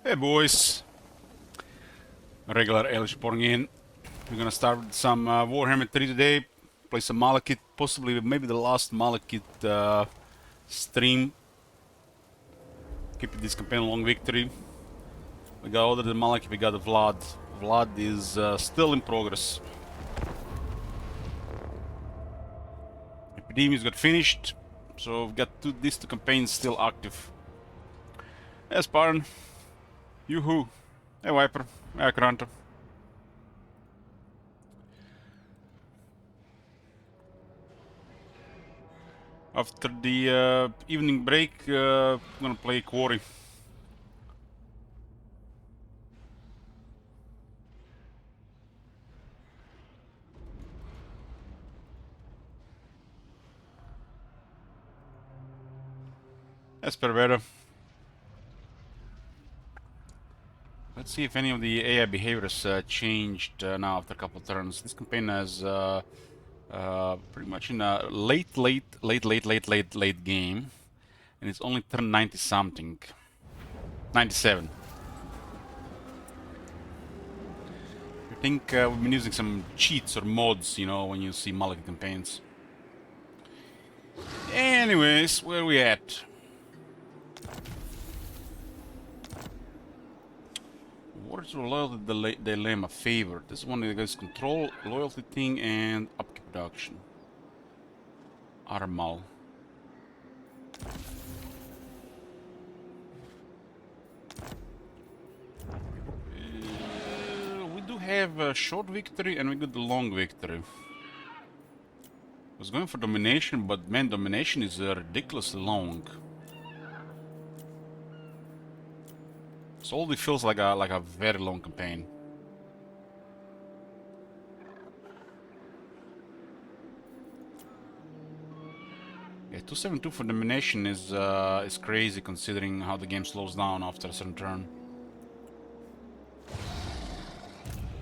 Hey boys, regular Elish pouring in. We're gonna start with some Warhammer 3 today. Play some Malekith, possibly maybe the last Malekith stream. Keep this campaign a long victory. We got other than Malekith, we got Vlad. Vlad is still in progress. Epidemius got finished, so we've got these two campaigns still active. Hey Spartan. Yoo-hoo. Hey Viper. Hey Naggarond. After the evening break, I'm gonna play Quarry. That's better. Let's see if any of the AI behaviors changed now after a couple of turns. This campaign has pretty much in a late game, and it's only turn 90 something, 97. I think we've been using some cheats or mods, you know, when you see Malekith campaigns. Anyways, where are we at? What is loyalty dilemma favored? This is one that goes control, loyalty thing, and upkeep production. Armal. We do have a short victory and we got the long victory. I was going for domination, but man, domination is ridiculously long. Soldi feels like a very long campaign. Yeah, 272 for domination is crazy considering how the game slows down after a certain turn.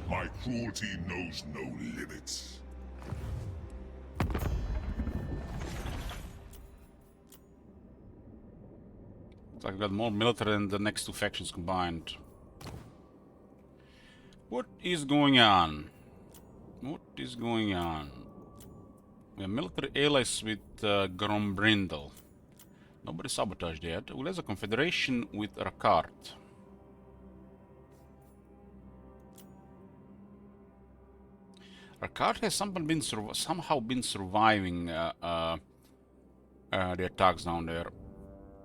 My cruelty knows no limits. Looks like I've got more military than the next two factions combined. What is going on? What is going on? We have military allies with Grombrindle. Nobody sabotaged yet. Well, there's a confederation with Rakart. Rakart has somehow been surviving the attacks down there.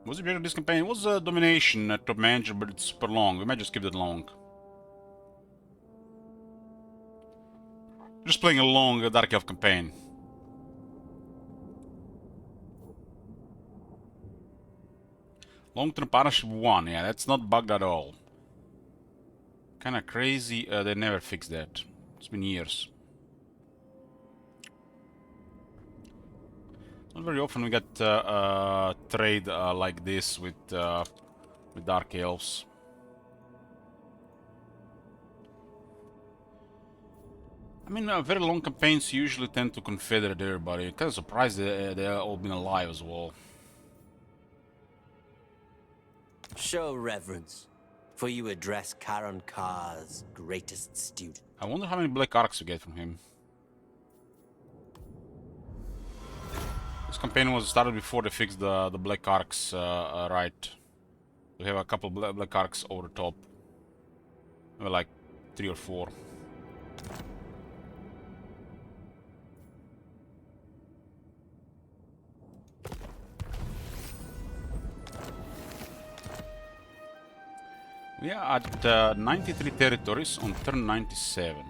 Was it better this campaign? It was a domination top manager, but it's super long. We might just keep it long. Just playing a long Dark Elf campaign. Long-term partnership 1, yeah, that's not bugged at all. Kinda crazy, they never fixed that. It's been years. Not very often we get trade like this with Dark Elves. I mean, very long campaigns usually tend to confederate everybody. Kinda surprised they've all been alive as well. Show reverence, for you address Karon Kar's greatest student. I wonder how many black arcs we get from him. This campaign was started before they fixed the black arcs right. We have a couple black arcs over the top. Maybe like 3 or 4. We are at 93 territories on turn 97.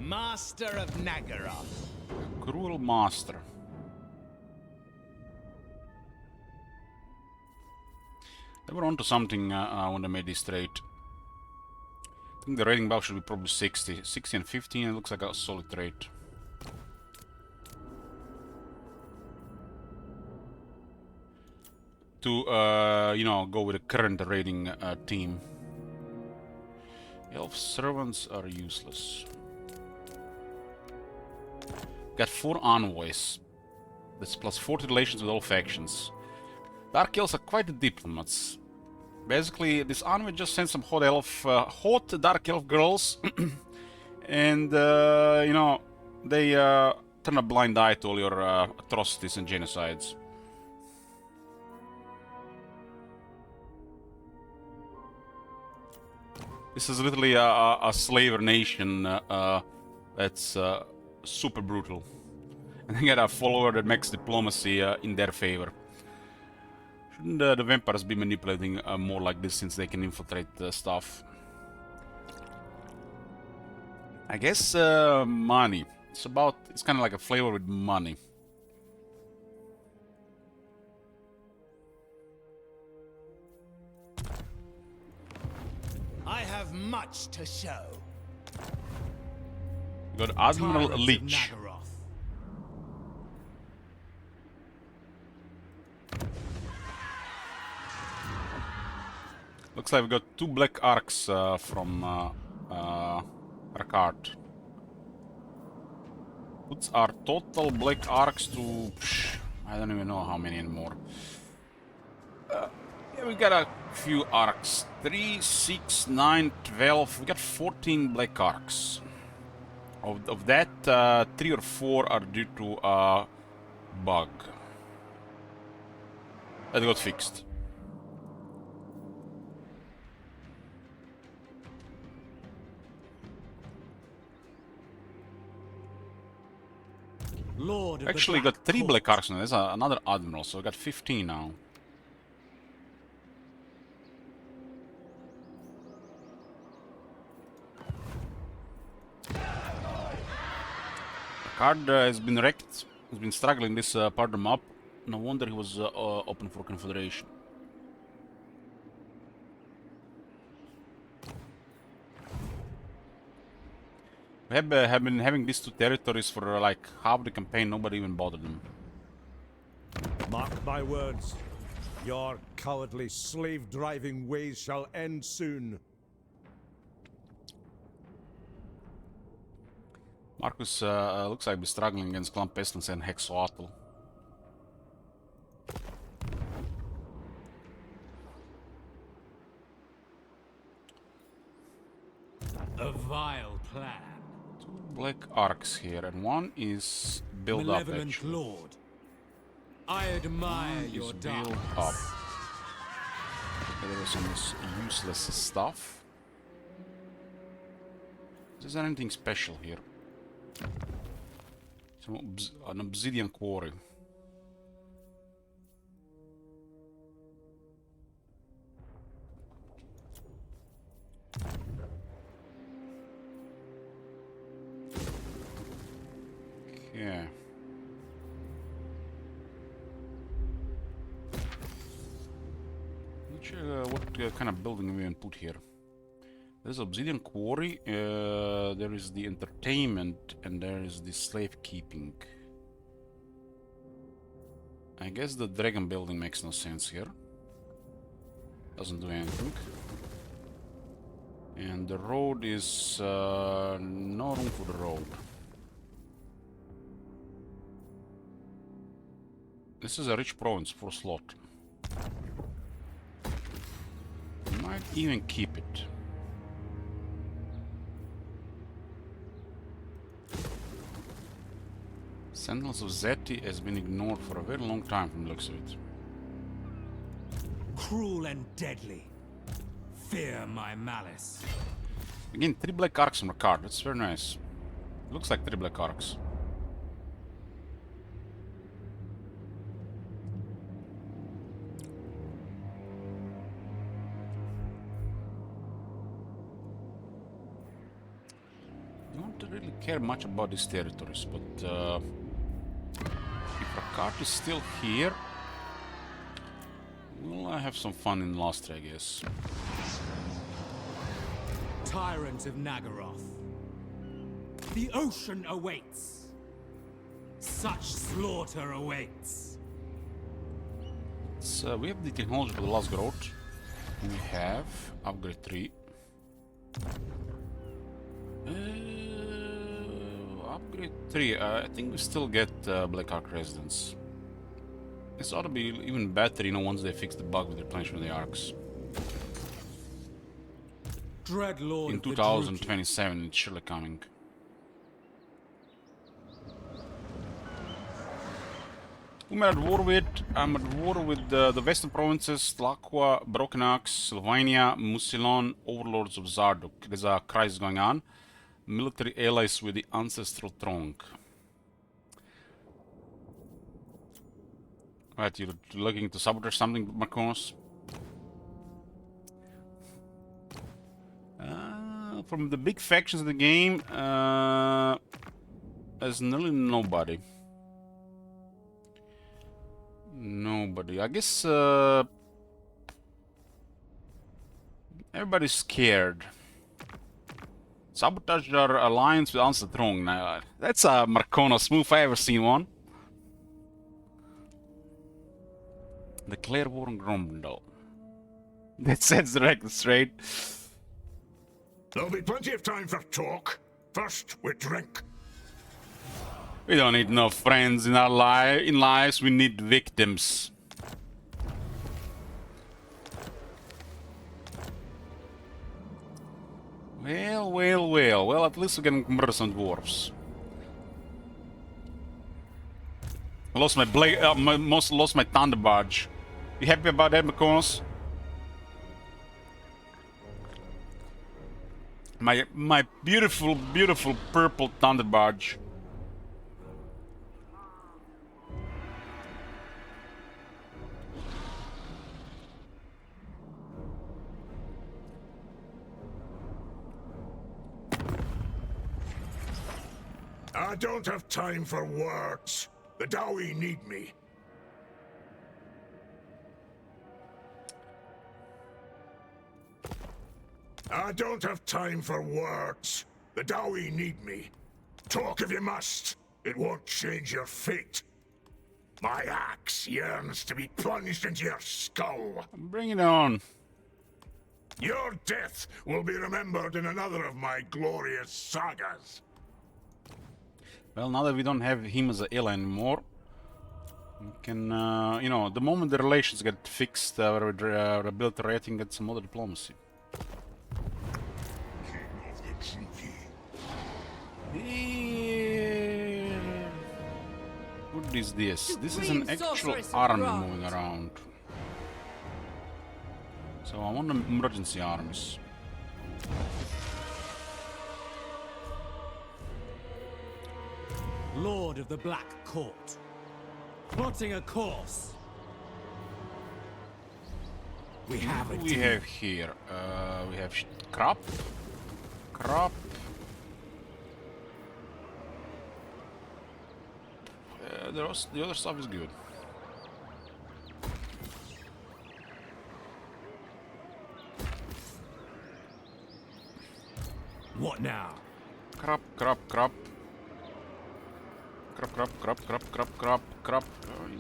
Master of Naggarond. Cruel Master. They were onto something when they made this trade. I think the rating buff should be probably 60. 60 and 15, it looks like a solid trade. To, you know, go with the current rating team. Elf servants are useless. Got 4 envoys. That's plus 40 relations with all factions. Dark Elves are quite the diplomats. Basically, this anime just sends some hot dark elf girls, and you know, they turn a blind eye to all your atrocities and genocides. This is literally a slaver nation that's super brutal. And they get a follower that makes diplomacy in their favor. Shouldn't the vampires be manipulating more like this since they can infiltrate stuff? I guess money. It's kind of like a flavor with money. I have much to show. You got Admiral Tyrants of Leech. Naggarond. Looks like we got 2 black arcs from Rakard. Puts our total black arcs to... I don't even know how many anymore. Yeah, we got a few arcs. 3, 6, 9, 12. We got 14 black arcs. Of that, 3 or 4 are due to a bug. That got fixed. Lord of Actually the got Black 3 black Court. arcs now. There's another admiral, so we got 15 now. Card has been wrecked. He's been struggling this part of the map. No wonder he was open for Confederation. We have been having these 2 territories for like half the campaign. Nobody even bothered them. Mark my words. Your cowardly slave-driving ways shall end soon. Marcus looks like he's struggling against Clan Pestilence and Hexoatl. A vile plan. 2 black arcs here, and 1 is built up Malevolent actually. Lord. I admire Is your built darkness. up. Okay, there was some useless stuff. Is there anything special here? An obsidian quarry. Yeah. Not sure what kind of building we even put here. There's obsidian quarry, there is the entertainment, and there is the slave keeping. I guess the dragon building makes no sense here. Doesn't do anything. And the road is no room for the road. This is a rich province for slot. Might even keep it. Sentinels of Zeti has been ignored for a very long time from the looks of it. Cruel and deadly. Fear my malice. Again, 3 black arcs on the card. That's very nice. Looks like 3 black arcs. Don't really care much about these territories, but if Rakard is still here, we'll have some fun in Lustre, I guess. Tyrant of Naggaroth. The ocean awaits. Such slaughter awaits. So we have the technology for the last growth. We have upgrade 3. Upgrade 3. I think we still get Black Arc Residence. This ought to be even better, you know, once they fix the bug with replenishment of the arcs. Dreadlord in of the Druki. 2027. It's surely coming. Whom I'm at war with? I'm at war with the western provinces, Tlaqua, Broken Axe, Sylvania, Musilon, overlords of Zarduk. There's a crisis going on. Military allies with the ancestral throne. Right, you're looking to sabotage something, Marcos? From the big factions of the game, there's nearly nobody. Nobody. I guess everybody's scared. Sabotage our alliance with Answer Throne. Now, that's a Marconos move if I ever seen one. Declare war on Gromdal. That sets the record straight. There'll be plenty of time for talk. First, we drink. We don't need no friends in our lives. We need victims. Well, at least we can murder some dwarves. I lost my blade, lost my thunder barge. You happy about that, Marconos? My beautiful purple thunder barge. I don't have time for words. The Dowie need me. I don't have time for words. The Dowie need me. Talk if you must. It won't change your fate. My axe yearns to be plunged into your skull. Bring it on. Your death will be remembered in another of my glorious sagas. Well, now that we don't have him as an ally anymore, we can, you know, the moment the relations get fixed, our ability rating gets some other diplomacy. King of the Druki. What is this? This is an actual army moving around. So I want emergency armies. Lord of the Black Court. Plotting a course. We have a We deal. have here, we have crop. The other stuff is good. What now? Crop.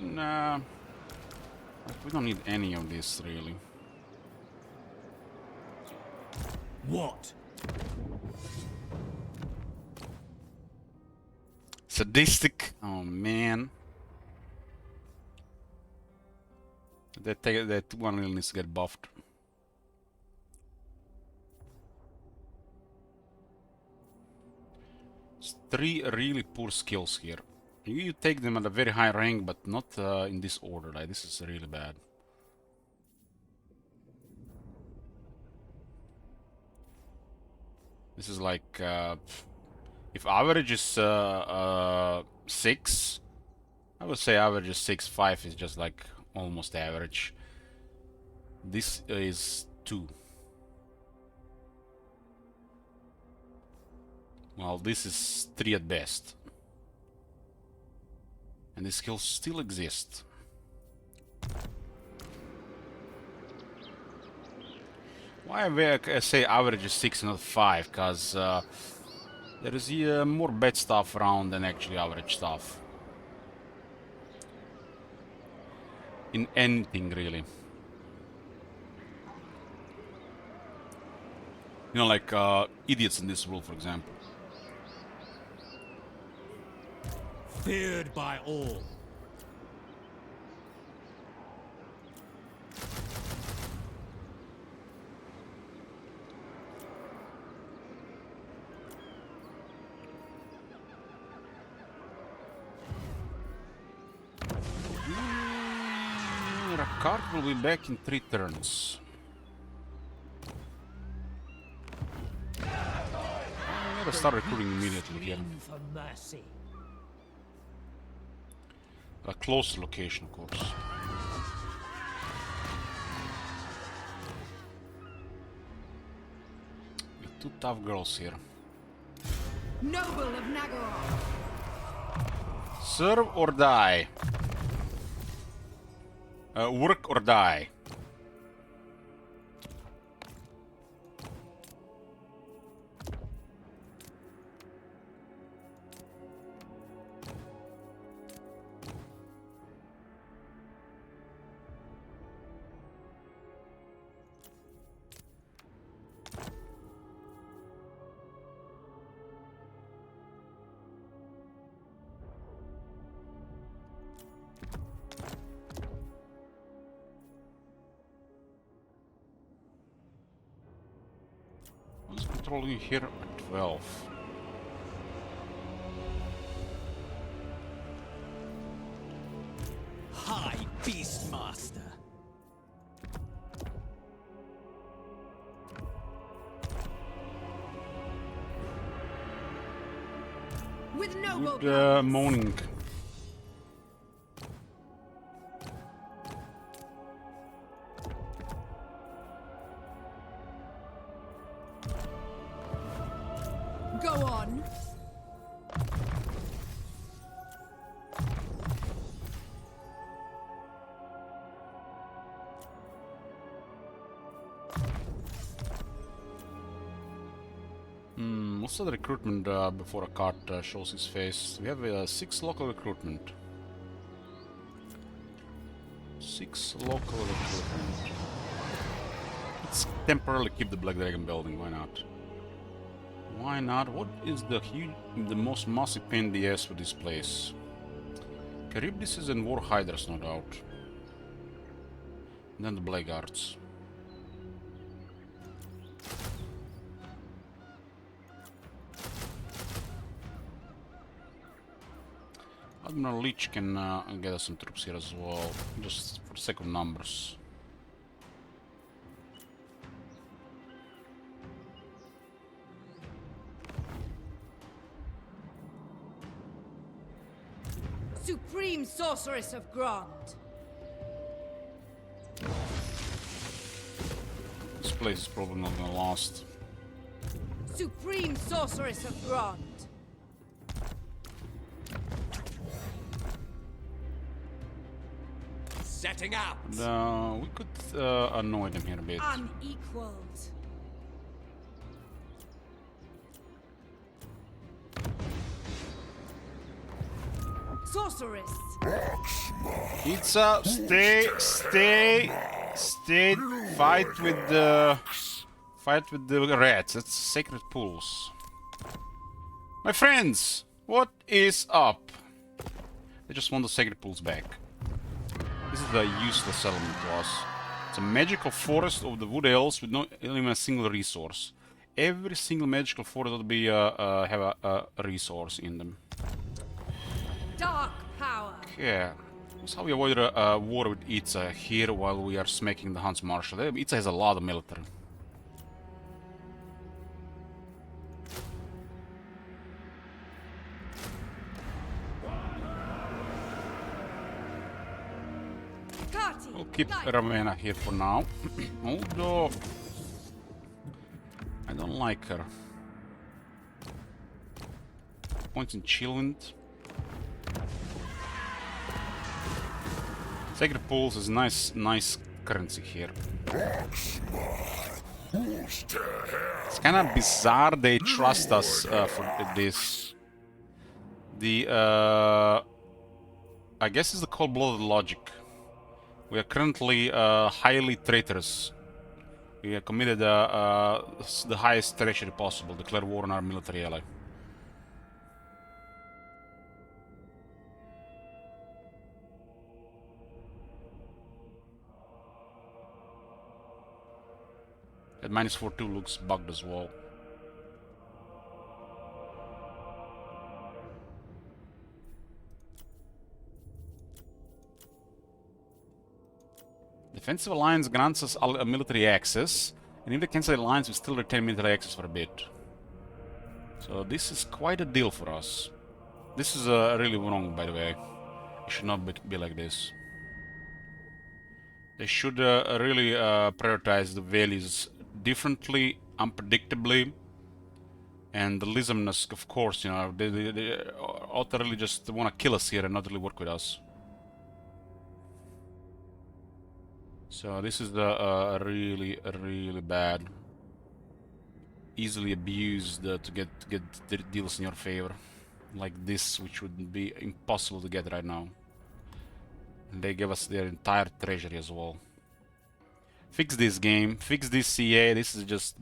Nah. We don't need any of this, really. What? Sadistic. Oh, man. That one really needs to get buffed. It's 3 really poor skills here. You take them at a very high rank, but not in this order. Like, this is really bad. This is like, if average is 6, I would say average is 6. 5 is just like almost average. This is 2. Well, this is 3 at best. And the skills still exist. Why I say average is 6 and not 5? Because there is more bad stuff around than actually average stuff. In anything, really. You know, like idiots in this rule, for example. Feared by all. card will be back in 3 turns. I'm gonna start recruiting immediately here. For mercy. A close location, of course. Got 2 tough girls here. Noble of Naggarond. Serve or die. Work or die. Who's controlling here at 12? High Beastmaster. With noble Good purpose. moaning. Go on. What's the recruitment before a card shows his face? We have 6 local recruitment. 6 local recruitment. Let's temporarily keep the Black Dragon building, why not? Why not? What is the most massive pain in the ass for this place? Charybdises and War Hydras, no doubt. And then the Blackguards. Admiral Leech can get us some troops here as well, just for the sake of numbers. Supreme Sorceress of Grond. This place is probably not gonna last. Supreme Sorceress of Grond. Setting out. And, we could annoy them here a bit. Unequaled. Sorceress. Pizza, stay, fight with the rats. That's sacred pools. My friends, what is up? They just want the sacred pools back. This is a useless settlement to us. It's a magical forest of the wood elves with not even a single resource. Every single magical forest ought to be have a resource in them. Dark power. Yeah, that's how we avoid a war with Itza here while we are smacking the Hans Marshal. Itza has a lot of military. We'll keep Ravenna here for now. Although I don't like her. Points in Chillwind. Sacred Pools is nice currency here. It's kind of bizarre they trust us for this. The I guess it's the cold-blooded logic. We are currently highly traitorous. We have committed the highest treachery possible, declare war on our military ally. That -42 looks bugged as well. Defensive alliance grants us a military access, and if they cancel the alliance, we still retain military access for a bit. So this is quite a deal for us. This is really wrong, by the way. It should not be like this. They should really prioritize the values differently, unpredictably, and the lismness, of course. You know, they ought to really just want to kill us here and not really work with us. So this is really bad. Easily abused to get the deals in your favor, like this, which would be impossible to get right now. And they give us their entire treasury as well. Fix this game, fix this CA. This is just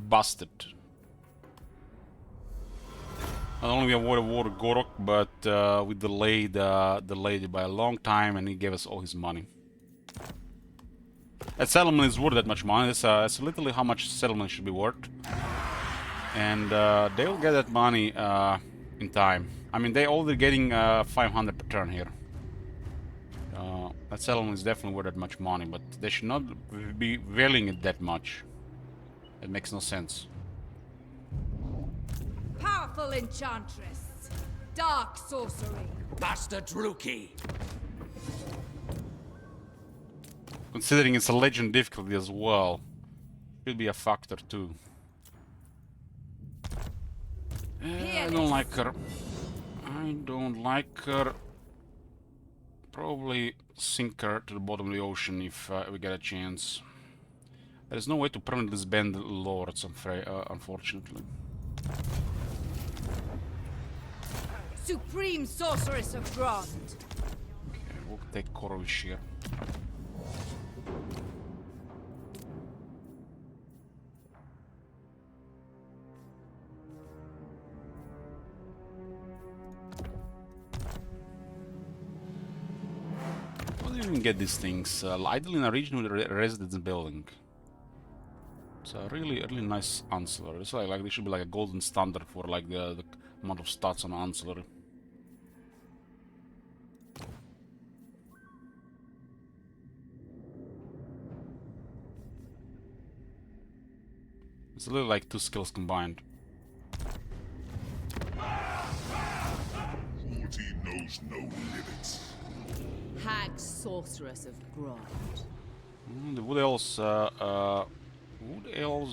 busted. Not only we avoided war with Gorok, but we delayed it by a long time, and he gave us all his money. That settlement is worth that much money. That's literally how much settlement should be worth. And they will get that money in time. I mean, they're already getting 500 per turn here. That settlement is definitely worth that much money, but they should not be valuing it that much. It makes no sense. Powerful enchantress. Dark sorcery. Master Druki. Considering it's a legend difficulty as well, should be a factor too. I don't like her. I don't like her. Probably sink her to the bottom of the ocean if we get a chance. There's no way to permanently disband the lords, unfortunately. Supreme sorceress of Grond. Okay, we'll take Korovish here. You can get these things idle in a region with a residence building. It's a really nice ancillary. It's like there should be like a golden standard for like the amount of stats on an ancillary. It's a little like 2 skills combined. Cruelty knows no limits. Hag sorceress of Grond. The Wood Elves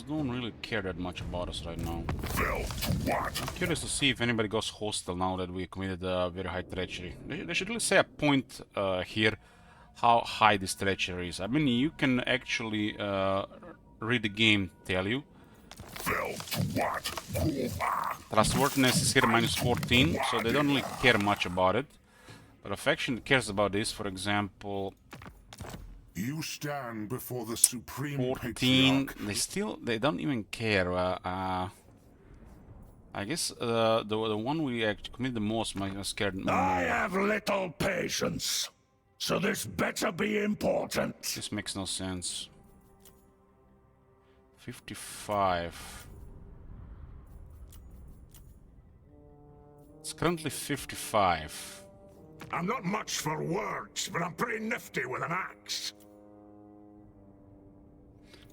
don't really care that much about us right now. Well, what? I'm curious to see if anybody goes hostile now that we committed a very high treachery. They should really say a point here how high this treachery is. I mean, you can actually read the game tell you. Well, what? Trustworthiness is here -14, so they don't really care much about it. But a faction that cares about this, for example, You stand before the supreme 14, patriarch. they don't even care. I guess the one we actually committed the most might have scared more. I have little patience, so this better be important. This makes no sense. 55. It's currently 55. I'm not much for words, but I'm pretty nifty with an axe.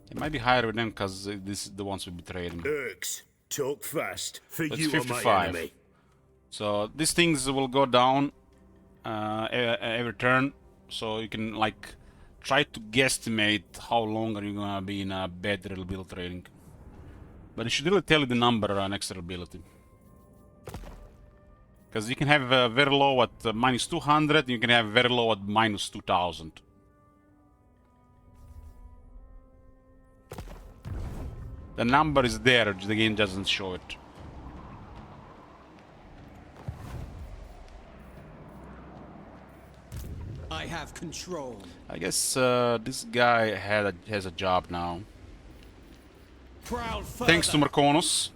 It might be higher with them because this is the ones we betrayed him. Urks, talk fast, for That's you are my 55. enemy. So these things will go down every turn, so you can like try to guesstimate how long are you gonna be in a bad reliability rating. But it should really tell you the number next to reliability. Because you can have very low at -200, and you can have very low at -2000. The number is there, the game doesn't show it. I have control. I guess this guy has a job now. Proud Thanks to further. Markonos.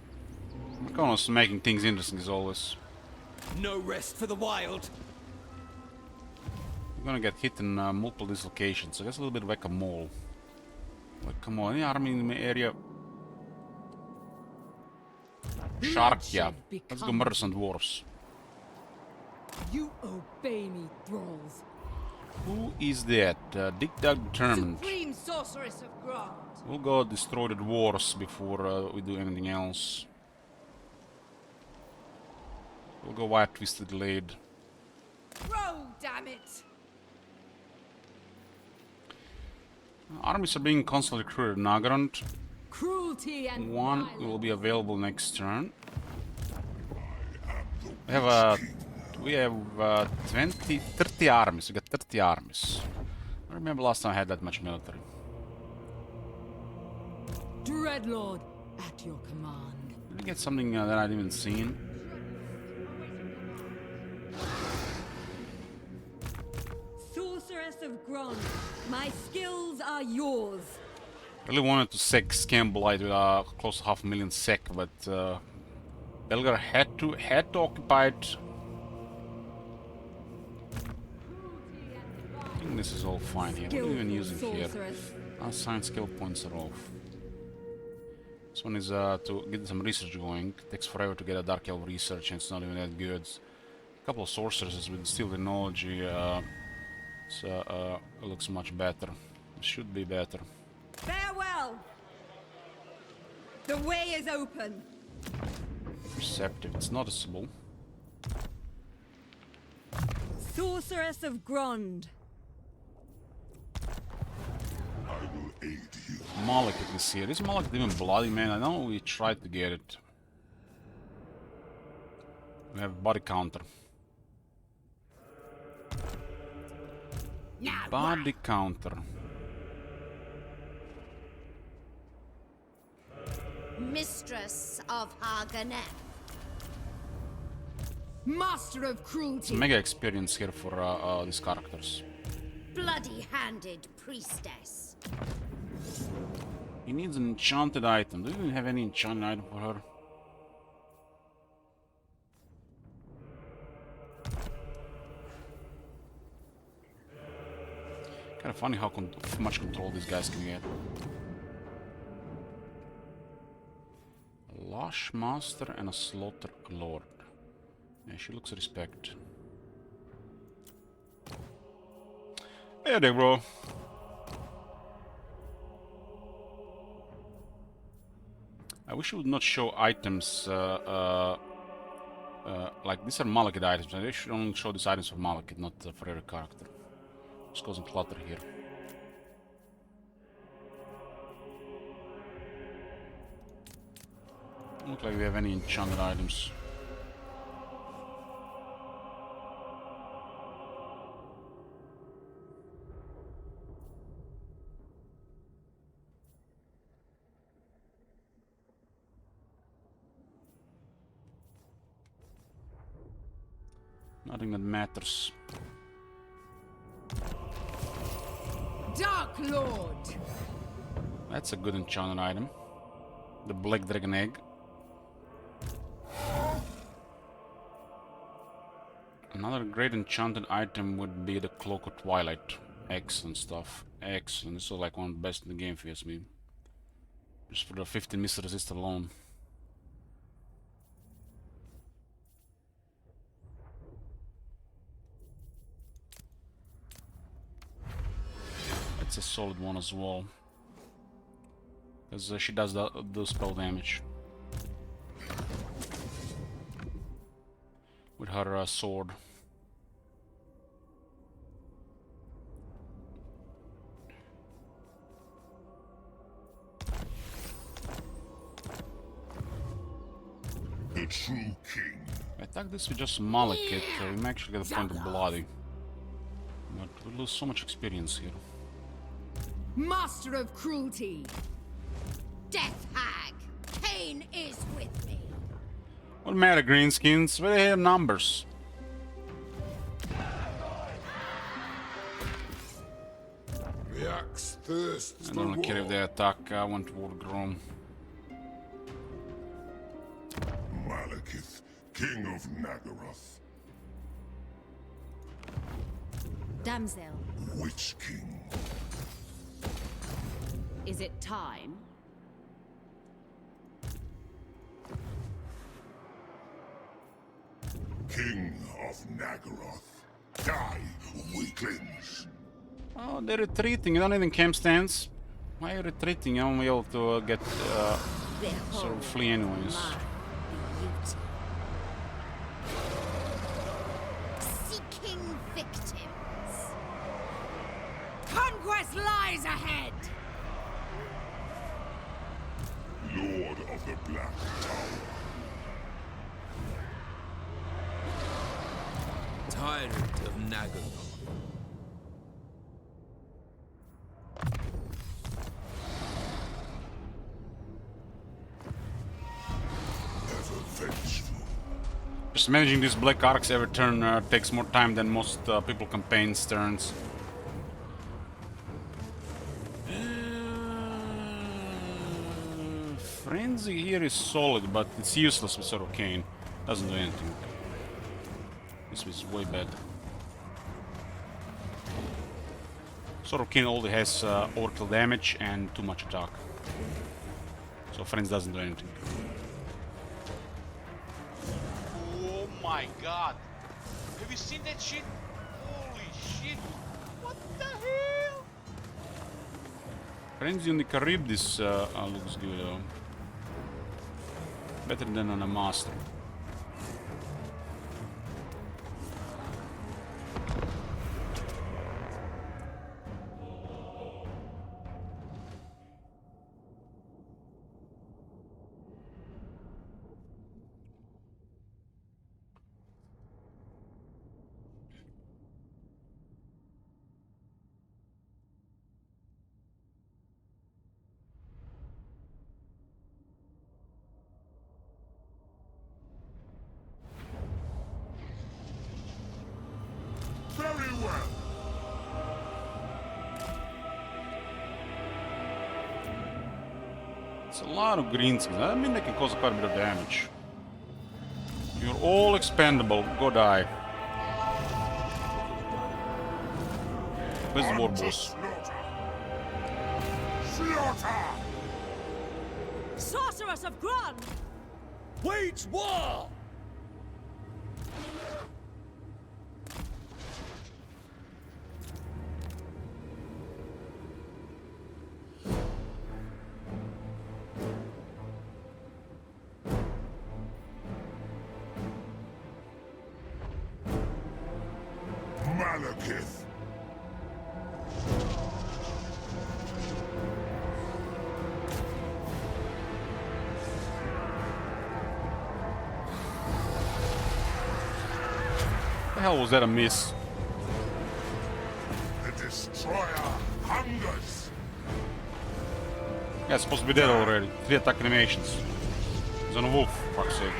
Markonos making things interesting as always. No rest for the wild. We're gonna get hit in multiple dislocations, so that's a little bit whack-a-mole. Whack-a-mole. Any army in the area? Shark, yeah. Let's go murder some dwarves. You obey me, thralls. Who is that? Dig Dug Determined. Supreme Sorceress of Grond. We'll go destroy the dwarves before we do anything else. We'll go White Twisted Blade. Roll, damn it! Armies are being constantly recruited. Naggarond. Cruelty and One violence. will be available next turn. We have 30 armies. We got 30 armies. I remember last time I had that much military. Dreadlord, at your command. Did we get something that I didn't even seen? Sorceress of Grond, my skills are yours. Really wanted to sec Scamblight with close to 500,000 sec, but Belgar had to occupy it. I think this is all fine here. What are we even using here? Unassigned skill points are off. This one is to get some research going. Takes forever to get a Dark Elf research and it's not even that good. A couple of sorceresses with steel technology, so it looks much better. It should be better. Farewell! The way is open. Perceptive, it's noticeable. Sorceress of Grond. Malekith is here. Is Malekith even bloody, man? I know we tried to get it. We have body counter. Body counter. Mistress of Haganeth. Master of It's cruelty. mega experience here for these characters. Bloody-handed priestess. He needs an enchanted item. Do we even have any enchanted item for her? Kind of funny how much control these guys can get. A Lush Master and a Slaughter Lord. Yeah, she looks respect. Hey there, bro. I wish it would not show items like these are Malekith items. They should only show these items for Malekith, not for every character. Just causing clutter here. Don't look like we have any enchanted items. Nothing that matters. Dark Lord. That's a good enchanted item. The Black Dragon Egg. Another great enchanted item would be the Cloak of Twilight. Excellent stuff. Excellent. This is like one of the best in the game, if you ask me. Just for the 15 miss resist alone. That's a solid one as well. Because she does the spell damage. With her sword. The true king. I attack this with just Malekith, we may actually get a point of bloody. But we lose so much experience here. Master of cruelty. Death hag. Pain is with me. What matter, greenskins? Where they have numbers? The axe thirsts I for don't care if war. they attack, I want war Grom. Malekith, king of Naggaroth. Damsel, Witch king. is it time? King of Naggaroth. Die, weaklings. Oh, they're retreating. You don't even camp stance. Why are you retreating? You won't be able to get sort of flee anyways. Beauty. Seeking victims. Conquest lies ahead! Lord of the Black Tower. Tyrant of Naggarond. Ever vengeful. Just managing these black arcs every turn takes more time than most people campaigns turns. Frenzy here is solid, but it's useless with Sword of Cain. Doesn't do anything. This is way better. Sword of Cain only has overkill damage and too much attack. So Frenzy doesn't do anything. Oh my god! Have you seen that shit? Holy shit! What the hell? Frenzy on the Charybdis looks good though. Better than on a Master. Very well. It's a lot of green skins. I mean, they can cause quite a bit of damage. You're all expendable. Go die. Where's the war Unto boss? slaughter. Slaughter! Sorceress of Grund! Wage war! Malekith. The hell was that a miss? The destroyer hungers. Yeah, it's supposed to be dead already. 3 attack animations. He's on a wolf, for fuck's sake.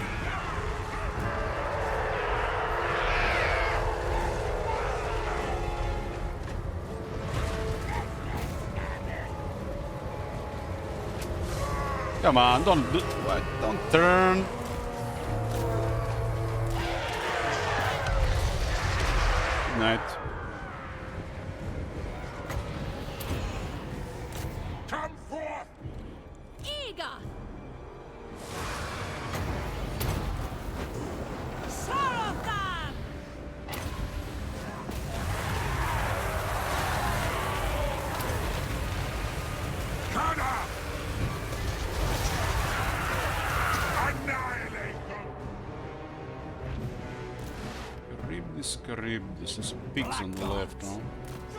Come on, don't do, what? Don't turn. Good night. Come forth! Eager! Sarathan! Kada! Annihilate them! Charybdis. There's pigs on the left, no?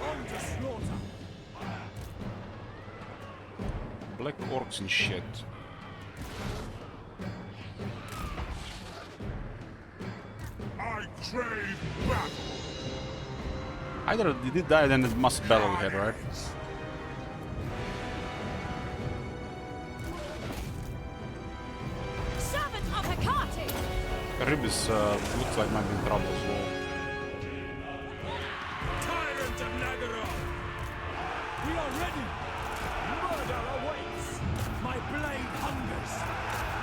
Unto slaughter! Black orcs and shit. I crave battle! Either they did die, then it must battle we had, right? Servant of Hecate! Charybdis looks like might be in trouble as well. Tyrant of Naggarond! We are ready! Murder awaits! My blade hungers!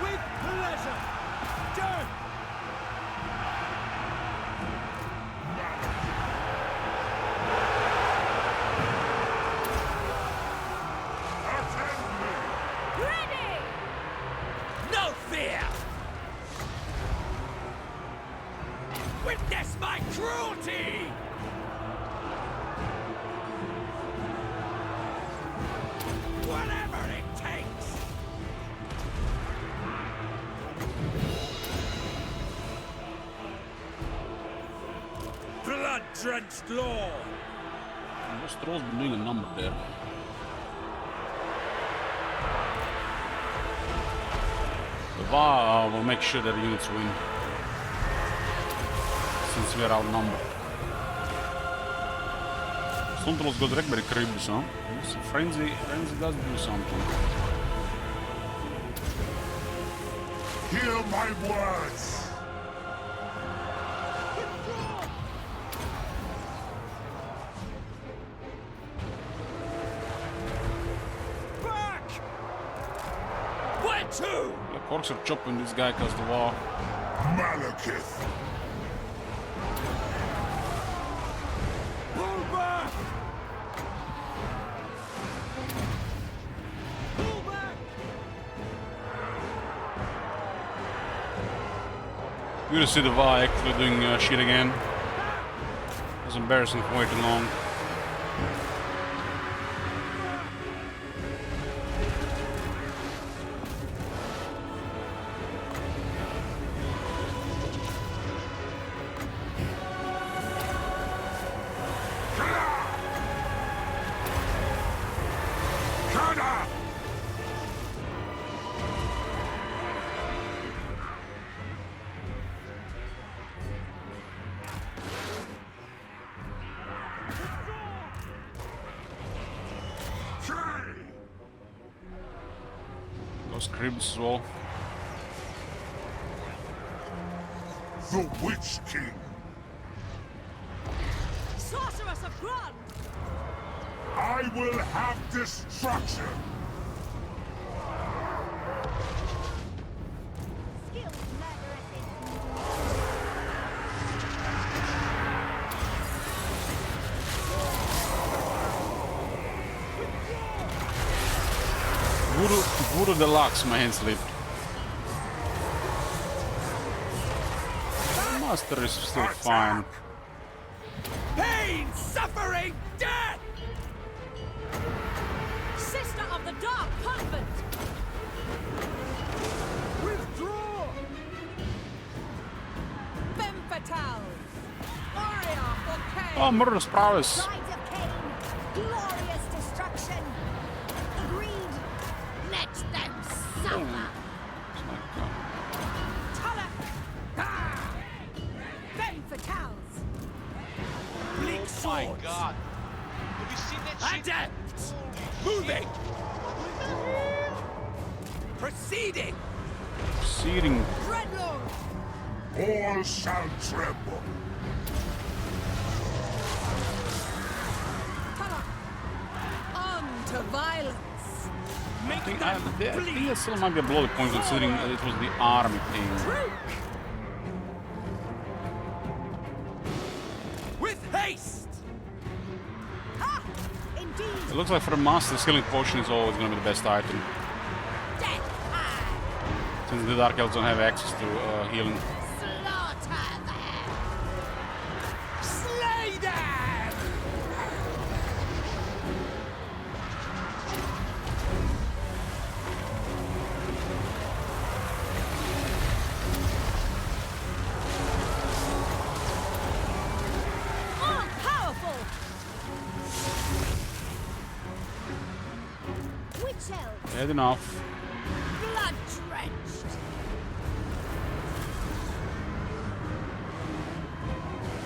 With pleasure! Death! Ready! No fear! Witness my blood-drenched lord! Those trolls been doing a number there. The VAR will make sure that the units win. Since we are outnumbered. Some trolls go direct by the cribs, huh? Yes, Frenzy does do something. Hear my words! Back! Where to? The orcs are chopping this guy cause the war. Malekith! Pull back! Pull back! Good to see the VAR actually doing shit again. It was embarrassing for way too long. Kada! Those cribs as well. The Witch King! Sorceress of Grond! I will have destruction! Skilled murderesses! Voodoo Deluxe, my hand slipped. The master is still fine. Pain, suffering, death! Sister of the Dark Convent! Withdraw! Femme fatale! Aria for Cain! Oh, murderous prowess! Brides of Cain, glorious destruction. Agreed. Let them suffer. It's like, Tulloch! Ah! Femme fatales! Bleak Oh my swords! god. Have you seen that shit? Adepts! Holy Moving! shit. Proceeding! searing. All shall tremble. On to violence! I think there still might be a bloody point considering it was the army thing. With haste! Ah! Indeed! It looks like for a master, the healing potion is always going to be the best item. Death hand! Since the Dark Elves don't have access to healing. Slaughter them. Slay them! All powerful! Witch elves, Had enough. blood drenched.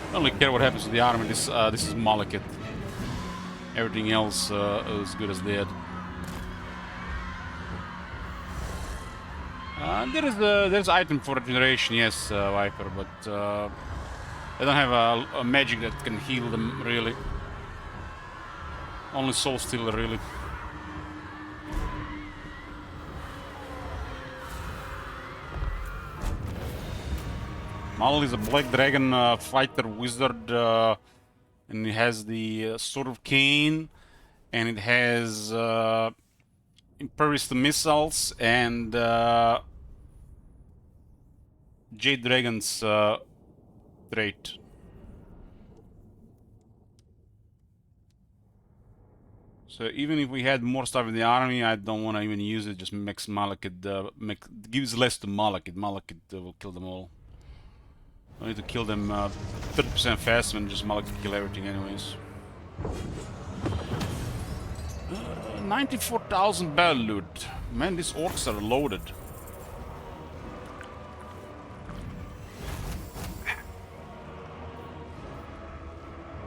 I don't really care what happens to the army. This is Malekith. Everything else is good as dead. There's item for regeneration, yes, Viper, but I don't have a magic that can heal them really. Only Soul Stealer really. Mal is a black dragon fighter wizard, and it has the Sword of Cain, and it has Impervious to missiles and Jade Dragon's trait. So even if we had more stuff in the army, I don't want to even use it. Just makes Malekith gives less to Malekith. Malekith will kill them all. I need to kill them 30% faster and just Malak kill everything anyways. 94,000 battle loot. Man, these orcs are loaded.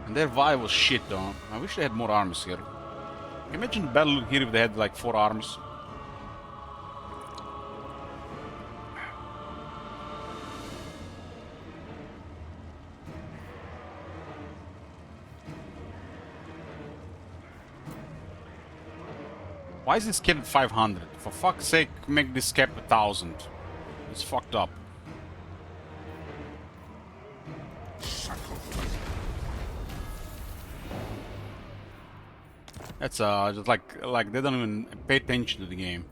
And their vibe was shit though. I wish they had more armors here. Can you imagine the battle loot here if they had like 4 armors? Why is this cap at 500? For fuck's sake, make this cap 1,000. It's fucked up. That's just like they don't even pay attention to the game,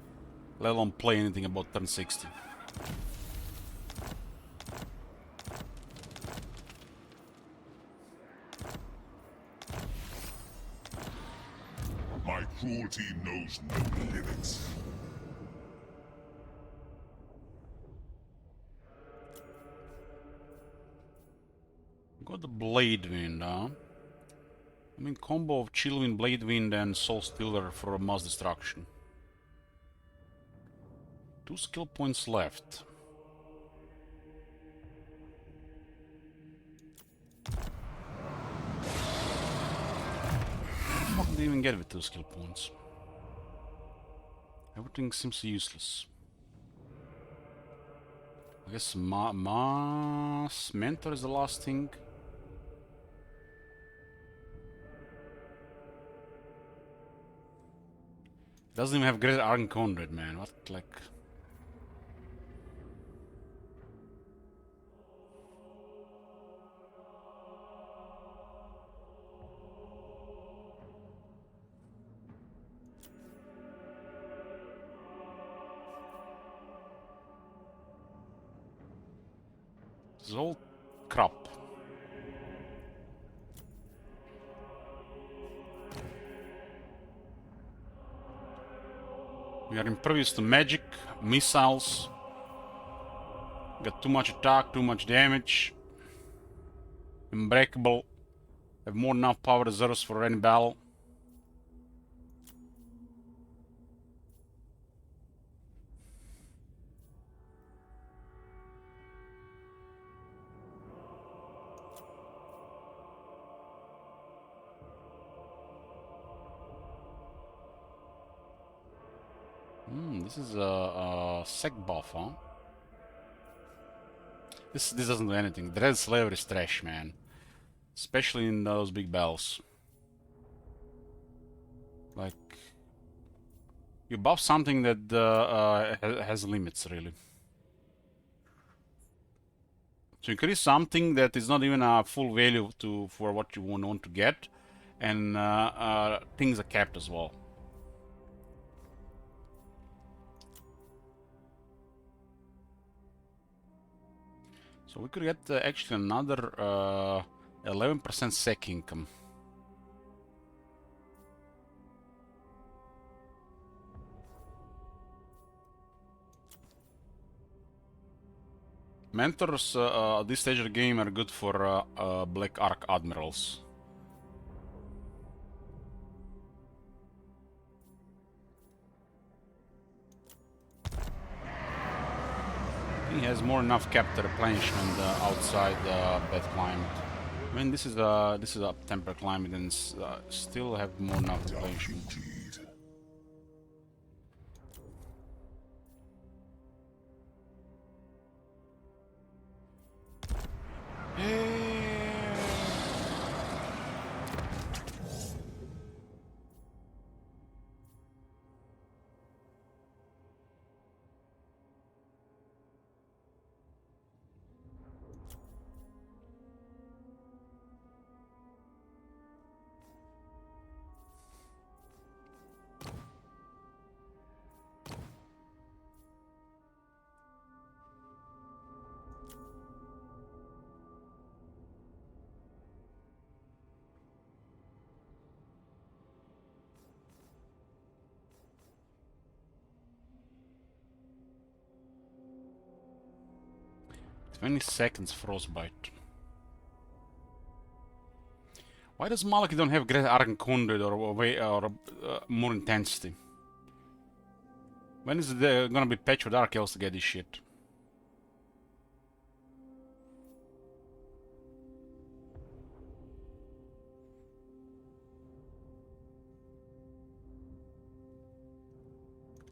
let alone play anything about turn 60. My cruelty knows no limits. Got the Blade Wind, huh? I mean, combo of Chill Wind, Blade Wind, and Soul Stealer for mass destruction. 2 skill points left. What did I even get with 2 skill points? Everything seems useless. I guess Mass Mentor is the last thing. Doesn't even have Great Arn Conrad, man. What, like... This is all crap. We are impervious to magic, missiles. Got too much attack, too much damage. Unbreakable. Have more than enough power reserves for any battle. This is a sec buff, huh? This doesn't do anything. Dread Slayer is trash, man. Especially in those big battles. Like... You buff something that has limits, really. So increase something that is not even a full value for what you want to get. And things are capped as well. So we could get actually another 11% sec income. Mentors at this stage of the game are good for Black Arc Admirals. He has more than enough cap to replenishment outside bed climate. I mean, this is a temper climate and still have more than enough replenishment. 20 seconds frostbite. Why does Malaki don't have Great Archconduit or more intensity? When is there gonna be patch with Dark Elves to get this shit?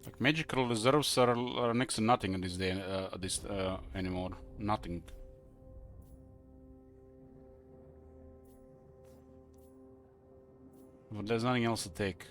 Like magical reserves are next to nothing in this day, anymore. Nothing. But there's nothing else to take.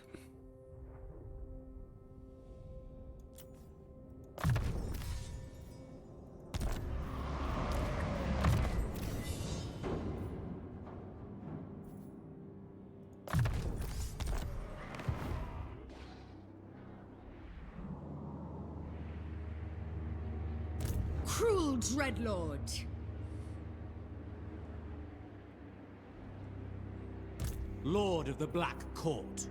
Cruel Dreadlord. Lord of the Black Court.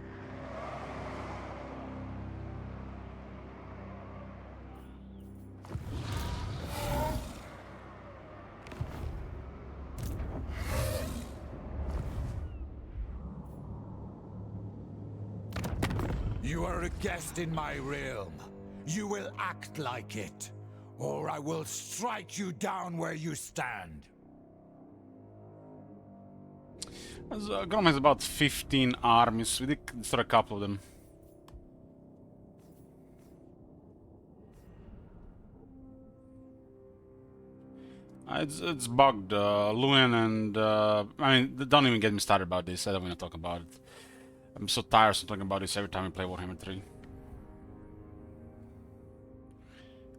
You are a guest in my realm. You will act like it, or I will strike you down where you stand. Grom has about 15 armies. We did destroy a couple of them. It's bugged. Luen and I mean, don't even get me started about this. I don't want to talk about it. I'm so tired of talking about this every time I play Warhammer 3.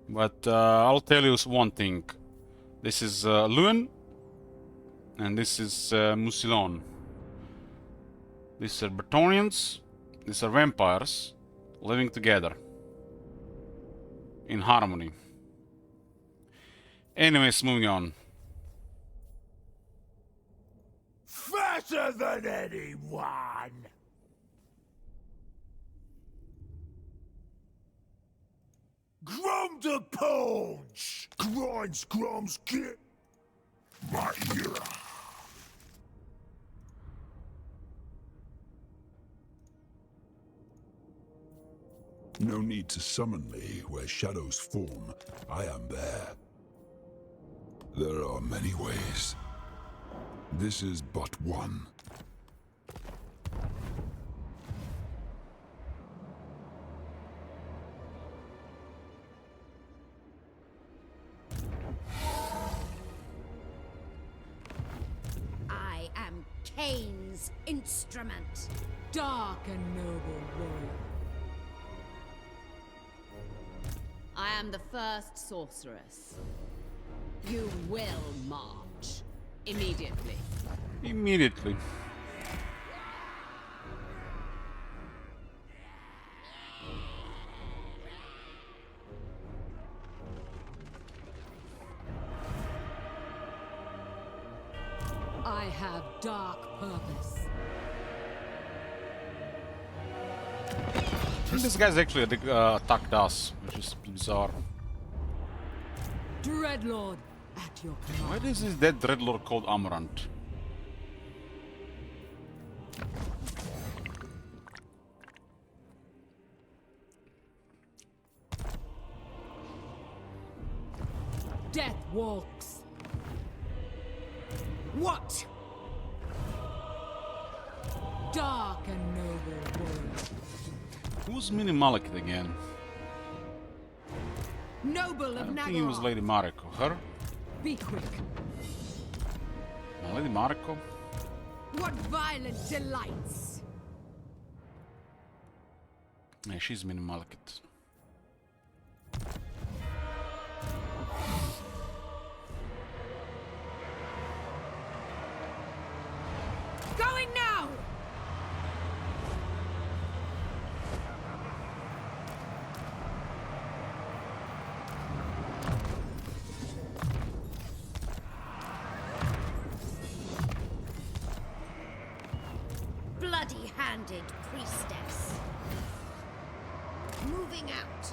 But I'll tell you one thing. This is Luen, and this is Musilon. These are Bretonnians, these are vampires, living together. In harmony. Anyways, moving on. Fatter than anyone! Grom the Punch! Grinds Grom's get my ear. No need to summon me where shadows form. I am there. There are many ways. This is but one. I am Cain's instrument. Dark and noble warrior. I am the first sorceress. You will march immediately. Immediately. I have dark purpose. This guy's actually attacked us, which is bizarre. Dreadlord, at your command. Why is this dead Dreadlord called Amarant? Death walks. What? Dark and noble warrior. Who's Mini Malekith again? Noble I of don't think it was Naggarond. Lady Mariko. Her? Be quick. No, Lady Mariko? What violent delights. Yeah, she's Mini Malekith. Going now! Bloody-handed priestess. Moving out.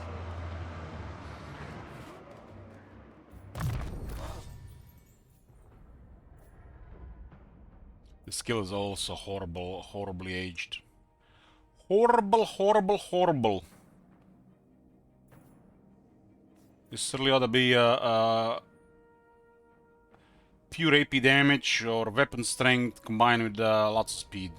The skill is also horrible, horribly aged. Horrible, horrible, horrible. This really ought to be pure AP damage or weapon strength combined with lots of speed.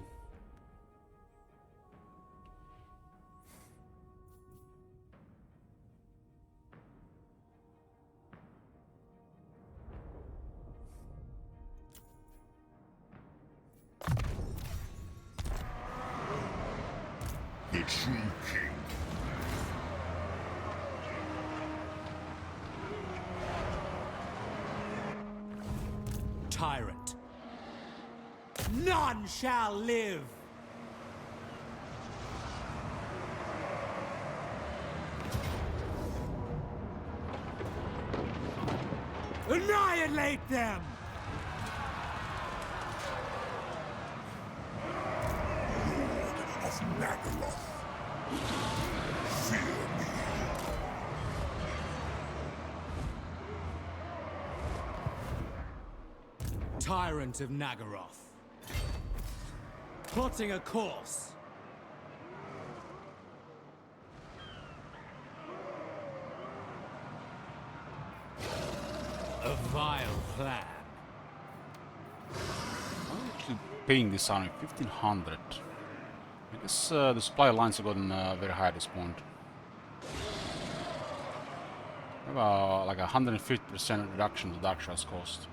The true king. Tyrant. None shall live! Annihilate them! Of Naggarond. Fear me. Tyrant of Naggaroth. Plotting a course. A vile plan. I'm actually paying this army 1500. I guess the supply lines have gotten very high at this point. I have like a 150% reduction to Dark Shard's cost.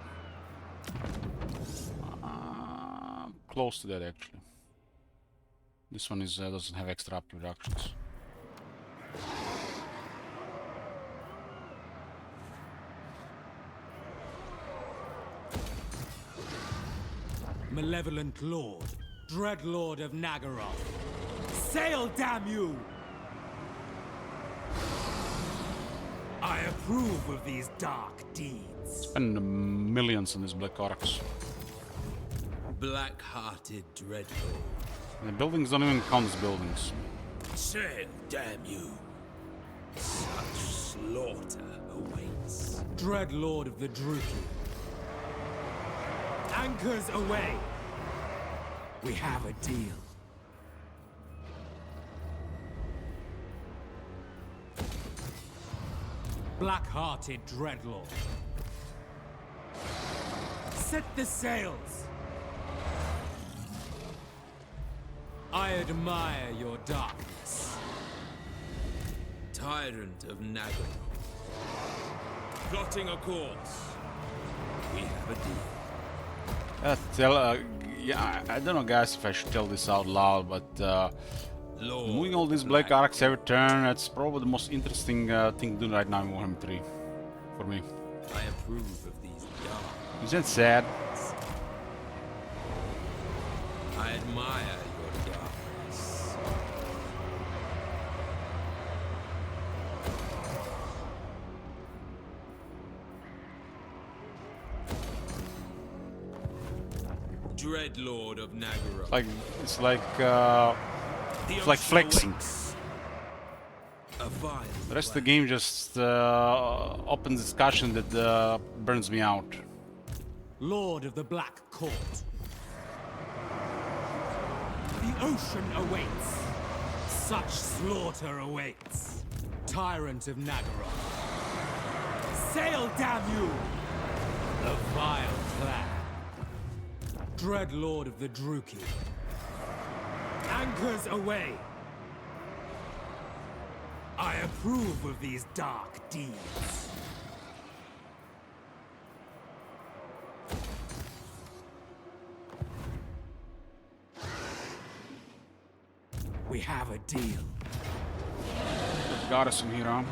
Close to that actually. This one is doesn't have extra up reductions. Malevolent Lord, Dread Lord of Naggaroth. Sail, damn you! I approve of these dark deeds. Spend millions on these Black Orcs. Black-hearted Dreadlord. The buildings don't even count as buildings. Sail, damn you! Such slaughter awaits. Dread Lord of the Druki. Anchors away! We have a deal. Black-hearted Dreadlord. Set the sails! I admire your darkness. Tyrant of Naggarond. Plotting a course. We have a deal. Yeah, I don't know guys if I should tell this out loud, but moving all these Black Arcs every turn, that's probably the most interesting thing to do right now in Warhammer 3. For me. I approve of these dark. Isn't that sad? I admire your darkness. Dreadlord of Naggarond. It's like flexing. The rest of the game just opens discussion that burns me out. Lord of the Black Court. The ocean awaits. Such slaughter awaits. Tyrant of Naggarond. Sail, damn you! A vile plan. Dread Lord of the Druki. Anchors away. I approve of these dark deeds. We have a deal. Got us some here, huh?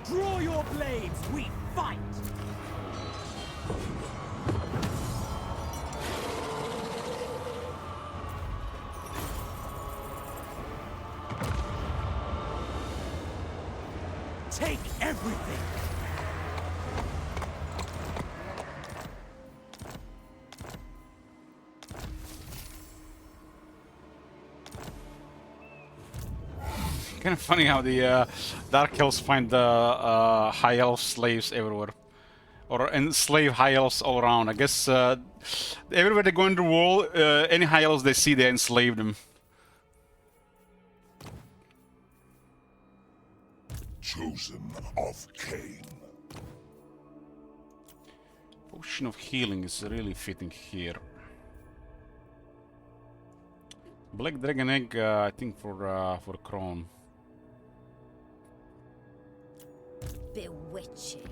Draw your blades, we fight! Take everything! Kind of funny how the Dark Elves find the High Elf slaves everywhere. Or enslave High Elves all around. I guess everywhere they go in the world, any High Elves they see, they enslave them. Chosen of Cain. Potion of Healing is really fitting here. Black Dragon Egg, I think for Crown. Bewitching.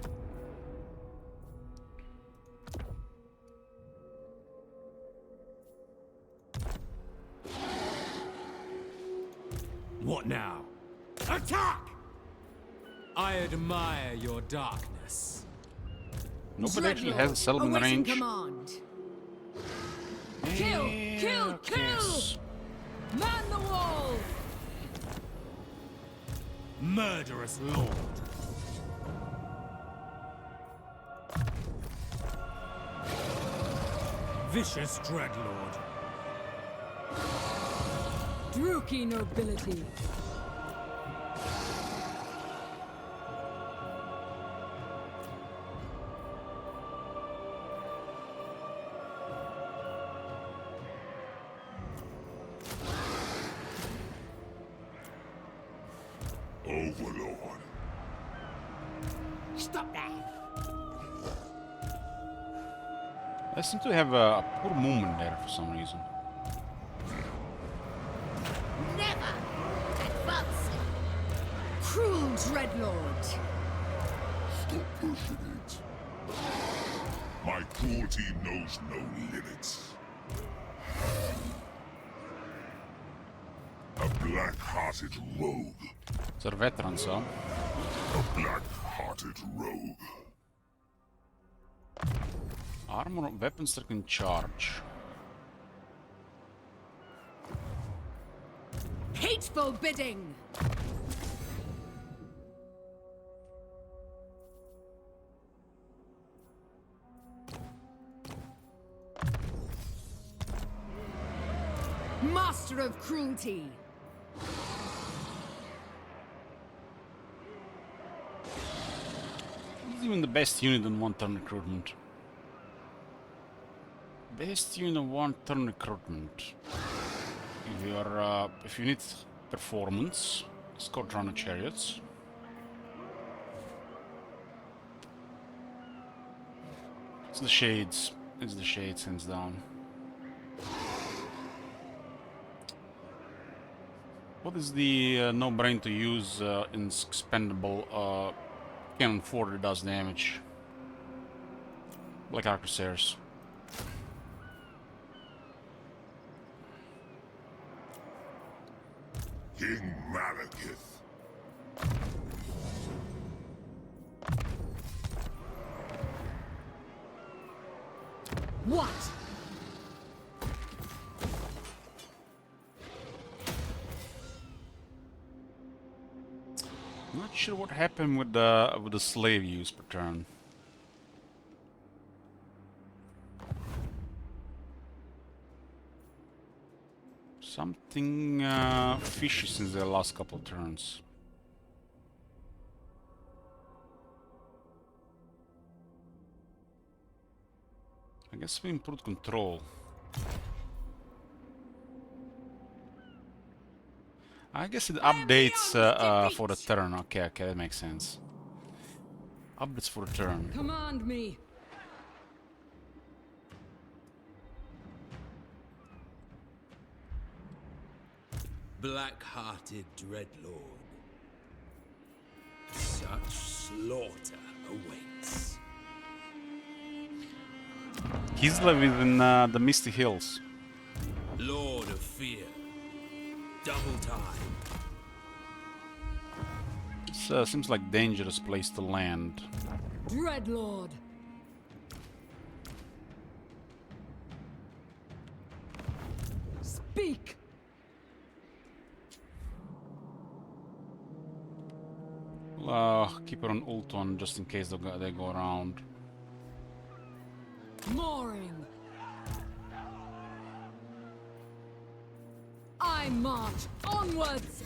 What now? Attack! I admire your darkness. Nobody actually has a settlement awaiting range. command. Kill! Kill! Kill! Man the wall! Murderous lord. Vicious dreadlord. Druki nobility. Overlord. Stop that! I seem to have a poor movement there for some reason. Never advancing! Cruel dreadlord. Stop pushing it. My cruelty knows no limits. A black-hearted rogue. It's a veteran, so. A black-hearted rogue. Armor, weapons that can charge. Hateful bidding. Master of cruelty. He's even the best unit in one-turn recruitment. Best unit in one-turn recruitment. If you need performance, Scott Runner Chariots. It's the Shades. It's the Shades, hands down. What is the no-brain to use in expendable cannon 4 that does damage? Black Arquebusiers. King Malekith. What? Not sure what happened with the slave use per turn. Something fishy since the last couple turns. I guess we improved control. I guess it updates for the turn. Okay, okay, that makes sense. Updates for the turn. Command me. Black-hearted dreadlord. Such slaughter awaits. He's within the Misty Hills. Lord of fear. Double time. This seems like dangerous place to land. Dreadlord. Speak. Keep her on ult on just in case they go around. Mooring. I march onwards.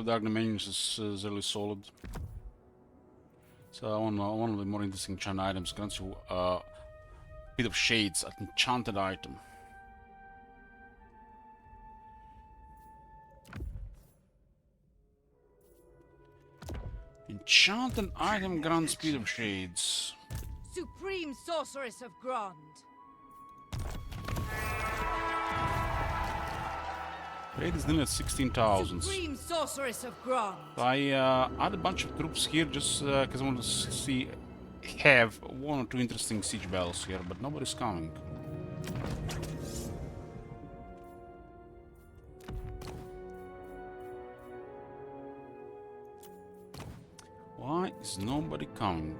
of Dark Dominions is really solid. So one of the more interesting enchanted items grants you a bit of shades, an enchanted item. Enchanted item grants Speed of Shades. Supreme Sorceress of Grond. Raid is nearly at 16,000. Supreme Sorceress of Grond. I add a bunch of troops here just because I want to see have one or two interesting siege battles here, but nobody's coming. Why is nobody coming?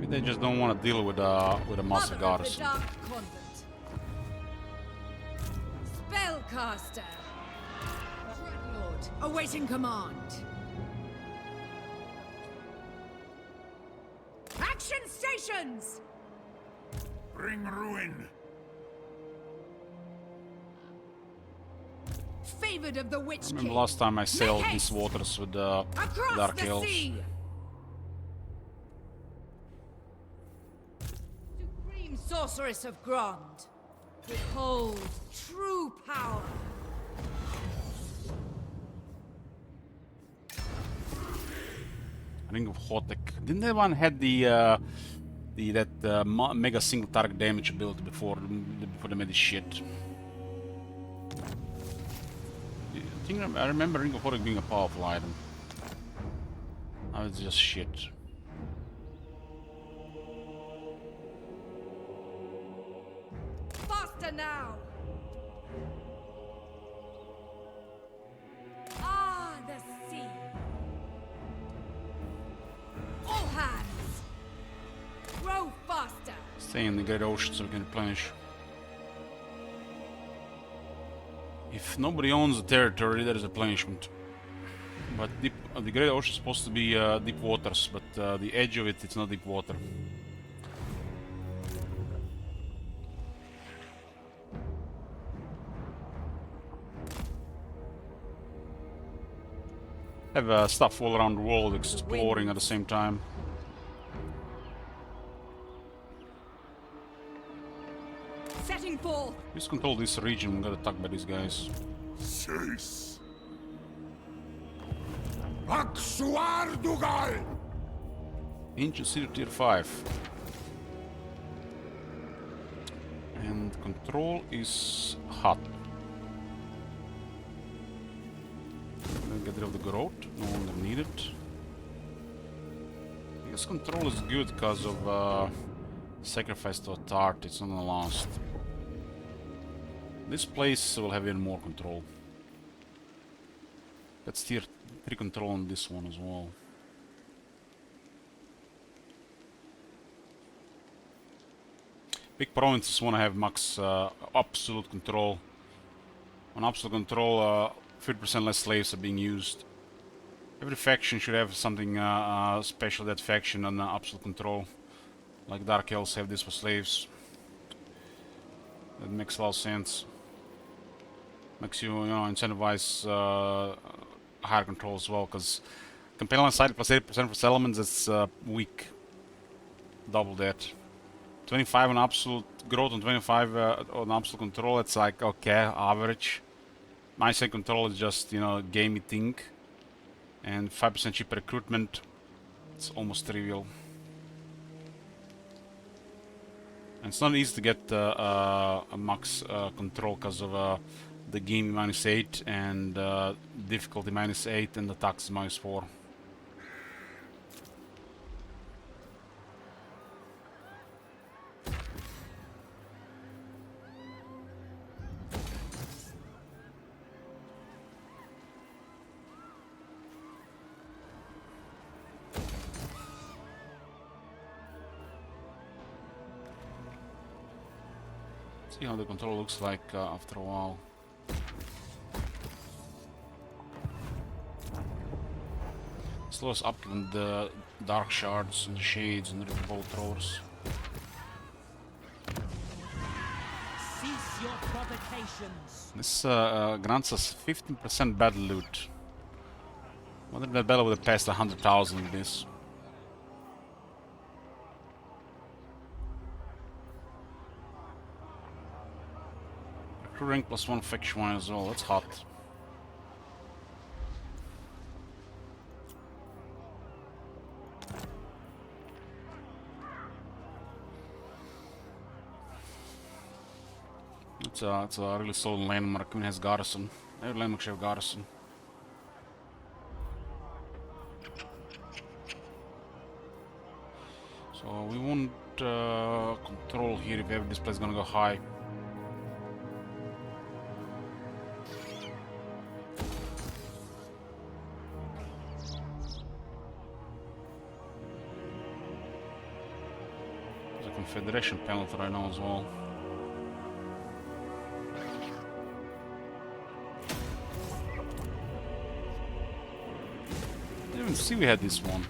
They just don't want to deal with a muscle goddess. The Dark Convent. Spellcaster. Dreadlord, awaiting command. Action stations. Bring ruin. Favored of the Witch I remember King. last time I sailed Make these haste. waters with Across Dark the Elves. sea. Supreme Sorceress of Grond. Behold true power. Ring of Hotek. Didn't that one had the mega single target damage ability before they made this shit? I remember Ring of Hotek being a powerful item. Now it's just shit. Faster now. Ah, the sea. All hands. Row faster. Stay in the Great Ocean so we can replenish. If nobody owns the territory, there is a replenishment. But the Great Ocean is supposed to be deep waters, but the edge of it's not deep water. Have stuff all around the world exploring at the same time. Setting forth. Just control this region, we got attacked by these guys. Cease. Aksuardugal. Ancient City Tier 5. And control is hot. Get rid of the growth, no longer needed. I guess control is good because of sacrifice to a tart, it's not gonna last. This place will have even more control. Let's tier 3 control on this one as well. Big provinces want to have max absolute control. On absolute control, 50% less slaves are being used. Every faction should have something special, that faction on absolute control. Like Dark Elves have this for slaves. That makes a lot of sense. Makes you, incentivize higher control as well, because compelling side plus 80% for settlements, that's weak. Double that. 25 on absolute growth and 25 on absolute control, it's like, okay, average. Mindset control is just, gamey thing. And 5% cheaper recruitment, it's almost trivial. And it's not easy to get a max control because of the game -8 and difficulty -8 and the tax -4. See how the control looks like after a while. Slows up on the dark shards and the shades and the bolt throwers. Cease your provocations. This grants us 15% battle loot. Wonder if that battle would have passed 100,000 with this. Recruit rank +1 faction wine as well, that's hot. It's a really solid landmark. Even has garrison. Every landmark should have garrison. So we won't control here if ever this place is gonna go high. There's a Confederation penalty right now as well. Didn't see we had this one.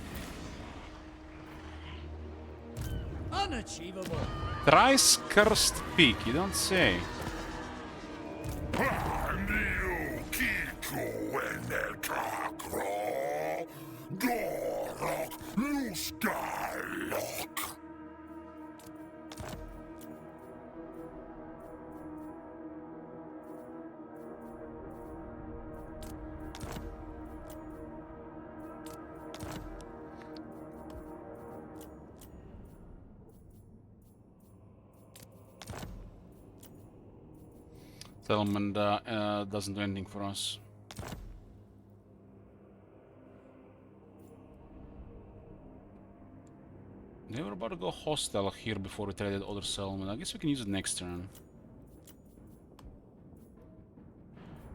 Unachievable. Thrice cursed peak, you don't say. And you, Kiku, and el Kakro, Gorok, Luskalok. Settlement doesn't do anything for us. They were about to go hostile here before we traded other settlement. I guess we can use it next turn.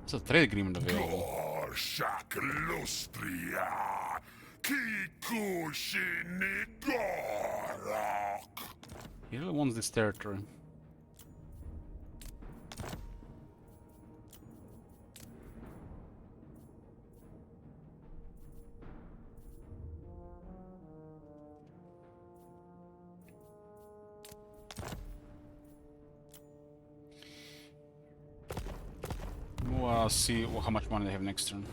There's a trade agreement available. Gorshak Lustria, Kiku Shinigorok. He really wants this territory. We'll see how much money they have next turn.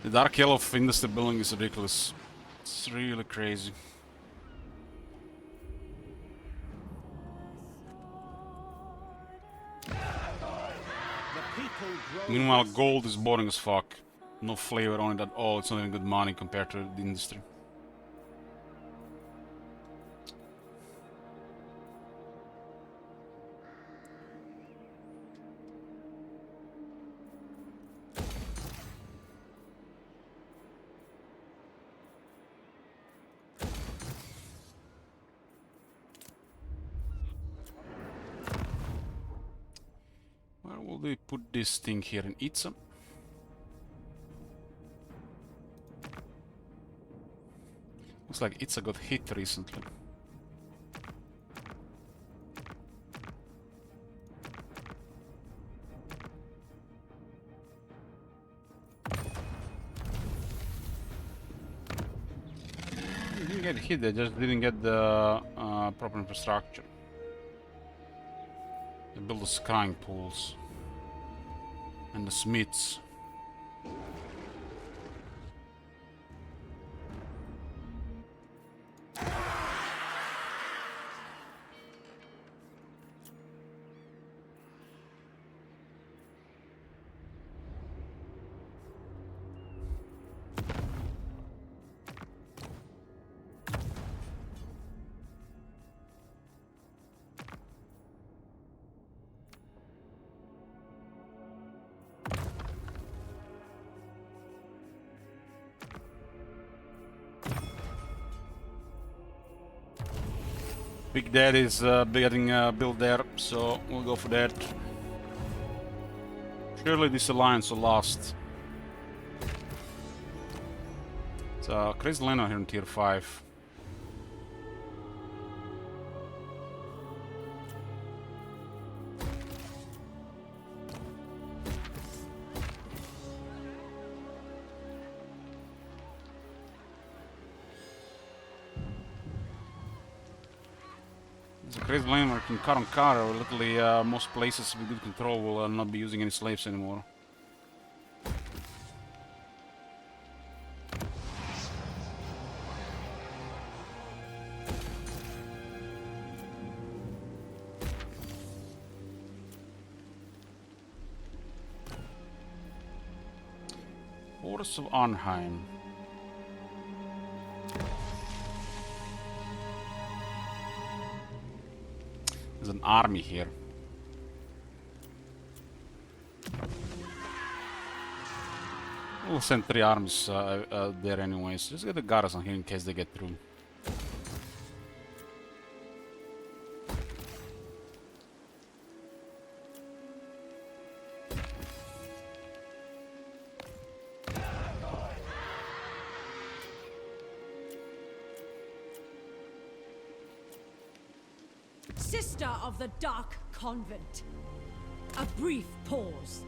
The dark yellow of industry building is ridiculous. It's really crazy. Meanwhile, gold is boring as fuck. No flavor on it at all. It's not even good money compared to the industry. Where will they put this thing here in Itza? Looks like Itza got hit recently. They didn't get hit, they just didn't get the proper infrastructure. They built the scrying pools and the smiths. Big Dad is getting built there, so we'll go for that. Surely this alliance will last. It's a crazy land here in tier 5. It's a crazy land where in car on car, or literally most places with good control will not be using any slaves anymore. Fortress of Arnheim. There's an army here. We'll send 3 armies there anyways. Just get the garrison here in case they get through. Sister of the Dark Convent. A brief pause.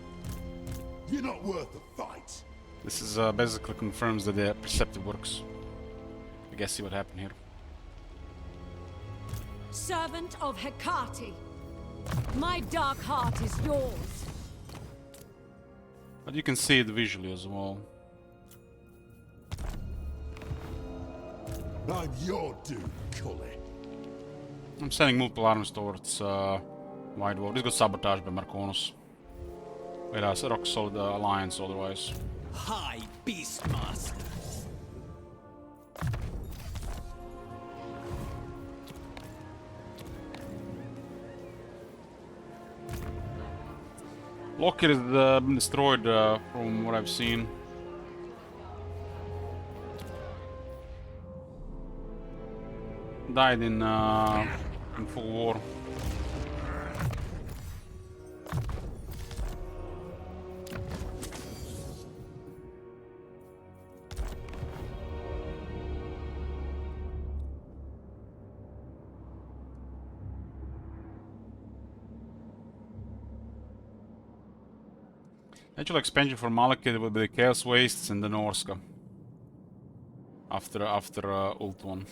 You're not worth a fight. This is basically confirms that the perceptive works. I guess see what happened here. Servant of Hecate. My dark heart is yours. But you can see it visually as well. I'm your dude, Cully. I'm sending multiple armies towards White War. This got sabotaged by Marconus. It has a rock solid alliance otherwise. High Beastmaster. Lockheed has been destroyed from what I've seen. Died in full war. Actual expansion for Malekith will be the Chaos Wastes and the Norska. After Ult 1.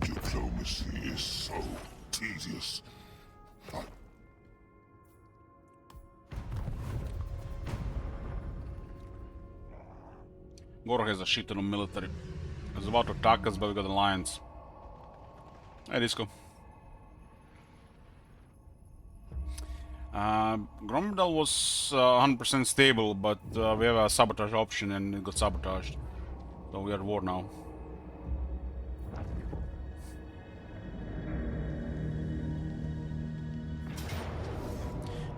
Diplomacy is so tedious. Gorg has a shit ton of military. He's about to attack us, but we got alliance. Hey, Disco. Gromdal was 100% stable, but we have a sabotage option and it got sabotaged. So we are at war now.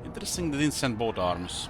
Interesting they didn't send both armies.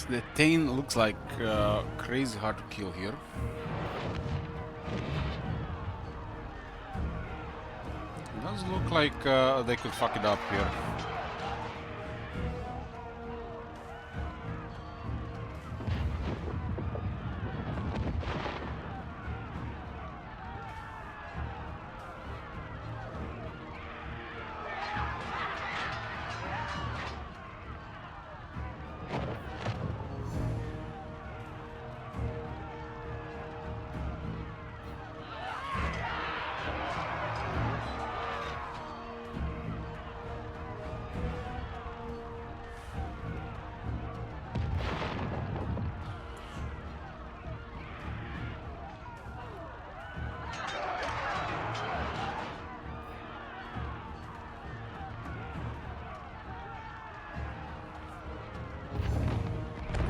The Thane looks like crazy hard to kill here. It does look like they could fuck it up here.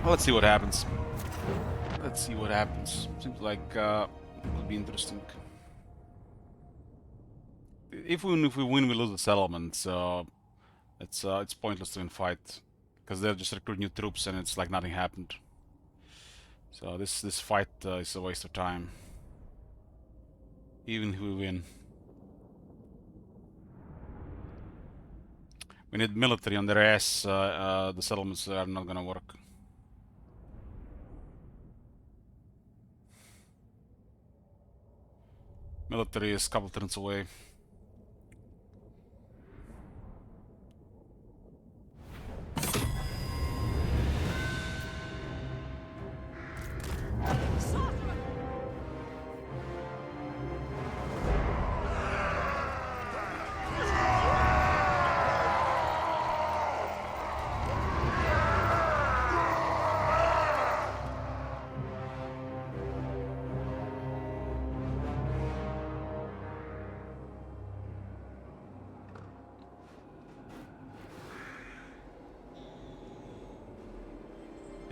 Let's see what happens. Let's see what happens. Seems like it'll be interesting. If we win, we lose the settlement. So it's pointless to fight because they'll just recruit new troops and it's like nothing happened. So this fight is a waste of time. Even if we win, we need military on their ass. The settlements are not gonna work. Military is a couple turns away.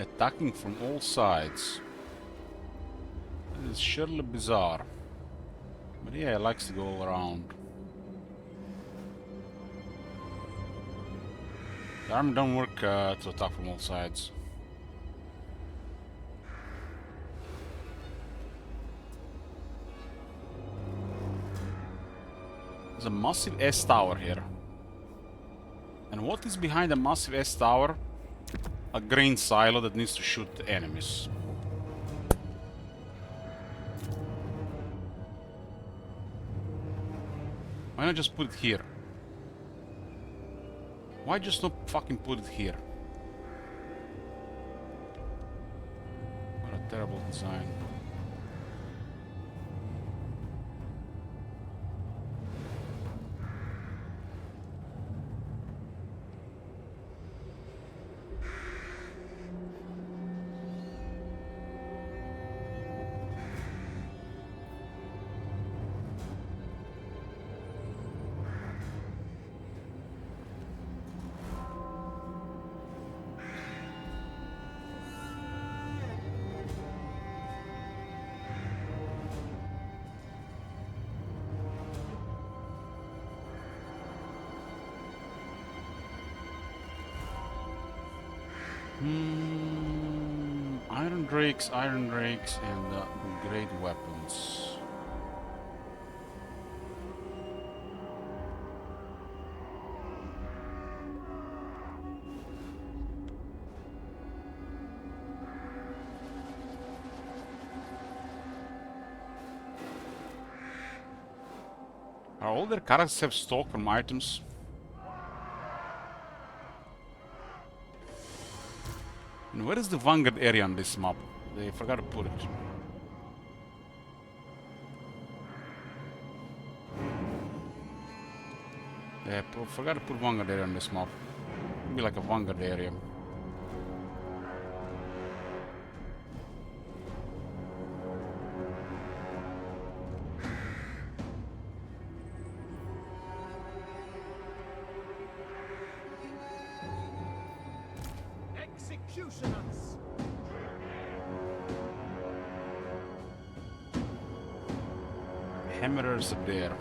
Attacking from all sides. It is surely bizarre. But yeah, it likes to go all around. The army don't work to attack from all sides. There's a massive S tower here. And what is behind the massive S tower? A grain silo that needs to shoot enemies. Why not just put it here? Why just not fucking put it here? What a terrible design. Iron drakes, and great weapons. Are all their characters have stock from items? And where is the Vanguard area on this map? They forgot to put it. They forgot to put Vanguard area on this map. It'd be like a Vanguard area. Executioners! Hammerers up there.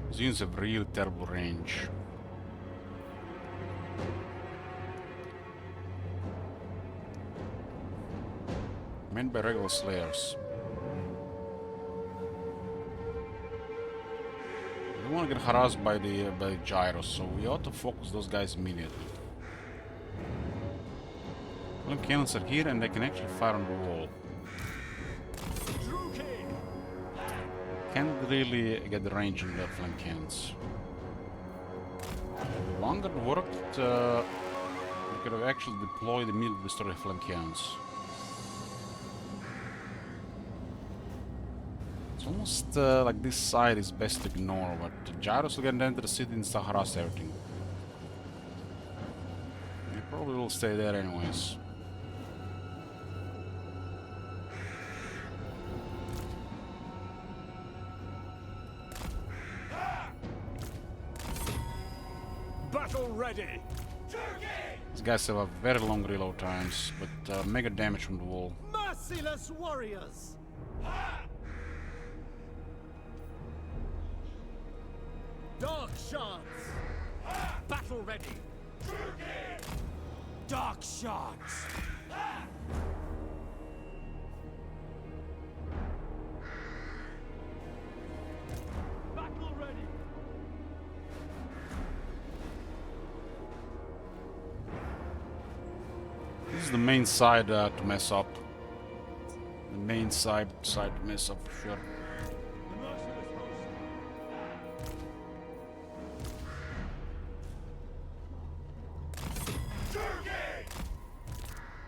These units have really terrible range. Manned by regular slayers. We don't want to get harassed by the gyros, so we ought to focus those guys immediately. Well, cannons are here and they can actually fire on the wall. Can't really get the range in the flank cannons. If Vanguard worked, we could have actually deployed immediately destroy the flank cannons. It's almost like this side is best to ignore, but the gyros will get into the city and start harass everything. They probably will stay there anyways. ready. These guys have a very long reload times, but mega damage from the wall. Merciless warriors! Dark shards! Battle ready! Dark shards. Battle ready! This is the main side to mess up. The main side to mess up for sure. The merciless host!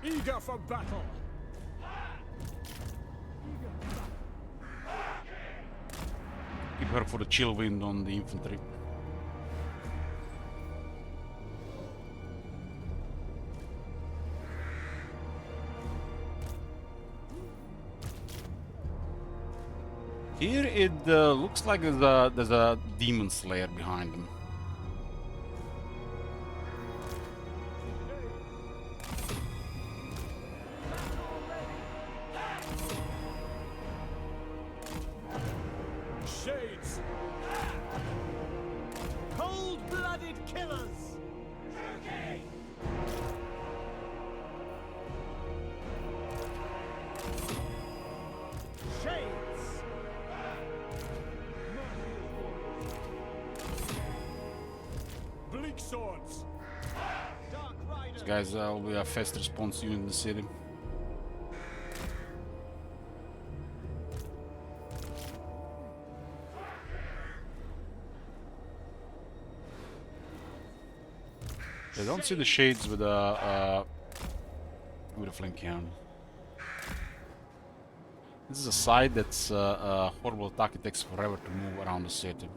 Eager for battle! Keep her for the chill wind on the infantry. Here it looks like there's a demon slayer behind them. Shades! Cold-blooded killers! Shades! Bleak swords! Dark riders! These guys will be a fast response unit in the city. I don't see the shades with a flame cannon. This is a side that's a horrible attack. It takes forever to move around the city.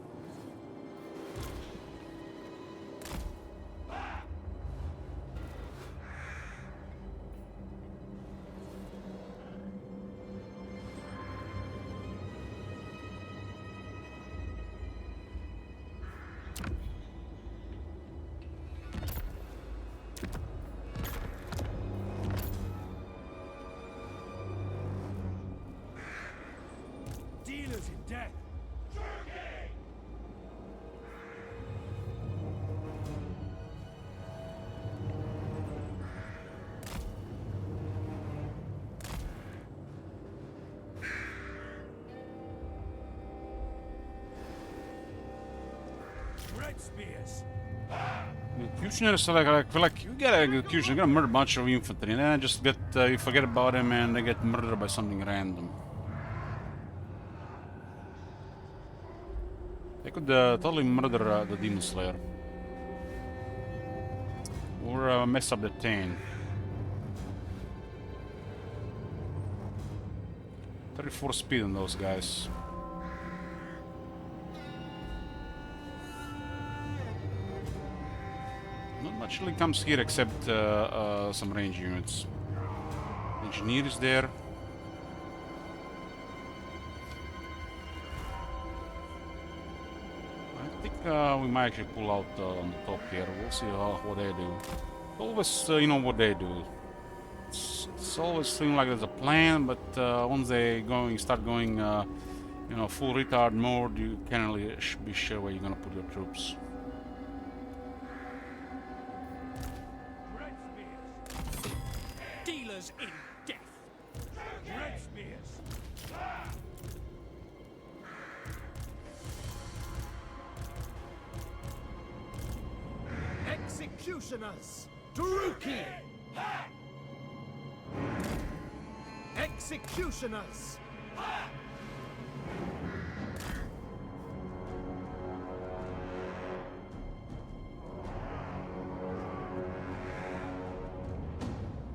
Dealers in death! Red spears! Executioners are I feel like you get an executioner, you're gonna murder a bunch of infantry, and then just get you forget about him and they get murdered by something random. They could totally murder the Demon Slayer. Or mess up the Tane. 34 speed on those guys. Not much really comes here except some range units. Engineer is there. I think we might actually pull out on the top here. We'll see what they do. Always, you know what they do. It's always seems like there's a plan, but once they start going, you know, full retard mode, you can't really be sure where you're gonna put your troops. Red spears! Dealers in death! Red spears! Executioners! Druki! Executioners!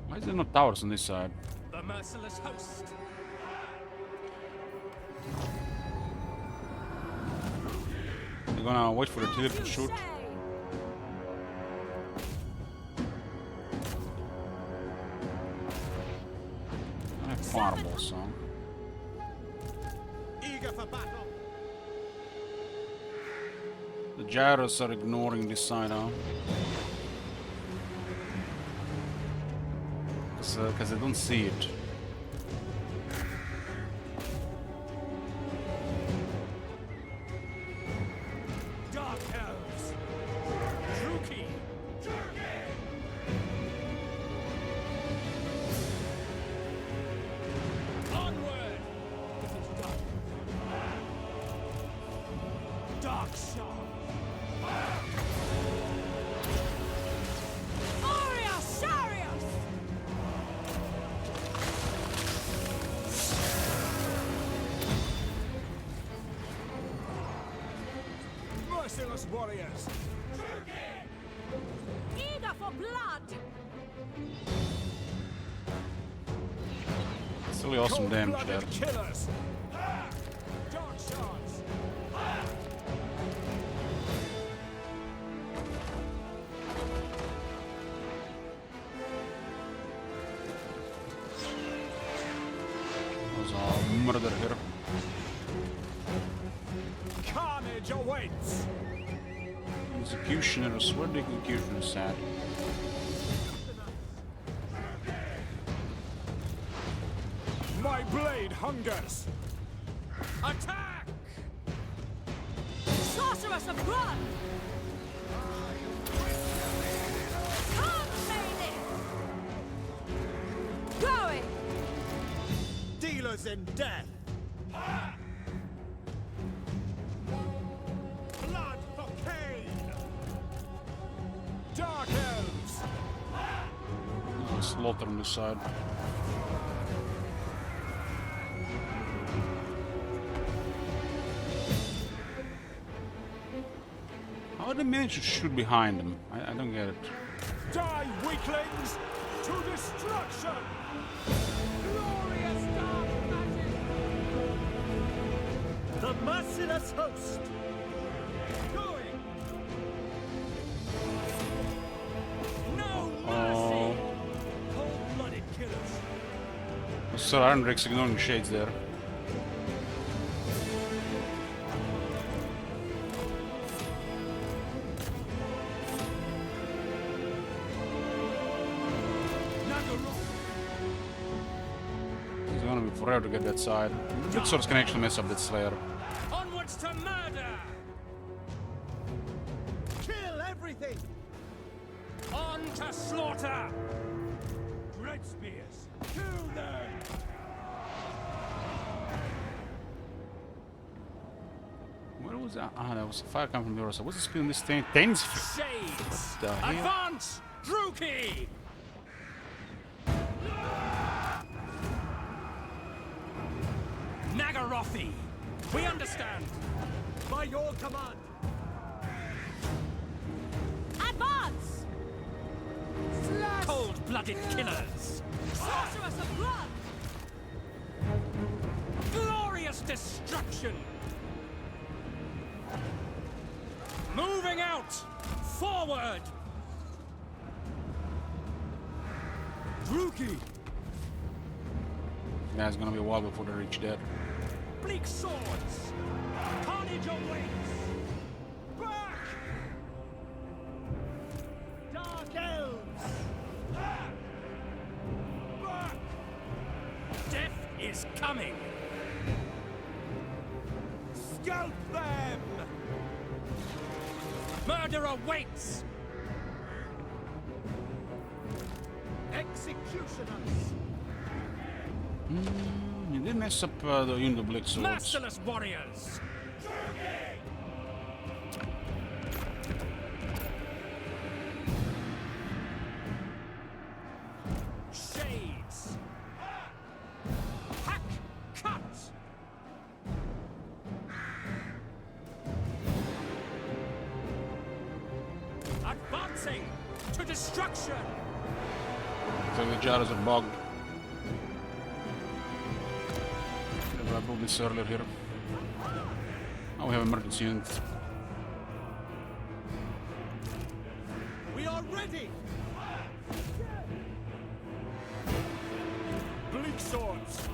Why is there no towers on this side? The merciless host! They're gonna wait for the artillery to shoot. I have fireballs, so. Eager for battle! The gyros are ignoring this side, huh? Because they don't see it. Dark elves. Druki. Onward. It is done. Dark shot. Aria Sarius! Merciless warriors. Eager for blood! It's really awesome damage there. Cold-blooded killers. Dark shards. There's a murder here. Carnage awaits. Executioners, where the executioners at? My blade hungers. Attack! Sorceress of blood! Come, maiden! Going! Dealers in death. Blood for Cain. Dark elves. There's a slaughter on this side. How did they manage to shoot behind them? I don't get it. Die, weaklings, to destruction. Glorious dark magic! The merciless host. Going. No mercy. Cold-blooded killers. Sir Arndrix ignoring shades there. Naggarond. He's gonna be forever to get that side. Good swords can actually mess up that Slayer. Onwards to murder. Kill everything. On to slaughter. Red spears. Kill them. Where was that? Ah, that was a fire coming from the other side. What's the speed on this thing? 10 Shades. the hell? Advance. Druki. Naggarothi. We understand. By your command. Advance! Slash! Cold-blooded killers. Sorceress of blood! Glorious destruction. Moving out. Forward. Druki. Yeah, it's gonna be a while before they reach that. Bleak swords. Carnage awaits. Back. Dark elves. Back. Death is coming. Scalp them. Murder awaits. Executioners. You did mess up the unit Blick swords. Merciless warriors. Shades. Hack, cut. Advancing to destruction. So the Jaras are bogged. I proved this earlier here. Now we have emergency units. We are ready. Bleak swords.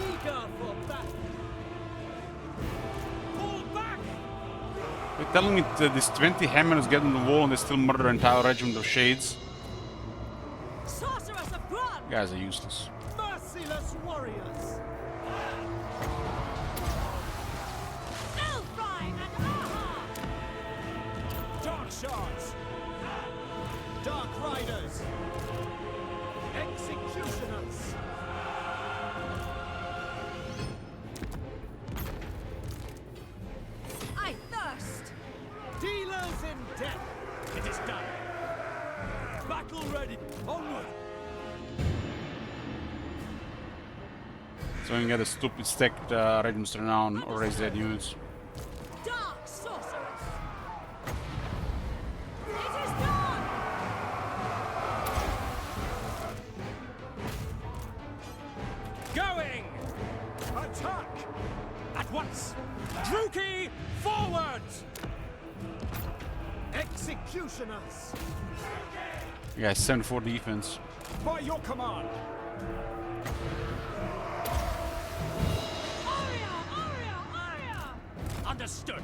Eager for battle. Pull back. You're telling me that these 20 hammers get on the wall and they still murder an entire regiment of shades? Sorceress of blood! You guys are useless. Merciless warriors! Elfrine and Aha! Dark shards! Dark riders! Executioners! I thirst! Dealers in death! It is done! Battle ready! Onward! So you can get a stupid stacked regiments renown or raise their units. Dark sorceress! It is done! Going! Attack! At once! Druki, forward! Executioners! You guys 74 defense. By your command! Aria! Aria! Aria! Understood!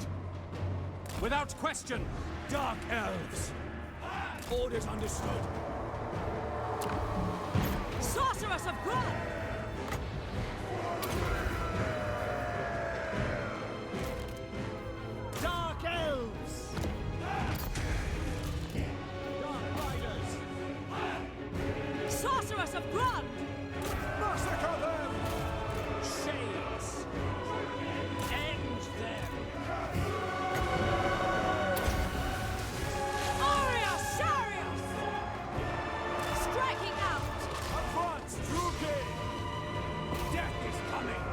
Without question, Dark Elves! Orders understood! Sorceress of blood! Dark Elves! Dark Riders! Sorceress of blood! Massacre them! Shades! End them! Aria Sarius! Striking out! Advance, Druki! Death is coming!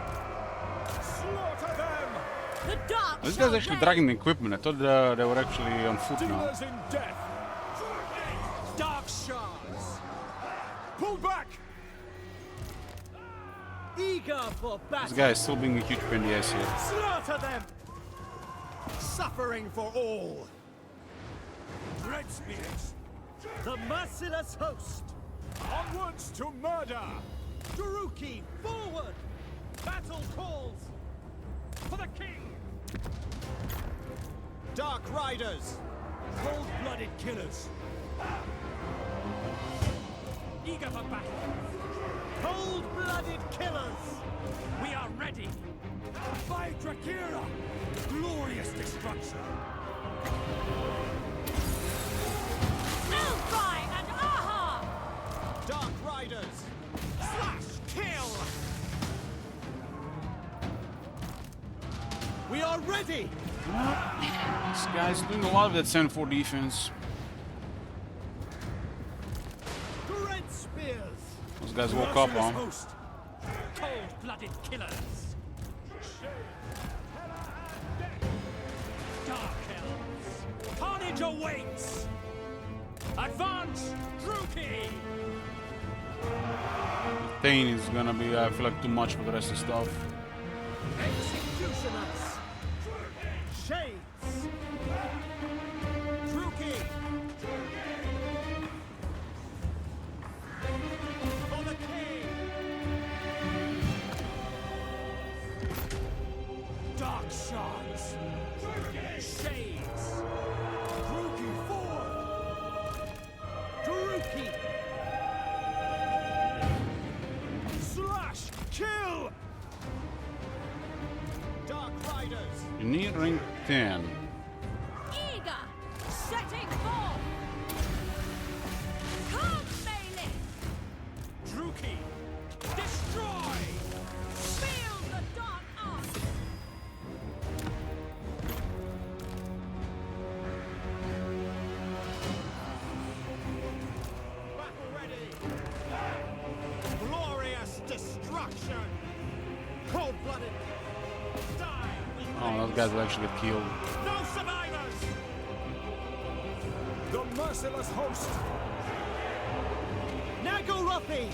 Slaughter them! The dark This shall guy's actually reign. dragging the equipment. I thought they were actually on foot now. Dealers in death! Dark shards! Pull back! Eager for This battle! guy is still being a huge pain in the ass here. Slaughter them! Suffering for all! Red spears! The merciless host! Onwards to murder! Druki, forward! Battle calls! For the king! Dark riders! Cold-blooded killers! Eager for battle! Cold-blooded killers! We are ready! By Drakira! Glorious destruction! Elfrine and Aha! Dark riders! Slash! Kill! We are ready! This guy's doing a lot of that 74 defense. Red spears! Those guys woke up, huh? Host! Cold-blooded killers! Dark elves! Carnage awaits! Advance, Druki! Thane is gonna be, I feel like, too much for the rest of the stuff. Executioners! Shades! Druki! For the king! Dark shards! Shades! Druki forward! Druki! Slash! Kill! Dark riders! You need rank 10. Eager! Setting forth! Come, melee! Druki! Destroy! Feel the dark arc! Battle ready! Glorious destruction! Cold-blooded! Die! Oh, those guys will actually get killed. No survivors! The merciless host! Naggarond!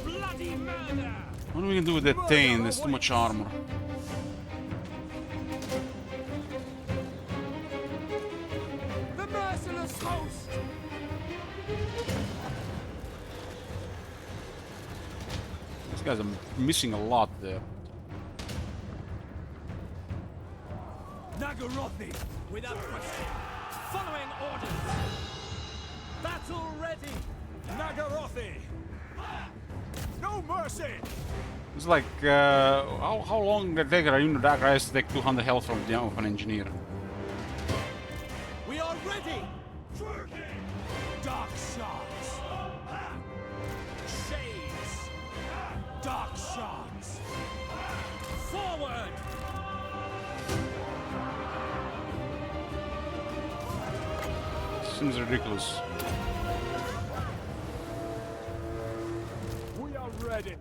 Bloody murder! What are we gonna do with that Thane? There's too much armor. The merciless host! guys are missing a lot there. Naggarond, without question. Following orders. Battle ready. Naggarond. No mercy. It's like, how long did it take a unit Dark Riders to take 200 health from the of an engineer? We are ready. Dark shards. Shades. Dark shards. Forward. Seems ridiculous. We are ready.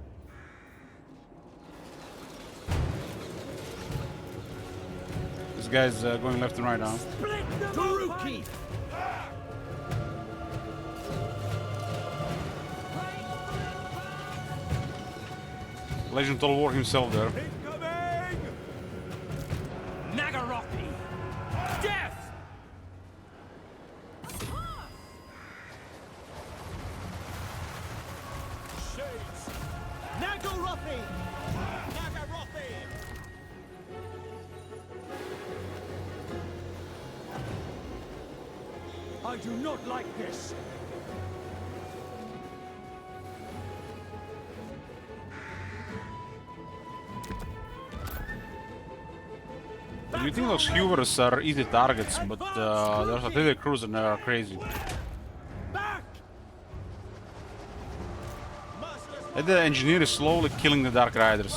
This guy's going left and right now. Split them Taruki. Legend Total War himself there. Incoming. Naggarond. Death. Shades. Naggarond. Naggarond. I do not like this. You think those Huvers are easy targets, but there's artillery crews and they are crazy. Back. And the engineer is slowly killing the Dark Riders.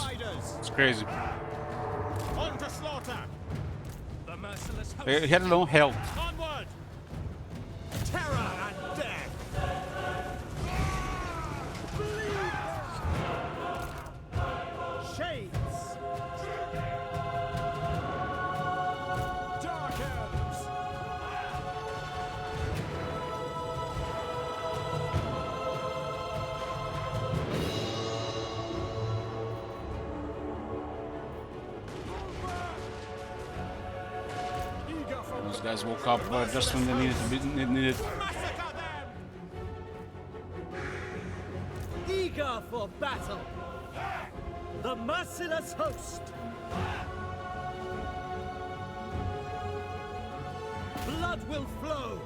It's crazy. On to slaughter. The merciless host. He had no health. Onward. Terror and death. Shades. Dark elves. Eager for Those guys woke up just when they needed to be needed. massacre them. Eager for battle. The merciless host. Blood will flow.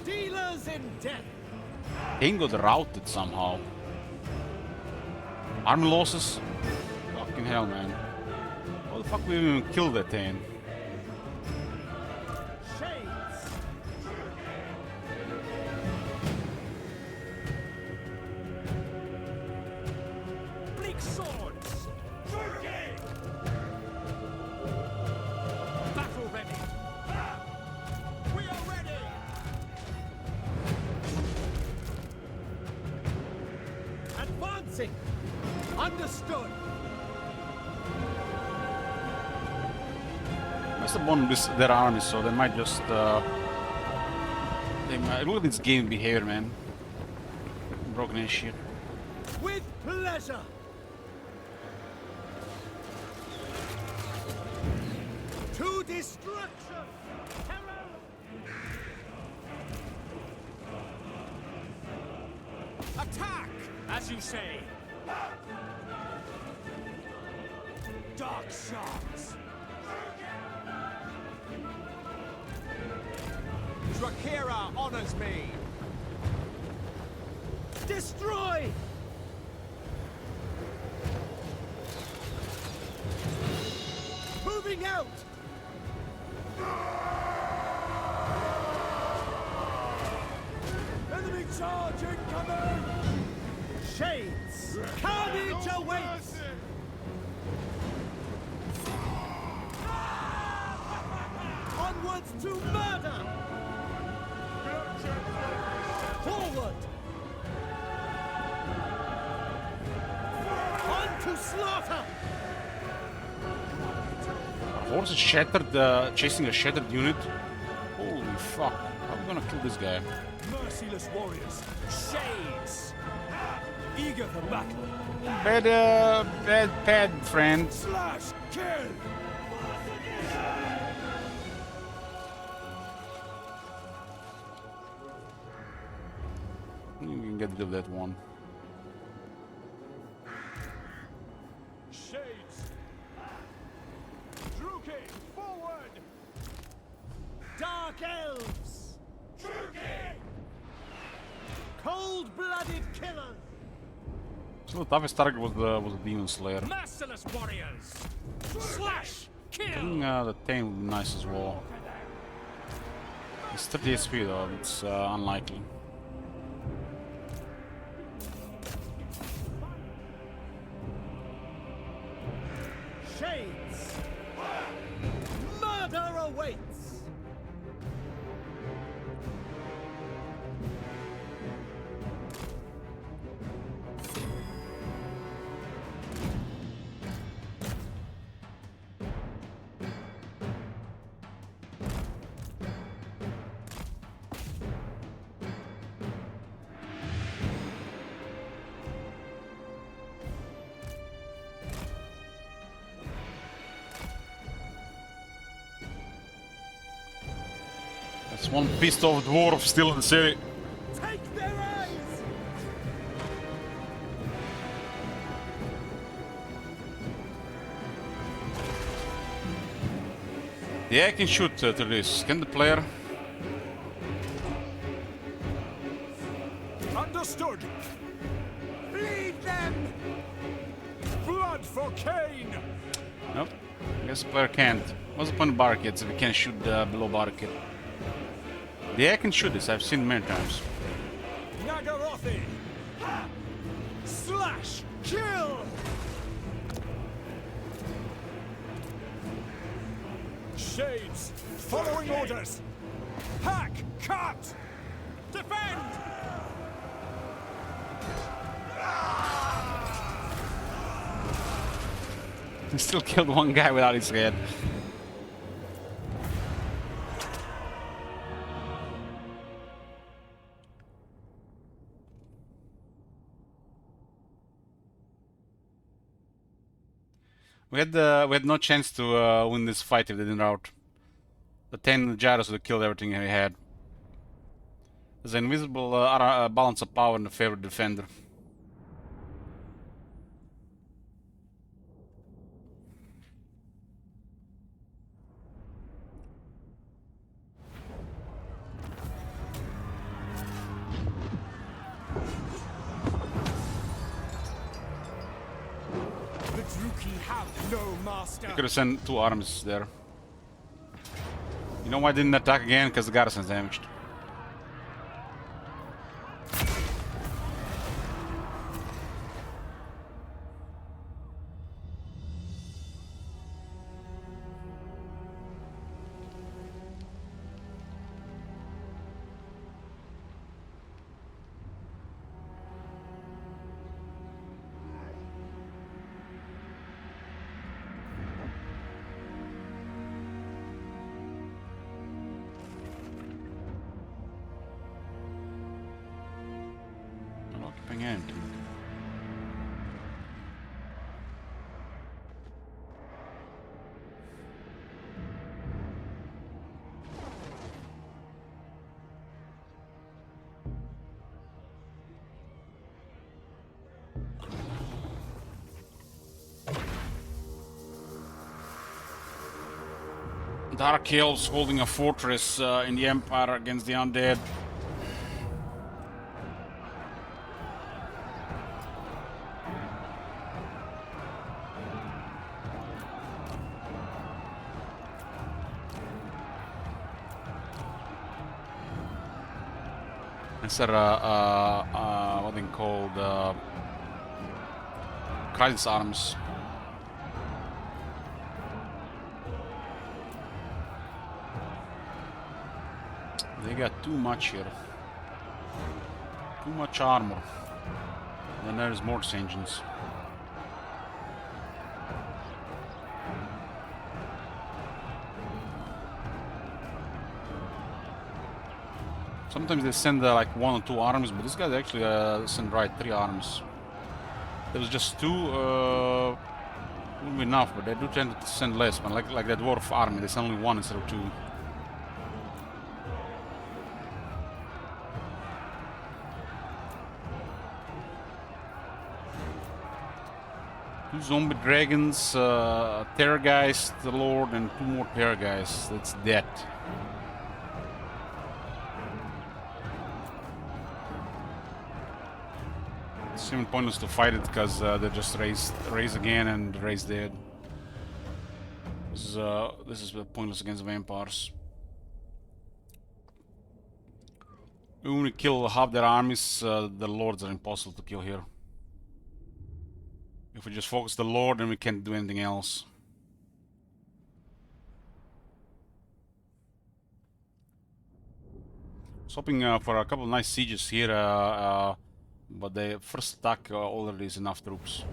Dealers in death. Kane got routed somehow. Army losses? Fucking hell, man. How the fuck we even kill that thing? Shades. Bleak swords. Battle ready. We are ready. Advancing. Understood. Must have won this, their army, so they might just. They might look at this game behavior, man. Broken as shit. With pleasure. To destruction. Terror. Attack, as you say. Dark shards. Drakira honors me. Destroy. Moving out. Enemy charge incoming. Shades. Carnage awaits. Onwards to murder. Forward. On to slaughter. A horse is shattered, chasing a shattered unit. Holy fuck! How are we gonna kill this guy? Merciless warriors. Shades. Eager for battle. Bad friend. Slash. Kill. can get rid of that one. Shades. Druki, forward. Dark elves. Druki. Cold-blooded killers. So the toughest target was the Demon Slayer. Merciless warriors. Slash. I Kill. think the Tame would be nice as well. It's 30 HP though, it's unlikely. Shades. Murder awaits. That's one pissed off dwarf still in the city. Take their eyes. Yeah, I can shoot to this. Can the player? Understood. Lead them. Blood for Cain. Nope. I guess the player can't. What's the point of barricades if we can't shoot below barricade? Yeah, I can shoot this. I've seen many times. Naggarondi. Slash. Kill. Shades. Following orders. Hack. Cut. Defend. He still killed one guy without his head. We had no chance to win this fight if they didn't rout. The 10 gyros would have killed everything he had. There's an invisible balance of power in the favor of the defender. The Druki have no master. You could have sent 2 armies there. You know why I didn't attack again? Because the garrison's damaged. End. Dark Elves holding a fortress in the Empire against the undead. Instead of what they called crisis arms. They got too much here. Too much armor. Then there's mortis engines. Sometimes they send like 1 or 2 arms, but this guy actually sent right 3 arms. There was just 2, wouldn't be enough, but they do tend to send less. But like that dwarf army, they send only 1 instead of 2. 2 zombie dragons, Terrorgeist, the Lord, and 2 more Terrorgeists. That's that. It's even pointless to fight it because they just raise again and raise dead. This is pointless against vampires. When we kill half their armies, the lords are impossible to kill here. If we just focus the lord, then we can't do anything else. I was hoping for a couple of nice sieges here, but the first attack already is enough troops.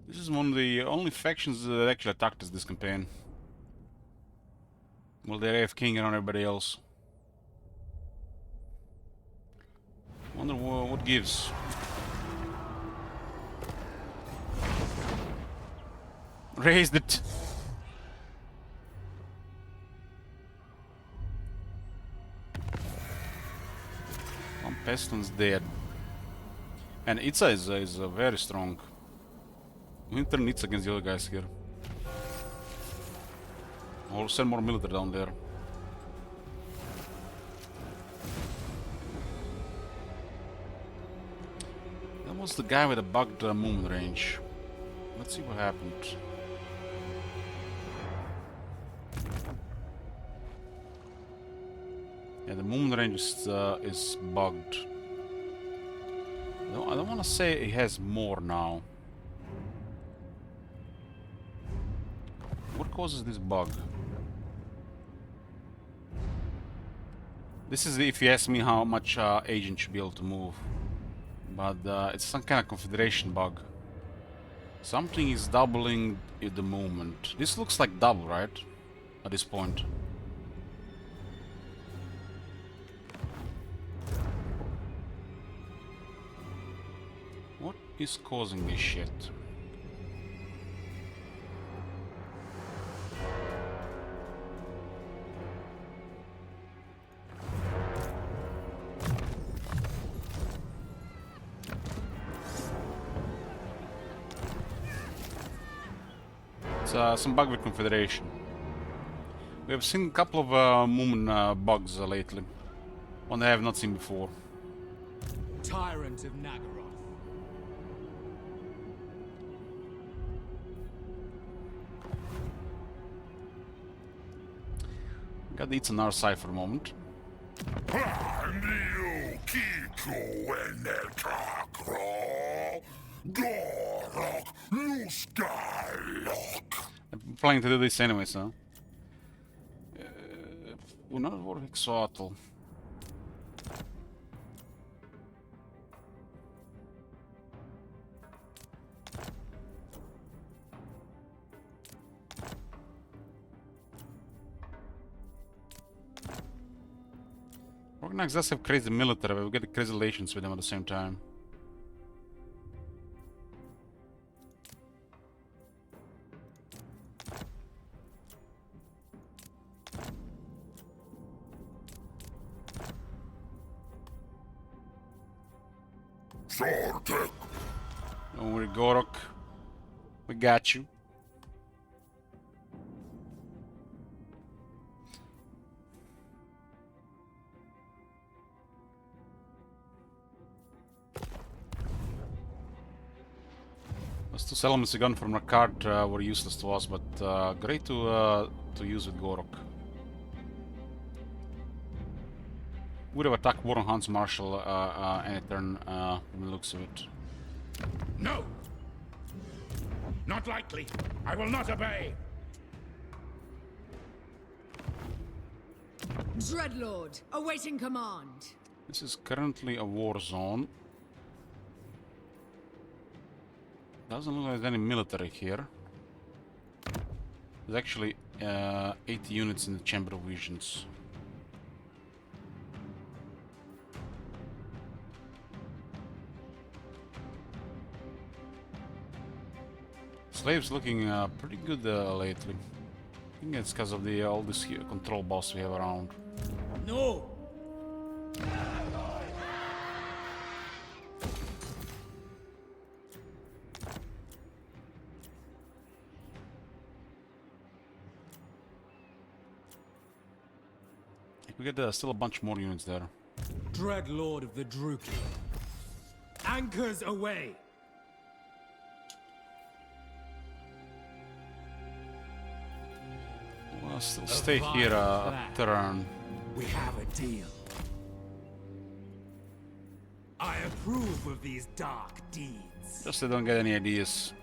This is one of the only factions that actually attacked us this campaign. Well, they're AFKing around everybody else. Wonder what gives. Raised it. One pestilence dead. And Itza is very strong. We can turn Itza against the other guys here. Or send more military down there. That was the guy with the bugged movement range. Let's see what happened. Yeah, the movement range is bugged. No, I don't want to say he has more now. What causes this bug? This is if you ask me how much agent should be able to move. But it's some kind of confederation bug. Something is doubling the movement. This looks like double, right? At this point. What is causing this shit? Some bug with Confederation. We have seen a couple of movement bugs lately. One I have not seen before. Tyrant of Naggarond. Got the It's on our side for a moment. I'm planning to do this anyways, huh? We're not working Exoatl. Organix does have crazy military, but we get crazy relations with them at the same time. Don't worry, Gorok. We got you. Those 2 settlements we got from Naggarond were useless to us, but great to use with Gorok. Would have attacked War on Hans Marshal any turn from the looks of it. No! Not likely. I will not obey. Dreadlord, awaiting command. This is currently a war zone. Doesn't look like there's any military here. There's actually 80 units in the Chamber of Visions. Slaves looking pretty good lately. I think it's because of the all this control boss we have around. No! We get still a bunch more units there. Dread Lord of the Druki. Anchors away! Well, still stay here a turn. We have a deal. I approve of these dark deeds. Just they don't get any ideas.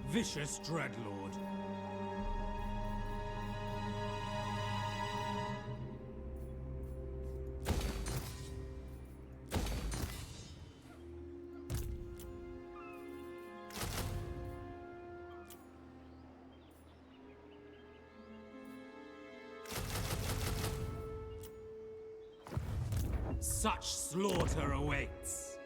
Vicious Dreadlord. Such slaughter awaits.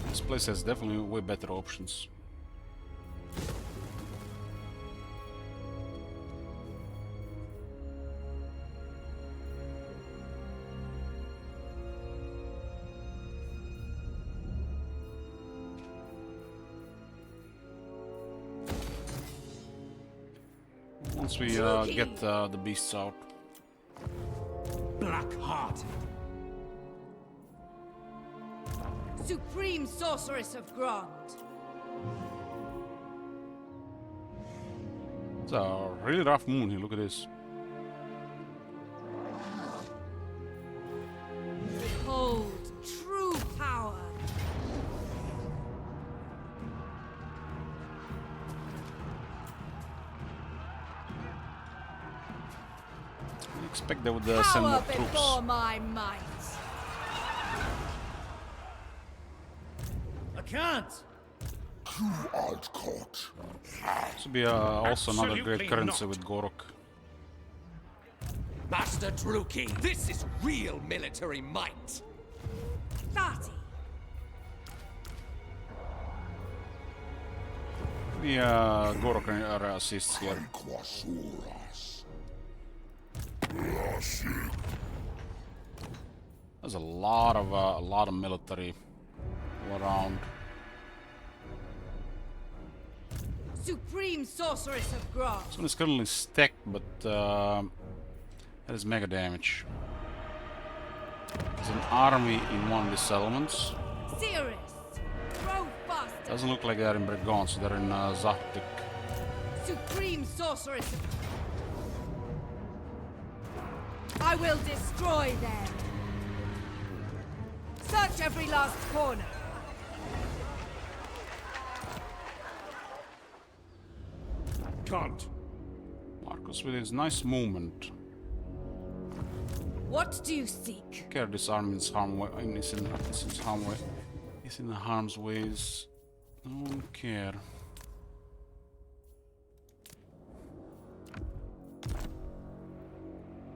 This place has definitely way better options. Once we get the beasts out. Black-hearted. Supreme Sorceress of Grond. It's a really rough moon here, look at this. Behold true power. I expect they would send Power more before troops. my might. I can't! You art caught. This would be also another Absolutely great currency not. with Gorok. Master Druki, this is real military might. 30. The Gorok assists here. Quasuras. There's a lot of military around. Supreme Sorceress of Grond. This one is currently stacked, but that is mega damage. There's an army in one of the settlements. Cirrus. Roadbuster. Doesn't look like they're in Bregon, so they're in Zahtik. Supreme Sorceress. I will destroy them. Search every last corner. Can't. Marcus with his nice movement. What do you seek? Care this army is He's in harm's ways. Don't care.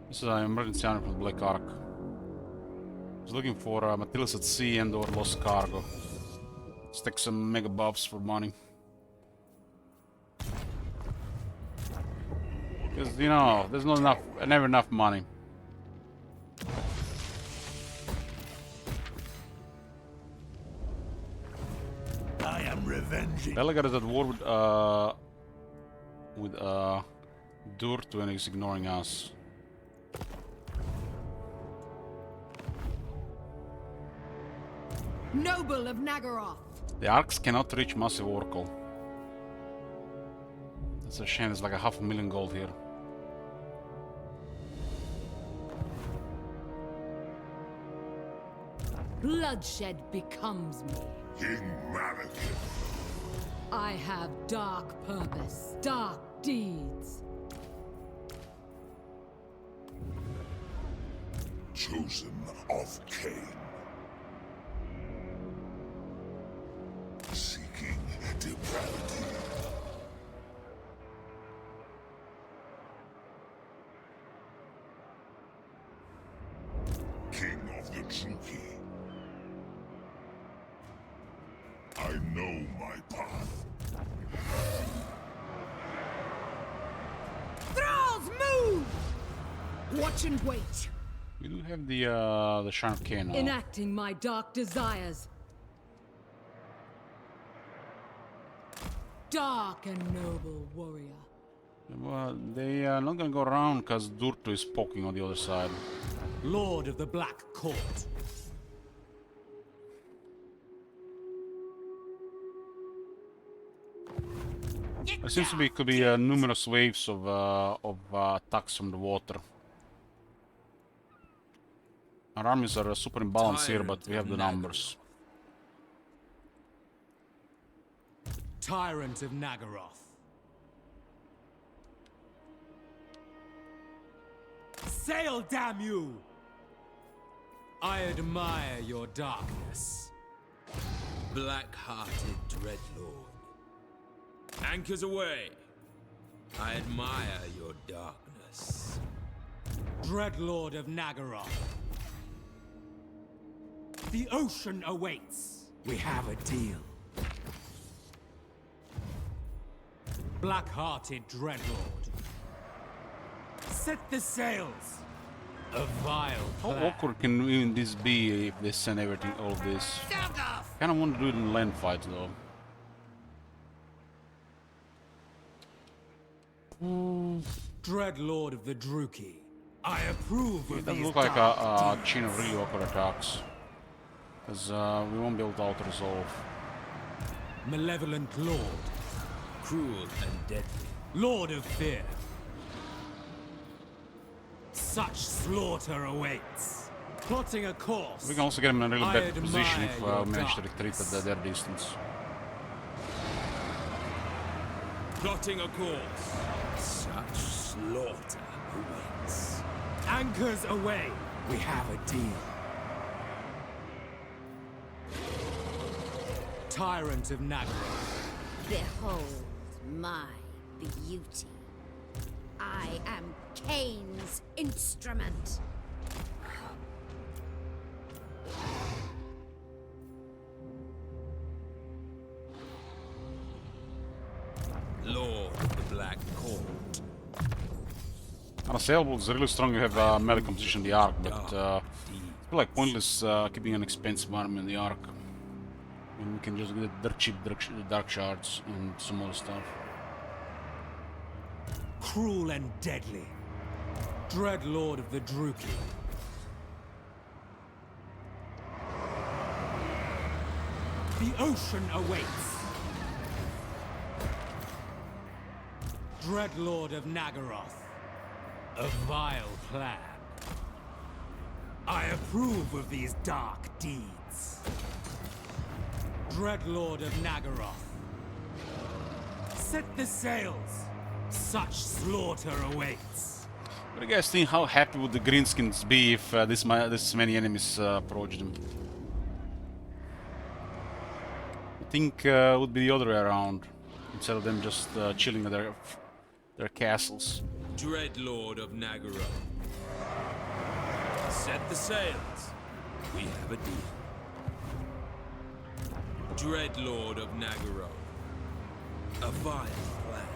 This is an emergency army from Black Ark. He's looking for Matildas at sea and or lost cargo. Stick some mega buffs for money. Because, you know, there's not enough, never enough money. I am revenging. Bellegarde is at war with Durt when he's ignoring us. Noble of Naggarond. The Arcs cannot reach Massive Oracle. That's a shame, there's like a 500,000 gold here. Bloodshed becomes me. King Malekith. I have dark purpose, dark deeds. Chosen of Cain. Seeking depravity. King of the Druki. I know my path. Thralls, move! Watch and wait. We do have the Shrine of Cain now. Enacting my dark desires. Dark and noble warrior. Well, they are not gonna go around because Durtu is poking on the other side. Lord of the Black Court. There seems to be could be numerous waves of attacks from the water. Our armies are super imbalanced here, but we have the numbers. Tyrant of Naggaroth. Sail, damn you! I admire your darkness. Black-hearted Dreadlord. Anchors away. I admire your darkness. Dreadlord of Naggaroth. The ocean awaits. We have a deal. Black-hearted Dreadlord. Set the sails. A vile How plan. awkward can even this be if they send everything, all of this? Kinda want to do it in land fight though. Dreadlord of the Druki. I approve It of does these look like dark a deeds. chain of really awkward attacks. Because we won't be able to auto-resolve. Malevolent Lord. Cruel and deadly. Lord of Fear. Such slaughter awaits. Plotting a course. We can also get them in a really I bad position if admire your we manage to retreat darkness. at their distance. Plotting a course. Such slaughter awaits. Anchors away. We have a deal. Tyrant of Naggarond. Behold my beauty. I am Cain's instrument. Lord of the Black Court. On a sailboat is really strong, you have melee composition in the Ark, but I feel like pointless keeping an expensive army in the Ark. When we can just get dirt cheap dark shards and some other stuff. Cruel and deadly. Dreadlord of the Druki. The ocean awaits. Dreadlord of Naggaroth. A vile plan. I approve of these dark deeds. Dreadlord of Naggaroth. Set the sails. Such slaughter awaits. What do you guys think? How happy would the greenskins be if this many enemies approached them? I think it would be the other way around, instead of them just chilling at their castles. Dreadlord of Naggarond. Set the sails. We have a deal. Dreadlord of Naggarond. A vile plan.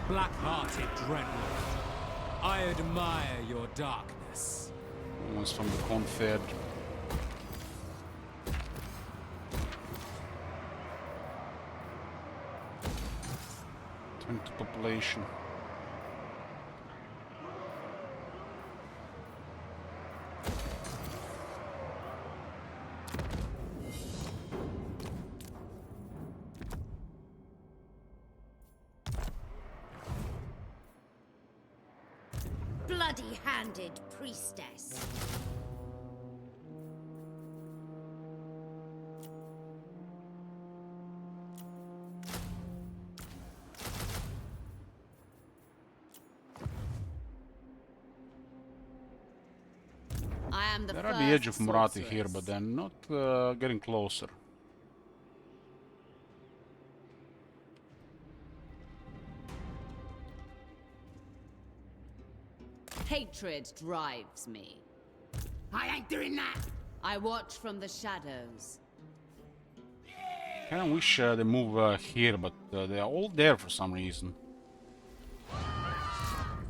Black-hearted Dreadlord. I admire your darkness. One's from the Confed. Population. bloody-handed priestess. I am the They're at the edge of Murati here, but they're not getting closer. Hatred drives me. I ain't doing that. I watch from the shadows. Kinda wish they move here, but they are all there for some reason.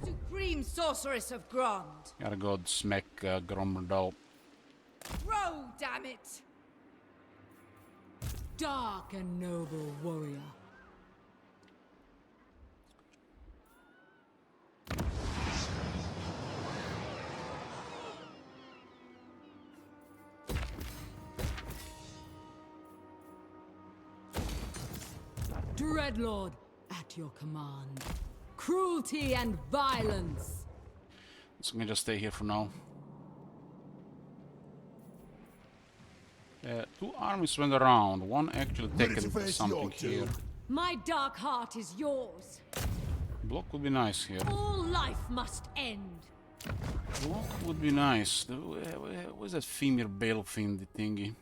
Supreme sorceress of Grond. Gotta go smack Grommerdal. Row, damn it! Dark and noble warrior. Dreadlord, at your command. Cruelty and violence. So I'm gonna just stay here for now. Two armies went around. One actually taken something here. My dark heart is yours. Block would be nice here. All life must end. Block would be nice. Where's that female Balefin thingy?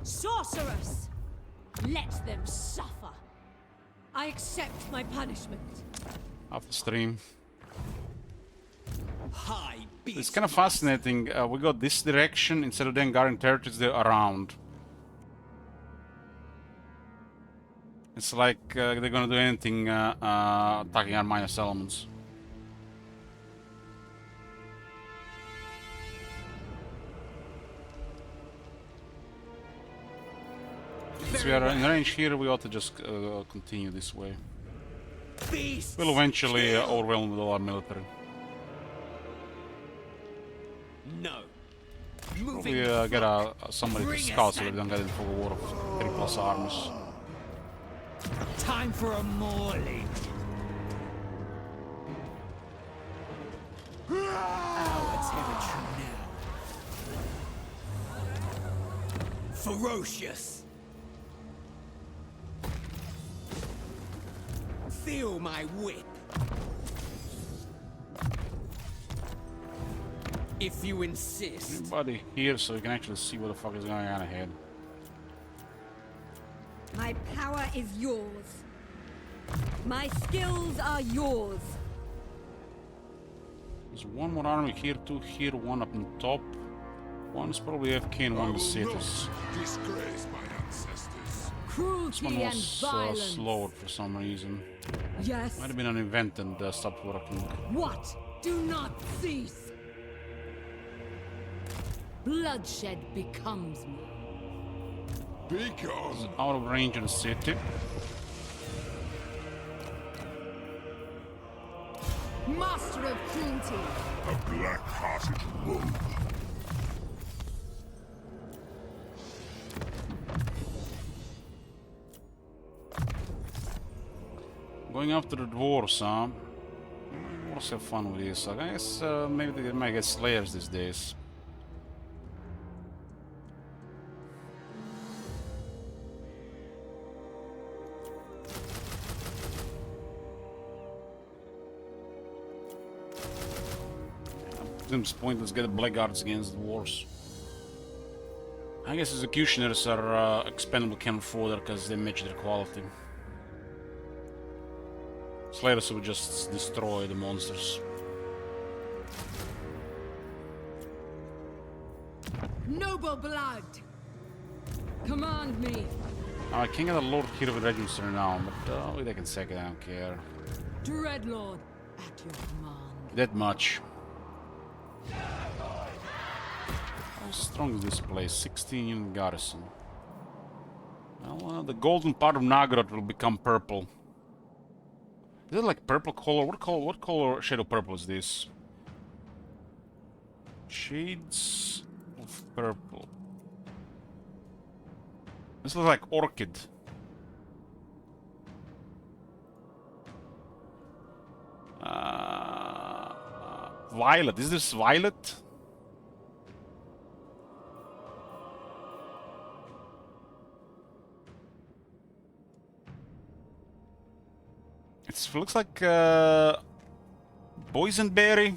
Sorceress! Let them suffer. I accept my punishment. After stream. High beast. It's kind of fascinating. We got this direction instead of then guarding territories, they're around. It's like they're gonna do anything attacking our minus elements. Since we are in range here, we ought to just continue this way. Beast. We'll eventually overwhelm with all our military. No. Probably get somebody to scout so we don't get into a war of 3+ armies. Time for a mauling. Our territory now. Ferocious. Feel my whip. If you insist. Everybody here so we can actually see what the fuck is going on ahead. My power is yours. My skills are yours. There's one more army here, two here, one up on top. One is probably AFK and one in the cities. Disgrace my ancestors. This Cruelty one and was violence. slowed for some reason. Yes. Might have been an event and stopped working. What? Do not cease. Bloodshed becomes me. Be gone. Out of range of the city. Master of cruelty. A black-hearted rogue. Going after the dwarves, huh? Dwarves have fun with this. I guess maybe they might get slayers these days. Seems pointless get the blackguards against the dwarves. I guess executioners are expendable cannon fodder because they match their quality. Slayers would just destroy the monsters. Noble blood. Command me. I can't get a Lord here with regiments now, but they can sack it, I don't care. Dreadlord, at your command. That much. How strong is this place? 16 unit garrison. Well, the golden part of Naggarond will become purple. Is it like purple color? What color shadow purple is this? Shades of purple. This looks like orchid. Violet. Is this Violet? It looks like boysenberry.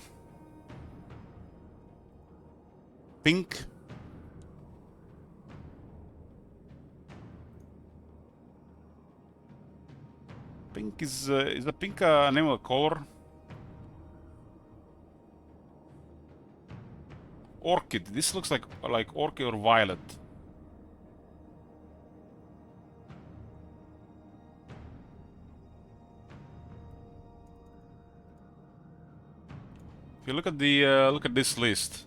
Pink. Pink is the pink a name of a color? Orchid. This looks like orchid or violet. If you look at the look at this list,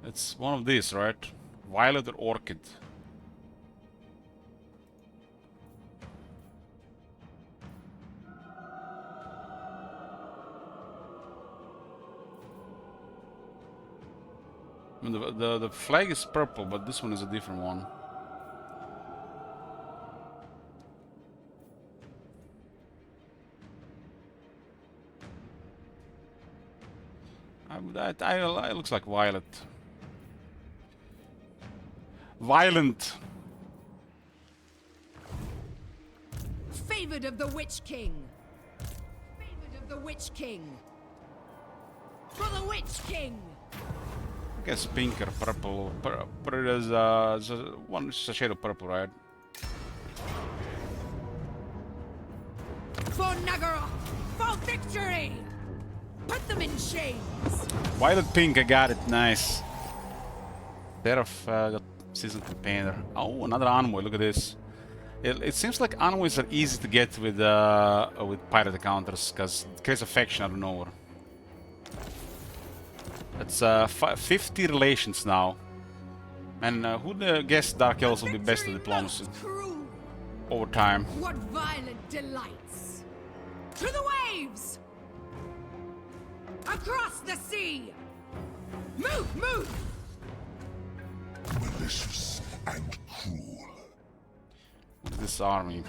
it's one of these, right? Violet or orchid. I mean, the flag is purple, but this one is a different one. It looks like violet. Violent. Favored of the Witch King. Favored of the Witch King. For the Witch King. I guess pink or purple. There's one is a shade of purple, right? For Naggarond. For victory. Put them in chains. Violet pink, I got it. Nice. Seraph got season campaigner. Oh, another envoy. Look at this. It seems like envoys are easy to get with pirate encounters because it creates affection out of nowhere. It's 50 relations now. And who'd guess Dark Elves will be best at diplomacy over time? What violent delights! To the waves! Across the sea! Move, move! Malicious and cruel. Look at this army.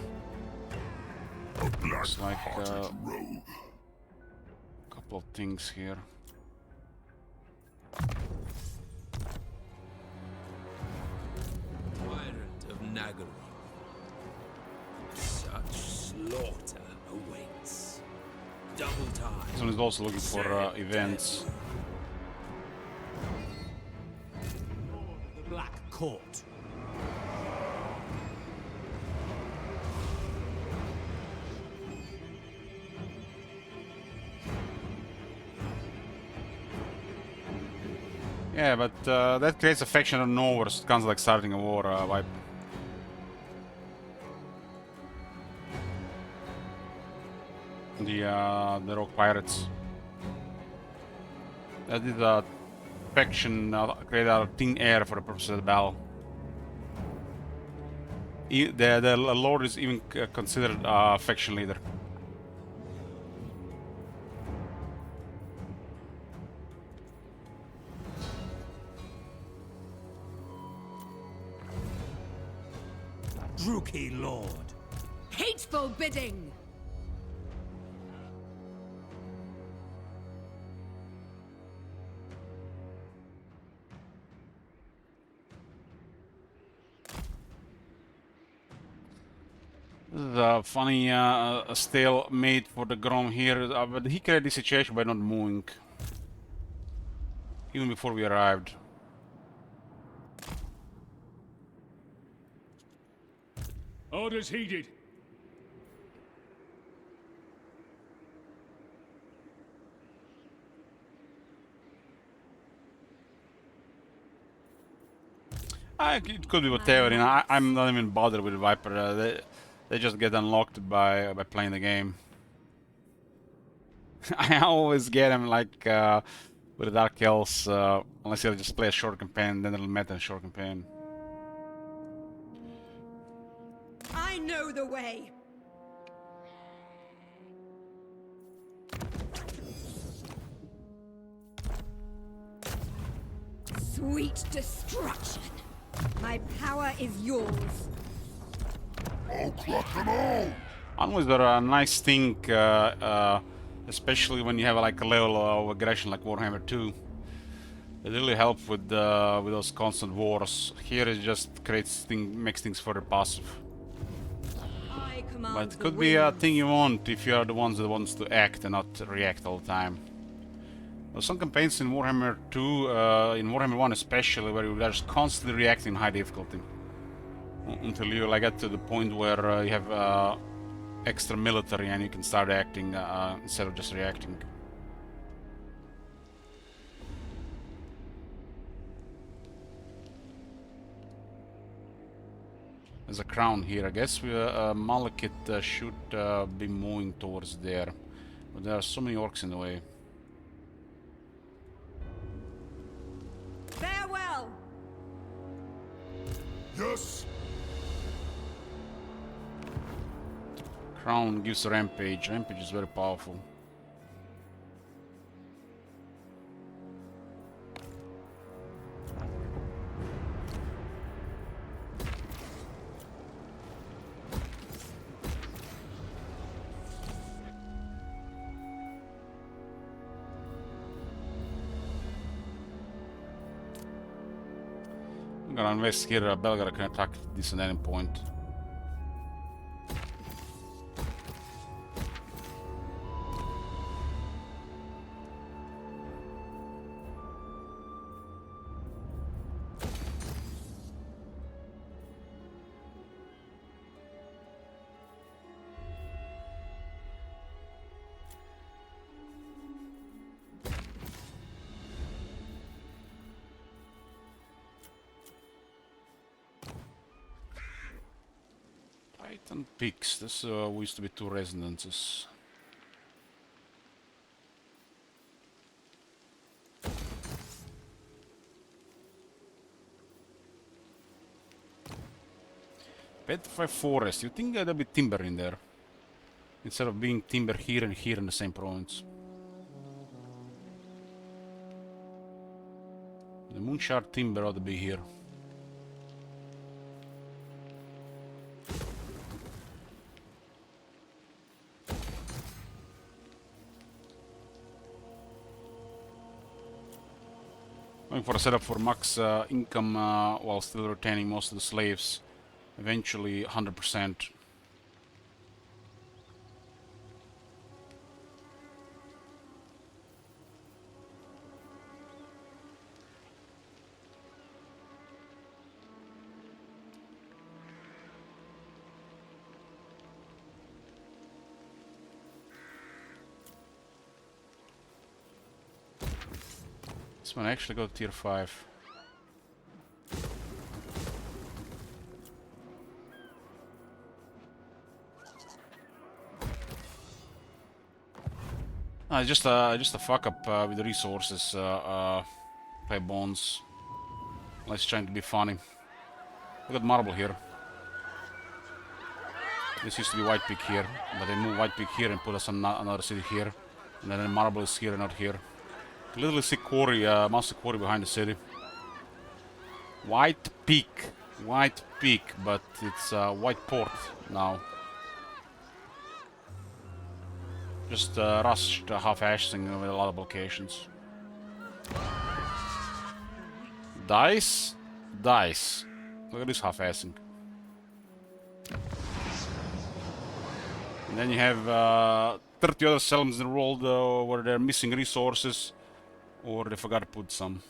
A Looks like rogue. a couple of things here. Tyrant of Naggarond. Such slaughter awaits. Double time. This one is also looking for events. The Black Court. Yeah, but that creates affection out of nowhere, so it comes like starting a war vibe. The rogue pirates. That is a faction created out of thin air for the purpose of the battle. The Lord is even considered a faction leader. Rookie Lord. Hateful bidding! This is a funny stalemate for the Grom here, but he created this situation by not moving. Even before we arrived. Orders heeded. It could be whatever, you know. I'm not even bothered with Viper. They just get unlocked by playing the game. I always get them like with the Dark Elves, unless you just play a short campaign, then it'll matter in short campaign. I know the way! Sweet destruction! My power is yours. I'll crush them all! Envoys are a nice thing especially when you have like a level of aggression like Warhammer 2. It really helps with those constant wars. Here it just makes things further passive. I command But it the could be a winds. thing you want if you are the ones that wants to act and not react all the time. Some campaigns in Warhammer 2, in Warhammer 1 especially, where you are just constantly reacting in high difficulty. Until you like get to the point where you have extra military and you can start acting instead of just reacting. There's a crown here. I guess Malekith should be moving towards there. But there are so many orcs in the way. Farewell! Yes. Crown gives rampage. Rampage is very powerful. I'm gonna invest here. Belgrade can attack this at any point. Titan Peaks. This used to be 2 residences. Petrified Forest. You think there'll be timber in there? Instead of being timber here and here in the same province. The Moonshard timber ought to be here. Going for a setup for max income while still retaining most of the slaves. Eventually 100%. This one actually got tier 5. Just a fuck up with the resources. Play bones. Let's trying to be funny. We got marble here. This used to be White Peak here, but they moved White Peak here and put us on another city here, and then marble is here and not here. Literally see quarry, massive quarry behind the city. White Peak, but it's White Port now. Just rushed half-ashing with a lot of locations. Dice? Dice. Look at this half-assing. And then you have 30 other settlements in the world where they're missing resources or they forgot to put some.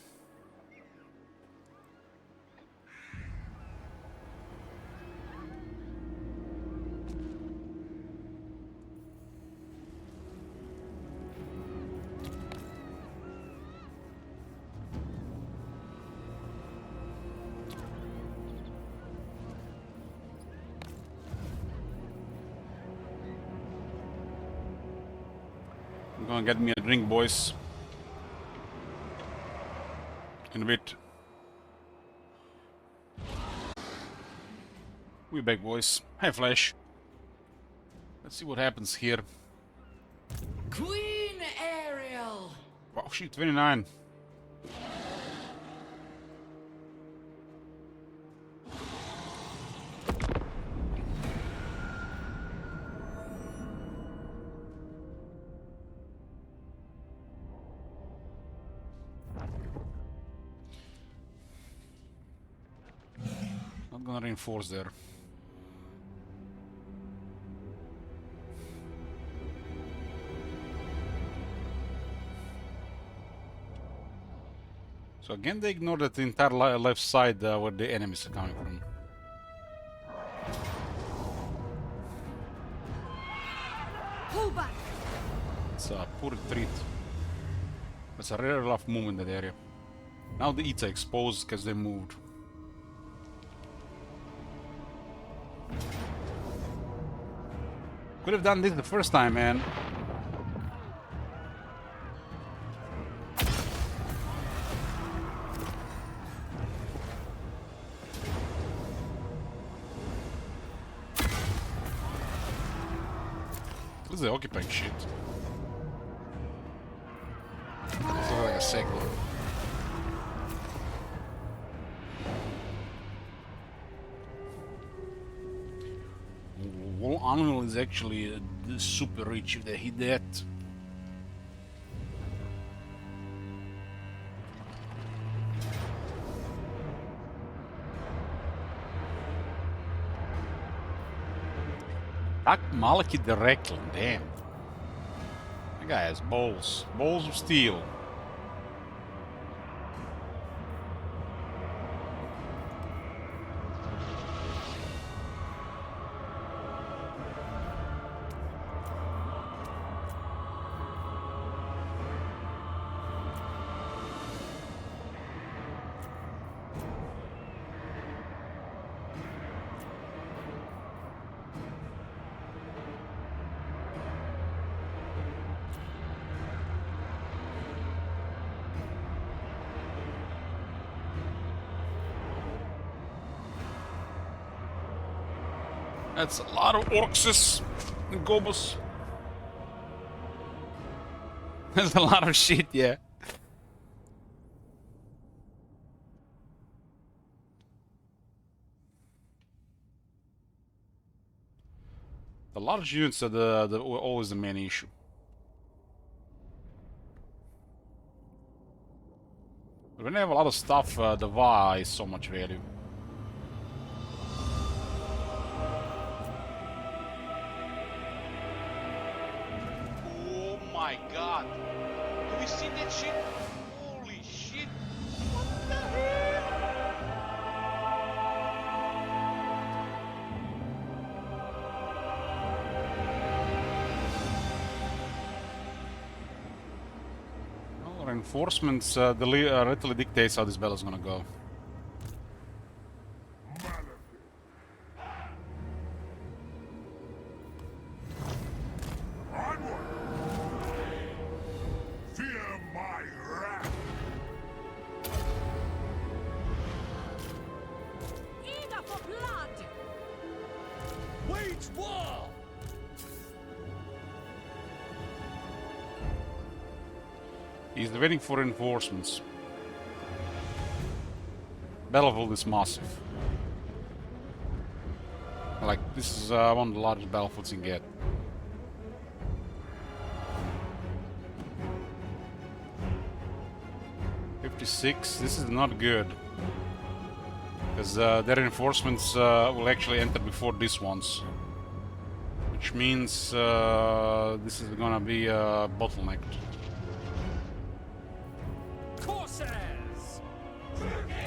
I'm gonna get me a drink, boys. In a bit. We back, boys. Hi, Flash. Let's see what happens here. Queen Ariel! Wow, shit, 29. Not gonna reinforce there. So again, they ignore that entire left side where the enemies are coming from. Pull back. It's a poor retreat. It's a really rough move in that area. Now the Eats are exposed because they moved. Could have done this the first time, man. This is occupying shit. This looks like a segment. Wall Animal is actually super rich if they hit that. Attack Maliki directly, damn. That guy has balls. Balls of steel. That's a lot of orcs and gobos. That's a lot of shit, yeah. The large units are always the main issue. But when you have a lot of stuff, the VA is so much value. Oh my god. Have you seen that shit? Holy shit. What the hell? Well, reinforcements literally dictates how this battle is gonna go. Fear my wrath. Eager for blood. Wage war! He's waiting for reinforcements. Battlefield is massive. Like, this is one of the largest battlefields you can get. '56. This is not good. Because their reinforcements will actually enter before these ones. Which means this is gonna be bottlenecked. Corsairs!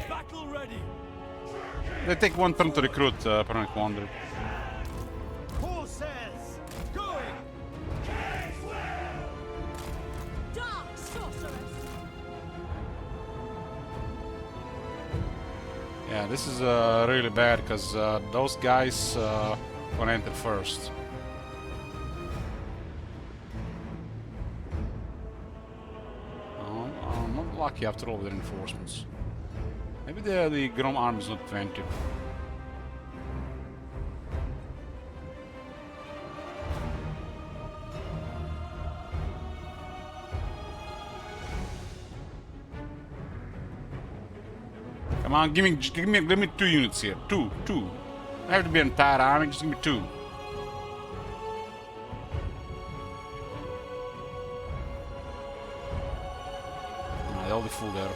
Battle ready! They take one turn to recruit Permanent Commander. Corsairs! Going! Dark sorceress. Yeah, this is really bad because those guys gonna enter first. I'm not lucky after all with reinforcements. Maybe the Grom army is not 20. Come on, give me 2 units here. Two. I have to be an entire army, just give me 2. They'll be full there.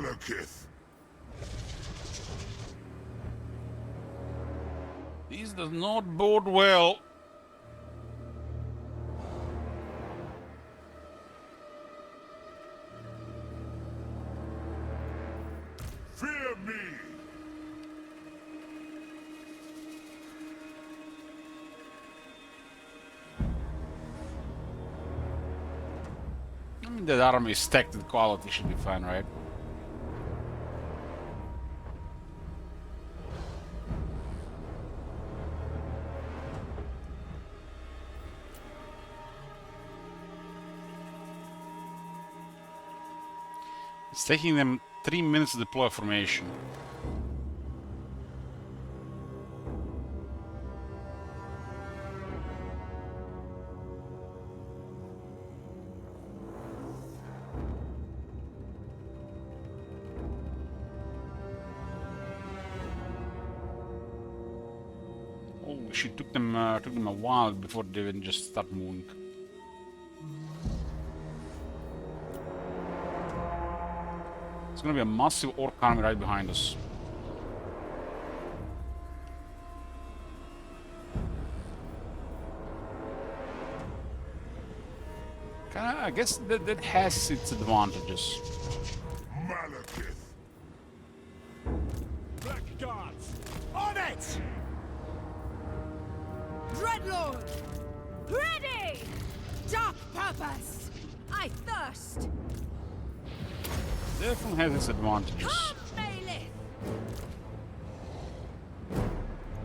Malekith. This does not bode well. Fear me. I mean, that army is stacked with quality, should be fine, right? It's taking them 3 minutes to deploy a formation. Holy shit, took them a while before they even just start moving. It's gonna be a massive orc army right behind us. I guess that has its advantages. Malekith. Blackguards! On it! Dreadlord! Ready! Dark purpose! I thirst! Definitely has its advantages. Come, Bailiff!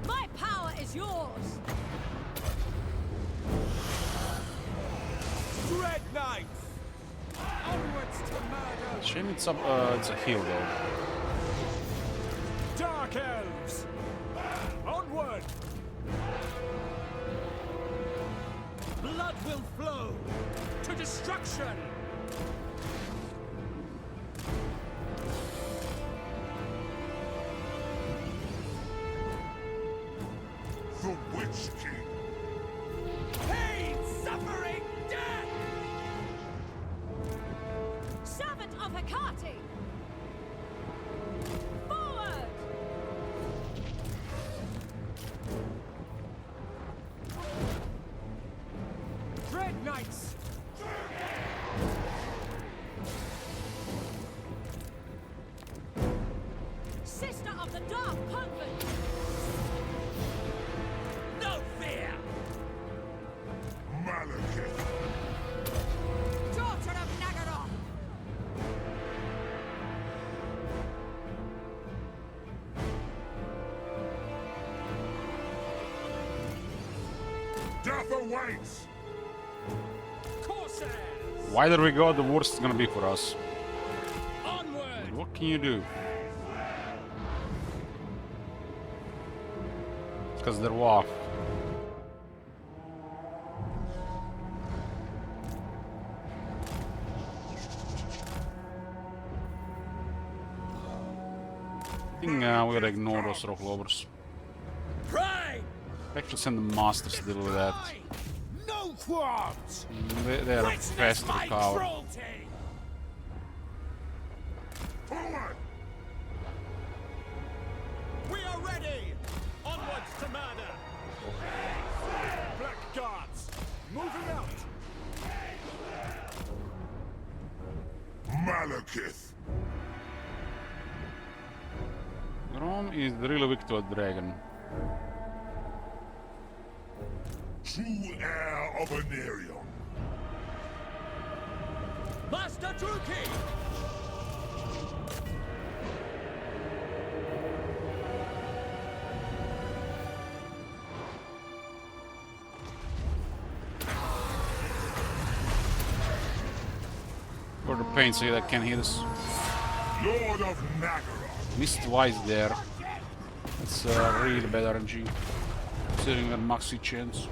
My power is yours! Dread Knights! Onwards to murder! Shame it's up. It's a hill though. Dark Elves! Onward! Blood will flow to destruction! The Witch King. Pain, suffering, death! Servant of Hecate! Forward! Dread Knights! Sister of the Dark Convent! No fear! Malekith. Daughter of Naggarond! Death awaits. Corsairs! Wider we go, the worse it's gonna be for us. Onward! What can you do? Because they're off. I think we gotta ignore those rock lovers. Pride! Actually send the masters to deal with that. No qualms! They are Witness fast to my recover. cruelty! Forward. We are ready! Onwards to murder! Blackguards! Moving out! Malekith. Rome is really weak to a dragon. True heir of Anarion. Master Druki! For the pain so that can hit us. Lord of Naggarond. Missed twice there. That's really bad RNG. Considering that maxi chance.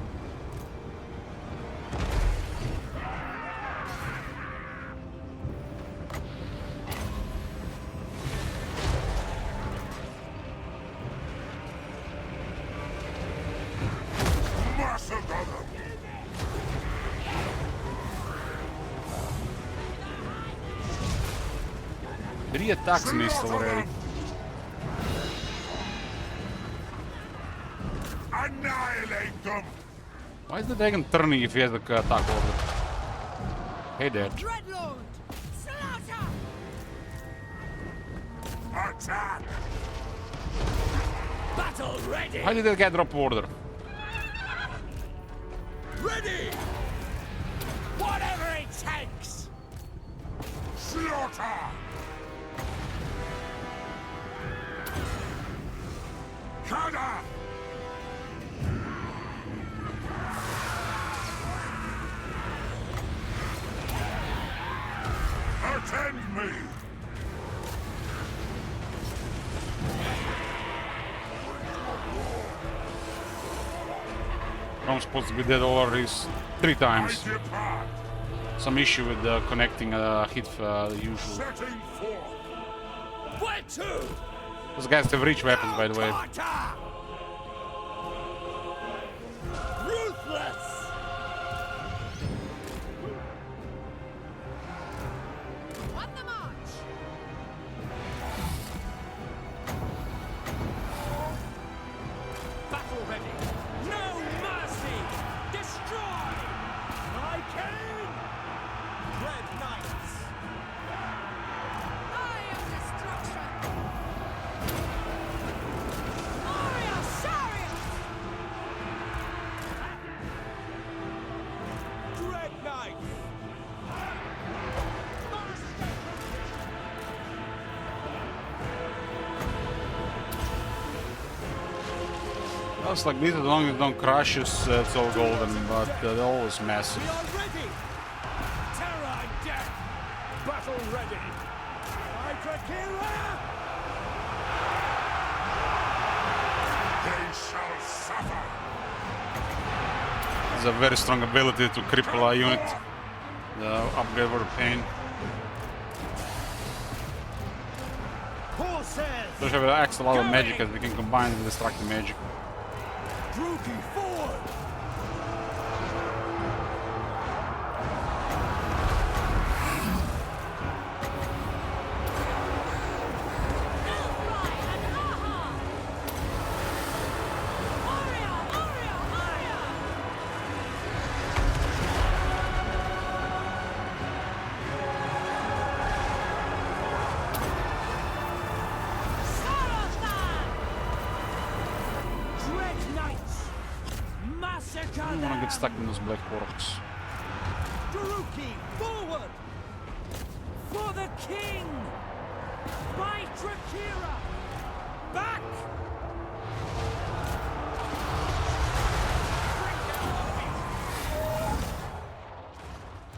Massacre them. 3 attacks missed already. Annihilate them! Why is the dragon turning if he has the attack order? Hey there. Dreadlord! Slaughter! Attack! Battle ready! How did that guy drop order? Ready! Whatever it takes! Slaughter! Kada! Attend me! I'm supposed to be dead already 3 times. I depart, Some issue with connecting hit the usual. setting forth! Where to? Those guys have reach weapons, by the way. Sparta! Ruthless! On the march! Battle ready! No mercy! Destroy! My king! Red Knights! I am destruction! Warrior Chariot! Dread Knights! It's like these, as long as don't crush us, it's all golden, but they're always massive. We are ready! Terror and death! Battle ready! Naggarond! They shall suffer! It's a very strong ability to cripple a unit. The upgrade for the pain. Horses! So we have extra lot of magic as we can combine with destructive magic. Druki forward! Nilfry and Aha! Warrior! Warrior! Warrior! Sarathan! Dread Knights! Massacre I don't want to them! get stuck in those black porks. Druki forward! For the king! By Trakira! Back!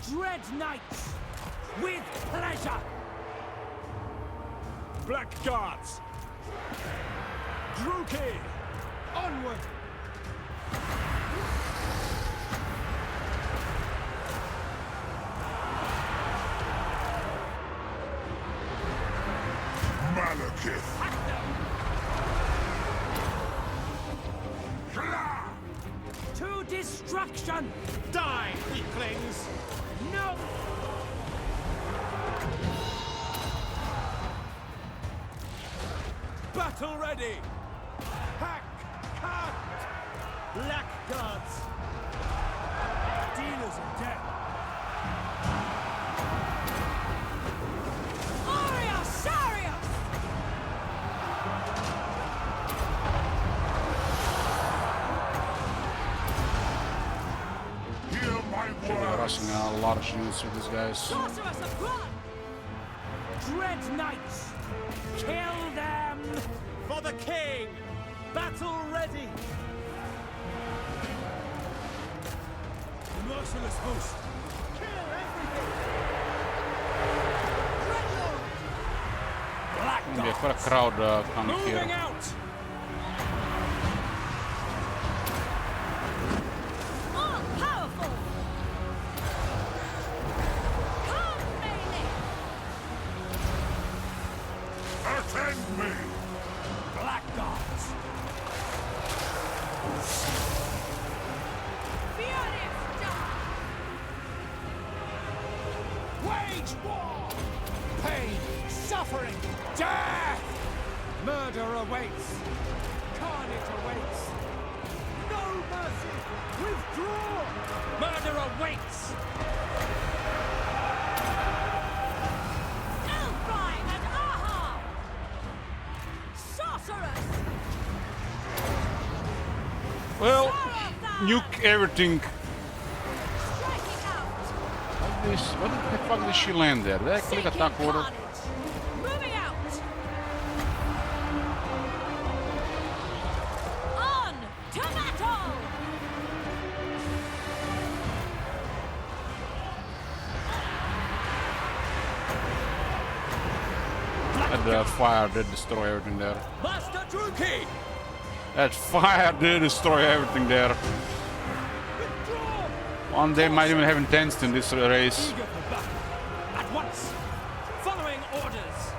Dread Knights! With pleasure! Black Guards! Druki! Onward! Malekith! Kla! To destruction! Die, weaklings! No! Battle ready! Hack! Cut! Blackguards! Dealers of death! Warrior Chariot! Hear my We're words! rushing large units with these guys. Sorceress of blood! Dread Knights! Kill them! For the king! Battle ready! The merciless host! Kill everything! Dreadlord! Black Yeah, quite a crowd coming Moving here. out! All powerful! Come, melee! Attend me! Blackguards! Furious die! Wage war! pain, suffering, death! Murder awaits! Carnage awaits! No mercy! Withdraw! Murder awaits! Elfry and Aha! Sorceress! Well, nuke everything. Striking out! What the fuck did she land there? Did I click Seeking attack order? carnage! Moving out! On! Tomato! And the fire did destroy everything there. Master Druki! That fire did destroy everything there. One day might even have intense in this race. Eager for battle. At once! Following orders!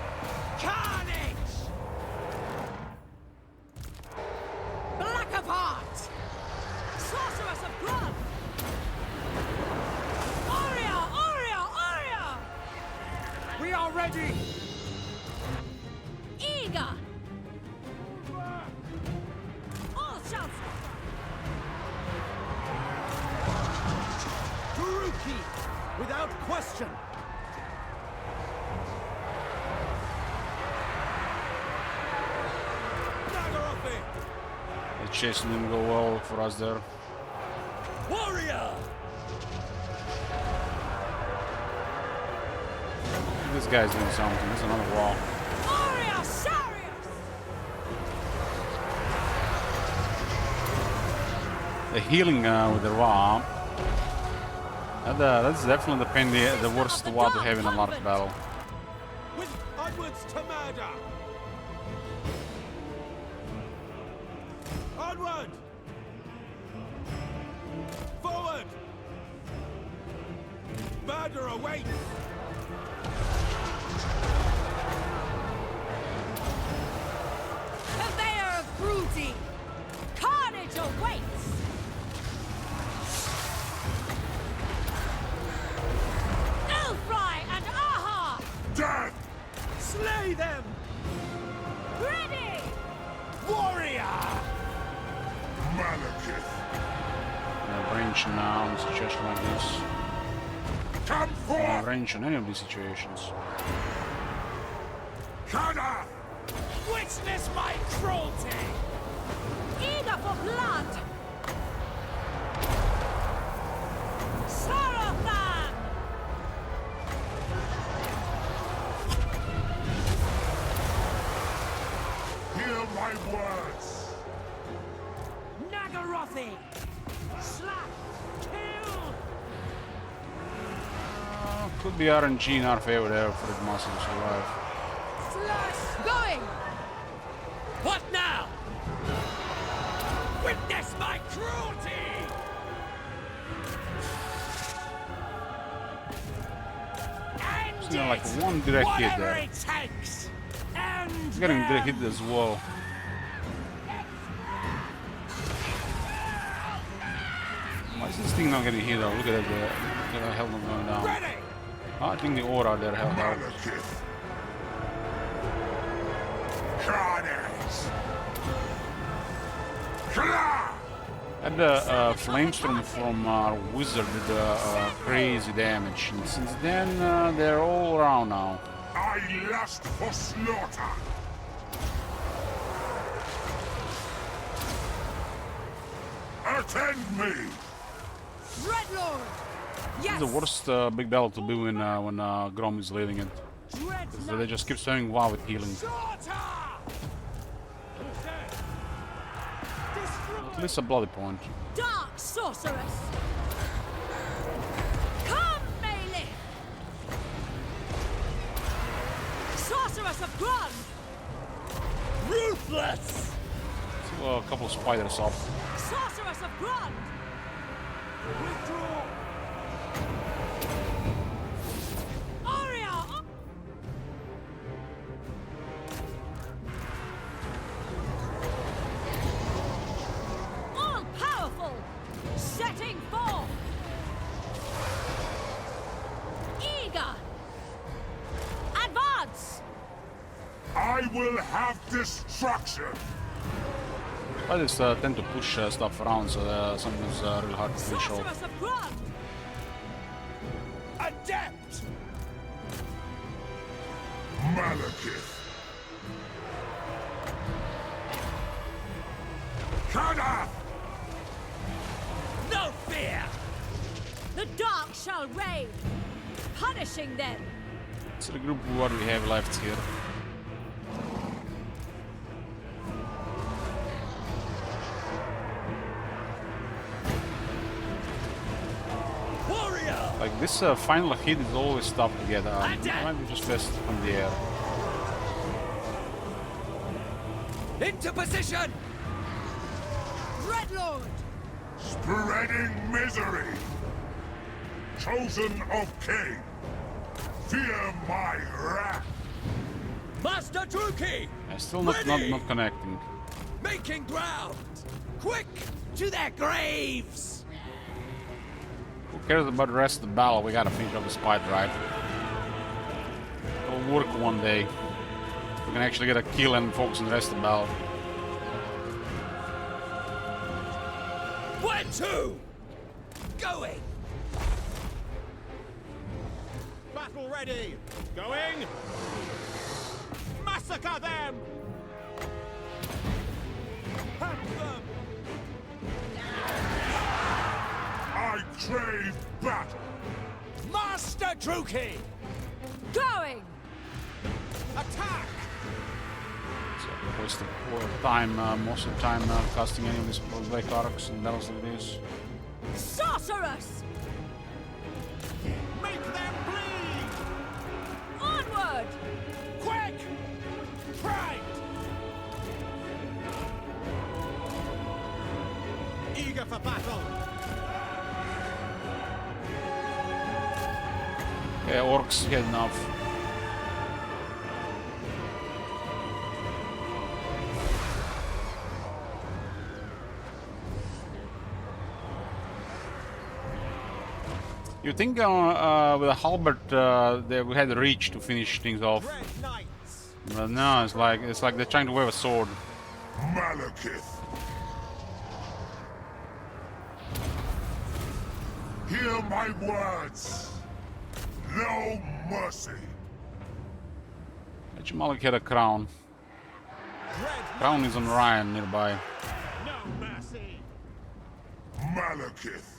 Carnage! Black of heart! Sorceress of blood! Aria! Aria! Aria! We are ready! Eager! All shall suffer! Druki! Without question! Naggarond! The chase didn't go well for us there. Warrior! This guy's doing something. There's another wall. Aria! Sarius! The healing with the raw. That's definitely the worst war to have in a large battle. With onwards to murder! Onward! Forward! Murder awaits! Purveyor of cruelty! Carnage awaits! Elfry and Aha! Death! Slay them! Ready! Warrior! Malekith! Range now in a situation like this. Come forth! Range in any of these situations. Shada! Witness my cruelty! Eager for blood! Sarathan! Hear my words! Naggarothi! Slap! Kill! Could be RNG in our favor there for the monster to survive. Slash! Going! What now? Witness my cruelty! It's like one direct hit Whatever there. it takes! And He's getting direct hit as well. Why is this thing not getting hit though? Look at that, look at the health not going down. ready! Oh, I think the aura there helped out. Malekith! Carnage! Shada! And the flamestorm from our wizard did crazy damage. And since then, they're all around now. I lust for slaughter! Attend me! Dreadlord! Yes! It's the worst big battle to be when Grom is leading it. Dread So they just keep spamming WoW with healing. At least a bloody point. Dark sorceress! Come, Melee! Sorceress of Grun! Ruthless! So, a couple of spiders up. Sorceress of Grun! Withdraw! Aria! All powerful! Setting forth! Eager! Advance! I will have destruction. I just tend to push stuff around, so sometimes really hard to finish off. Sorceress of Grod! Adept! Malekith. Kana! No fear! The dark shall reign, punishing them. So the group, what we have left here? Warrior! Like this final hit is always tough to get. Might be just best from the air. Into position! Dreadlord! Spreading misery. Chosen of Cain. Fear my wrath. Master Druki! Still not connecting. Making ground! Quick! To their graves! Who cares about the rest of the battle? We gotta finish off the spy drive. It'll work one day. We can actually get a kill and focus on the rest of the battle. Where to? Going! Battle ready! Going! Massacre them! Hunt them! I crave battle. Master Druki! Going! Attack! So wasting time, most of the time casting any of these black arcs and battles like this. Sorceress! Make them bleed! Onward! Quick! Pride! Eager for battle! Yeah, orcs heading off. You think with a halberd they we had reach to finish things off? Red Knights! But no, it's like they're trying to wave a sword. Malekith. Hear my words. No mercy. Actually, Malik had a crown. Red Crown is on Ryan nearby. No mercy! Malekith.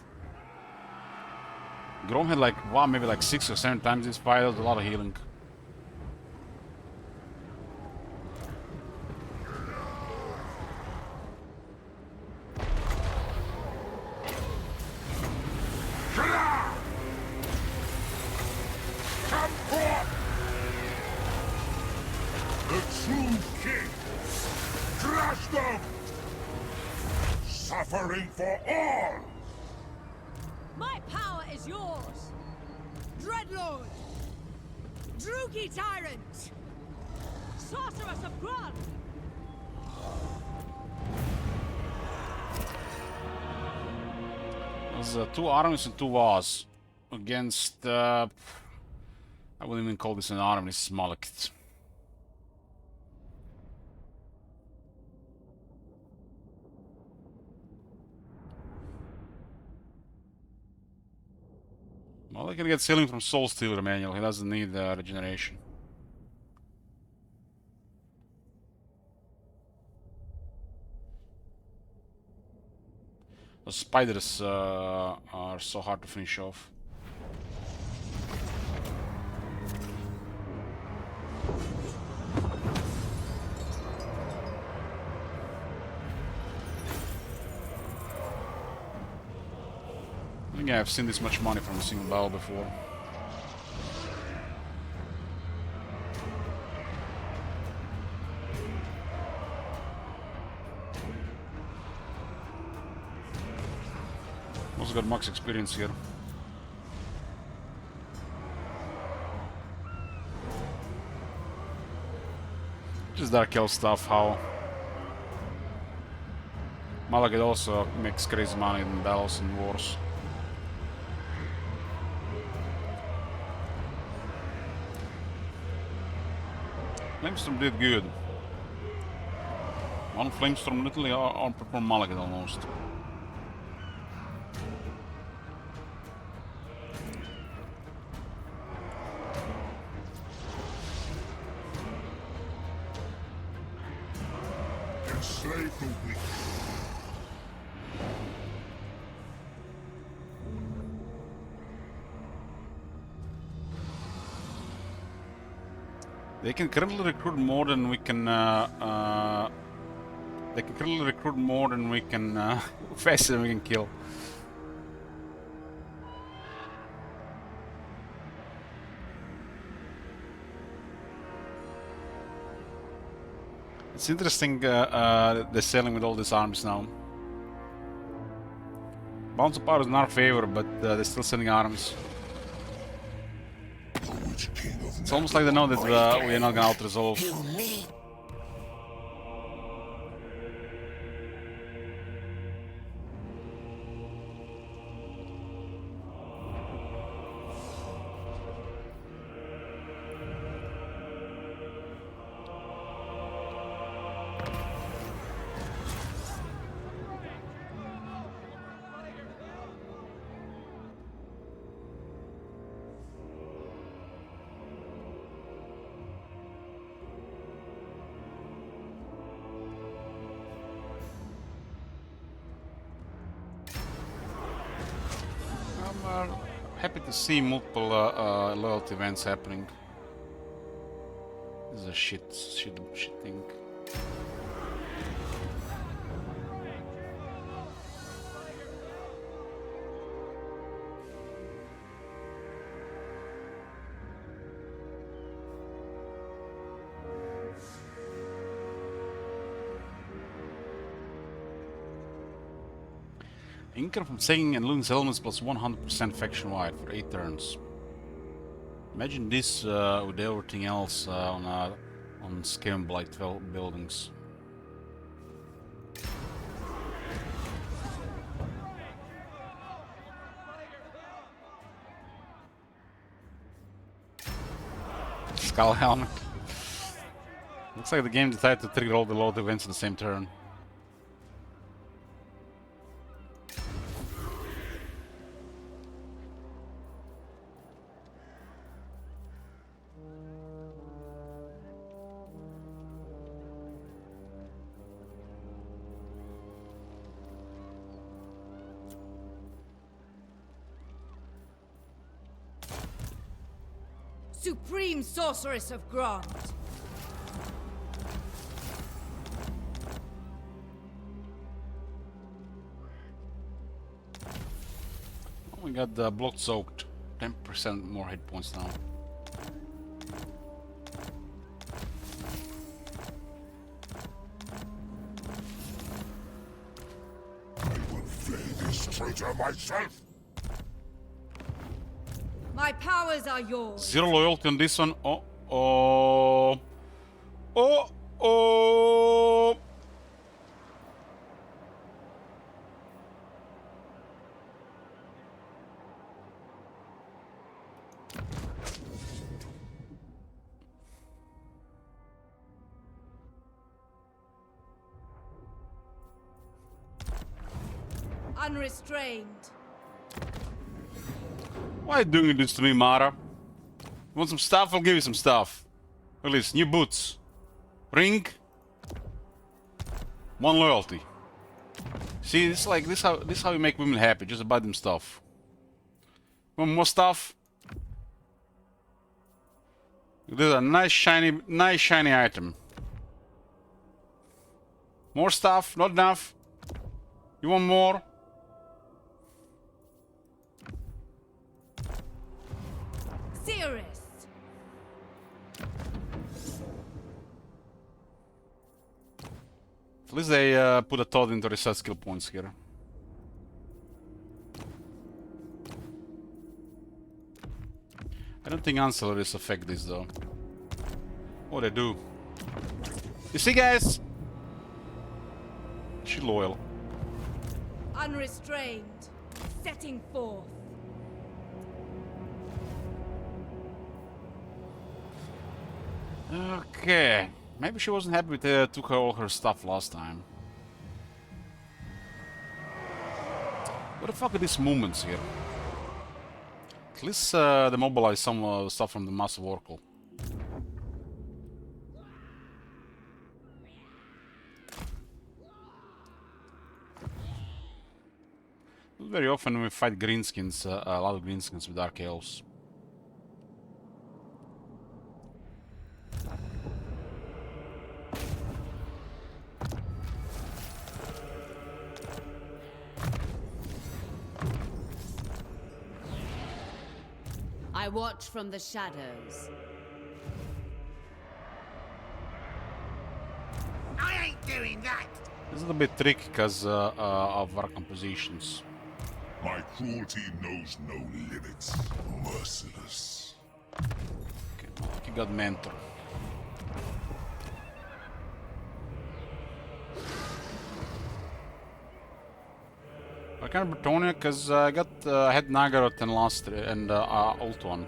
Grom had like, wow, maybe like 6 or 7 times this fight. That was a lot of healing. Kala! Come forth! The true king! Crush them! Suffering for all! My power is yours! Dreadlord! Druki Tyrant! Sorceress of Grod! There's 2 armies and 2 wars against. I wouldn't even call this an army. This is Malekith. Malekith gets healing from Soul Stealer manual. He doesn't need regeneration. The spiders are so hard to finish off. I think I've seen this much money from a single battle before. Also got max experience here. Just Dark Elf stuff, how Malekith also makes crazy money in battles and wars. Flamestorm did good. One Flamestorm literally outperformed Mulligan almost. Enslave the weak. They can currently recruit more than we can. They can currently recruit more than we can. Faster than we can kill. It's interesting. They're selling with all these armies now. Bounce of power is in our favor, but they're still sending armies. It's almost like they know that we are not gonna out-resolve. I'm happy to see multiple loyalty events happening. This is a shit thing. Income from singing and losing settlements plus 100% faction wide for 8 turns. Imagine this with everything else on Scam Blight buildings. Skull Helmet. Looks like the game decided to trigger all the load events in the same turn. Supreme Sorceress of Grant. Oh, we got the blood soaked. 10% more hit points now. I will flay this traitor myself. My powers are yours. 0 loyalty on this one. Oh. Unrestrained. Why are you doing this to me, Mara? You want some stuff? I'll give you some stuff. At least new boots. Ring. 1 loyalty. See, it's like this how you make women happy, just buy them stuff. Want more stuff? This is a nice shiny item. More stuff? Not enough? You want more? Serious. At least they put a thought into reset skill points here. I don't think ancillaries affect this though. Oh, they do. You see, guys? She loyal. Unrestrained. Setting forth. Okay. Maybe she wasn't happy with took her all her stuff last time. What the fuck are these movements here? At least demobilize some stuff from the Massive Oracle. Very often we fight greenskins, a lot of greenskins with Dark Elves. I watch from the shadows. I ain't doing that! This is a bit tricky because of our compositions. My cruelty knows no limits. Merciless. Okay, you got Mentor. I can't Bretonia because I had Naggarond and last and Old One.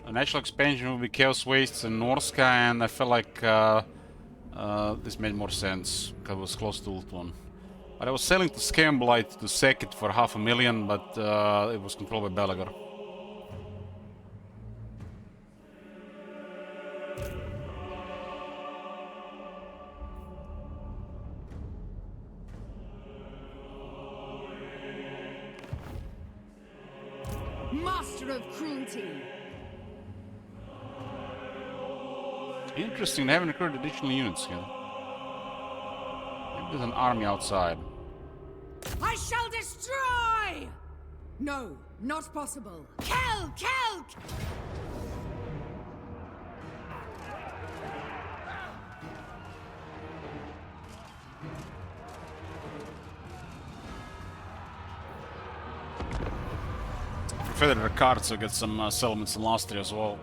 A natural expansion would be Chaos Wastes and Norska, and I felt like this made more sense because it was close to Old One. But I was selling to Scamblight to sack it for $500,000, but it was controlled by Belagar. Master of cruelty. Interesting, they haven't recruited additional units here. Maybe there's an army outside. I shall destroy! No, not possible. Kill! Kill! Confederate Ricard, so get some settlements in Lastria as well.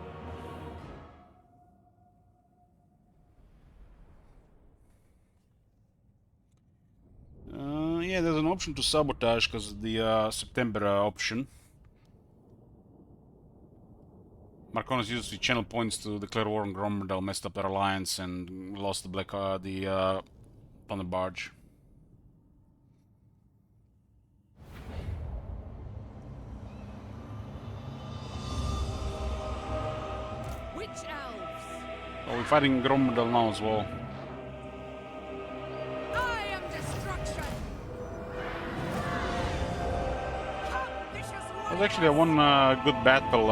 Yeah, there's an option to sabotage because of the September option. Marconis used the channel points to declare war on Gromdal, messed up their alliance, and lost the Thunder Barge. Witch elves. Oh, we're fighting Gromdal now as well. I am destruction. There's actually one good battle.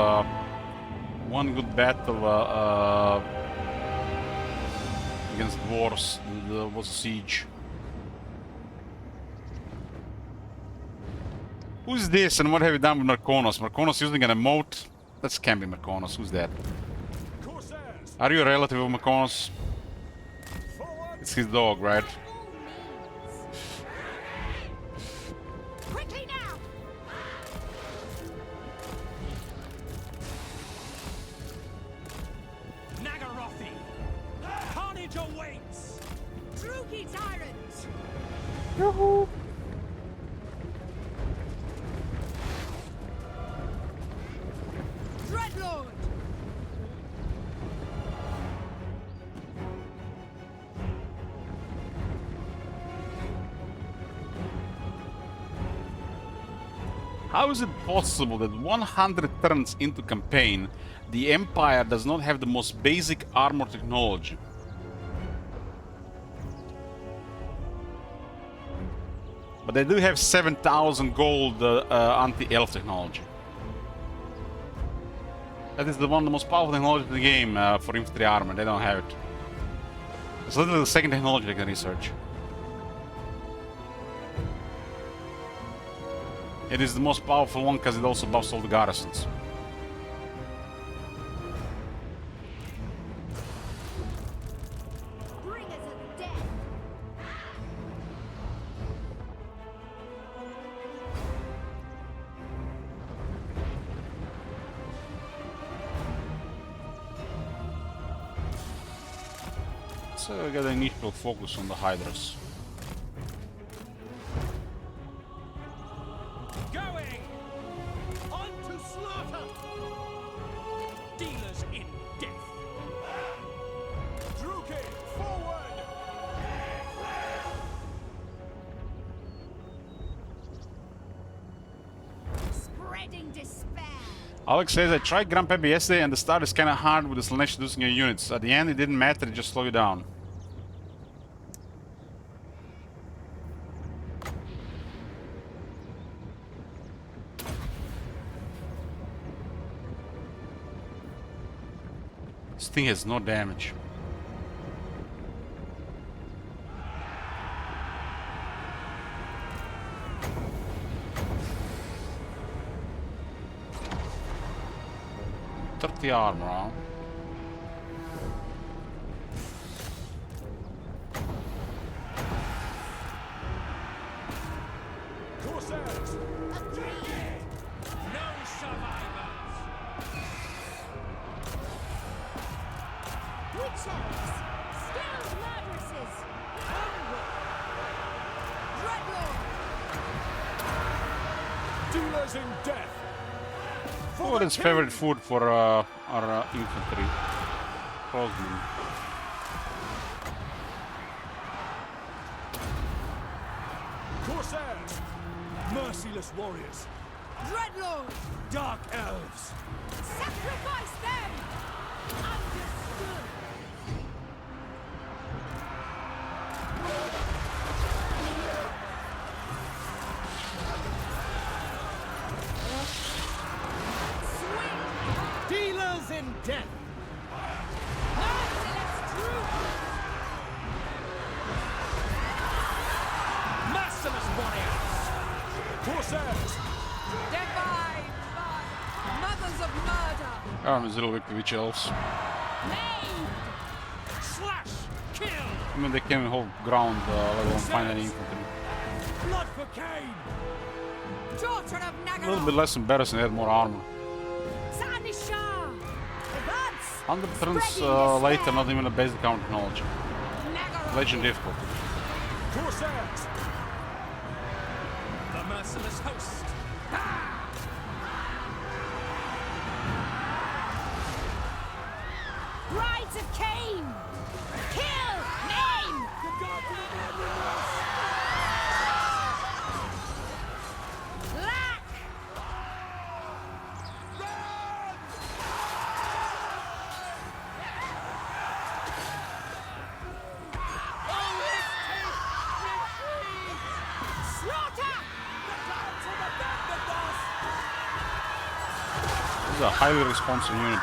Against dwarves. There was a siege. Who's this and what have you done with Marconos? Marconos using an emote? That can't be Marconos. Who's that? Are you a relative of Marconos? It's his dog, right? Quickly now. Naggarothi! Carnage awaits! Druki tyrants. Yoo-hoo! Dreadlord. How is it possible that 100 turns into campaign, the Empire does not have the most basic armor technology? But they do have 7,000 gold anti-elf technology. That is one of the most powerful technology in the game for infantry armor. They don't have it. It's literally the second technology they can research. It is the most powerful one because it also buffs all the garrisons. Bringers of death. So I got an initial focus on the Hydras. Going! On to slaughter! Dealers in death! Alex says, I tried Grand Pepe yesterday and the start is kinda hard with the slash reducing your units. At the end it didn't matter, it just slowed you down. This thing has no damage. The armor, huh? Corsairs! No survivors! Witches! Skilled murderesses! Onward! Dreadlord! Dealers in death! What is favorite food for our infantry? Crossmen. Corsairs! Merciless warriors! Dreadlord! Dark elves! Sacrifice them! Understood! Dealers in death! Merciless troops! Merciless warriors! Corsairs! Divine blood! Mothers of murder! I'm a little bit witch elves. Maid! Slash! Kill! I mean, they can hold ground, let alone find any infantry. Blood for Cain! Children of A little Naggarond! bit less embarrassing, they had more armor. Sanishar! Advance! 100 turns Spreading later, despair. not even a basic counter knowledge. Naggarond! Legend difficult. Corsairs! The merciless host! Brides of Cain! Kill! Name! Lack! Slaughter! This is a highly responsive unit.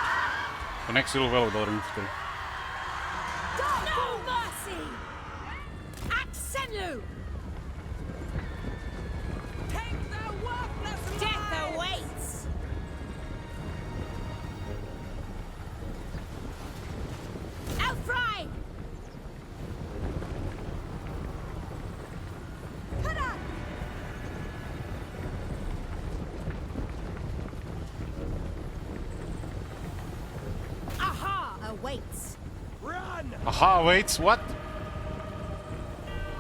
Connects real well with our infantry. No mercy! Axenu! Take their worthless Death lives! awaits! Elfry! Hurrah! Aha awaits! Run! Aha, wait, what?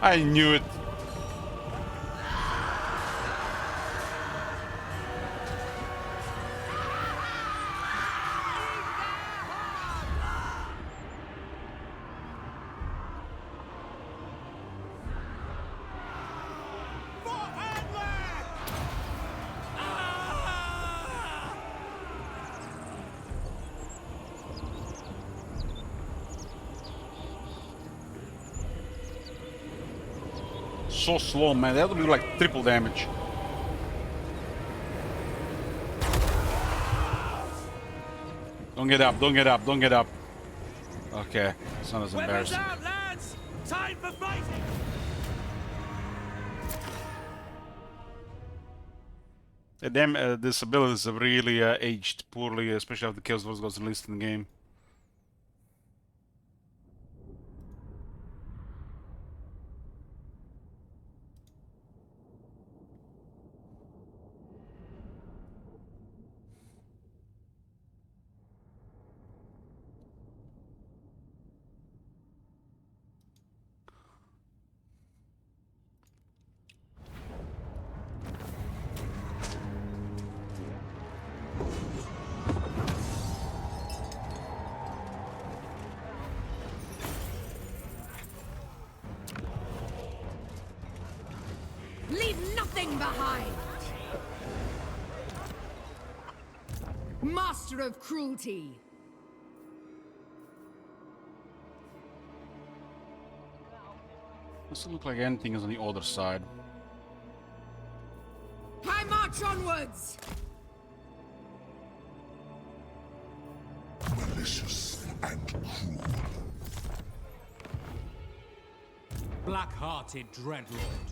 I knew it. So slow, man. That would be like triple damage. Don't get up, don't get up, don't get up. Okay, it's not as Weapons embarrassing. out, lads! Time for fighting! This abilities have really aged poorly, especially after Chaos Wars was released in the game. Leave nothing behind! Master of cruelty. Doesn't look like anything is on the other side. I march onwards. Malicious and cruel. Black-hearted Dreadlord.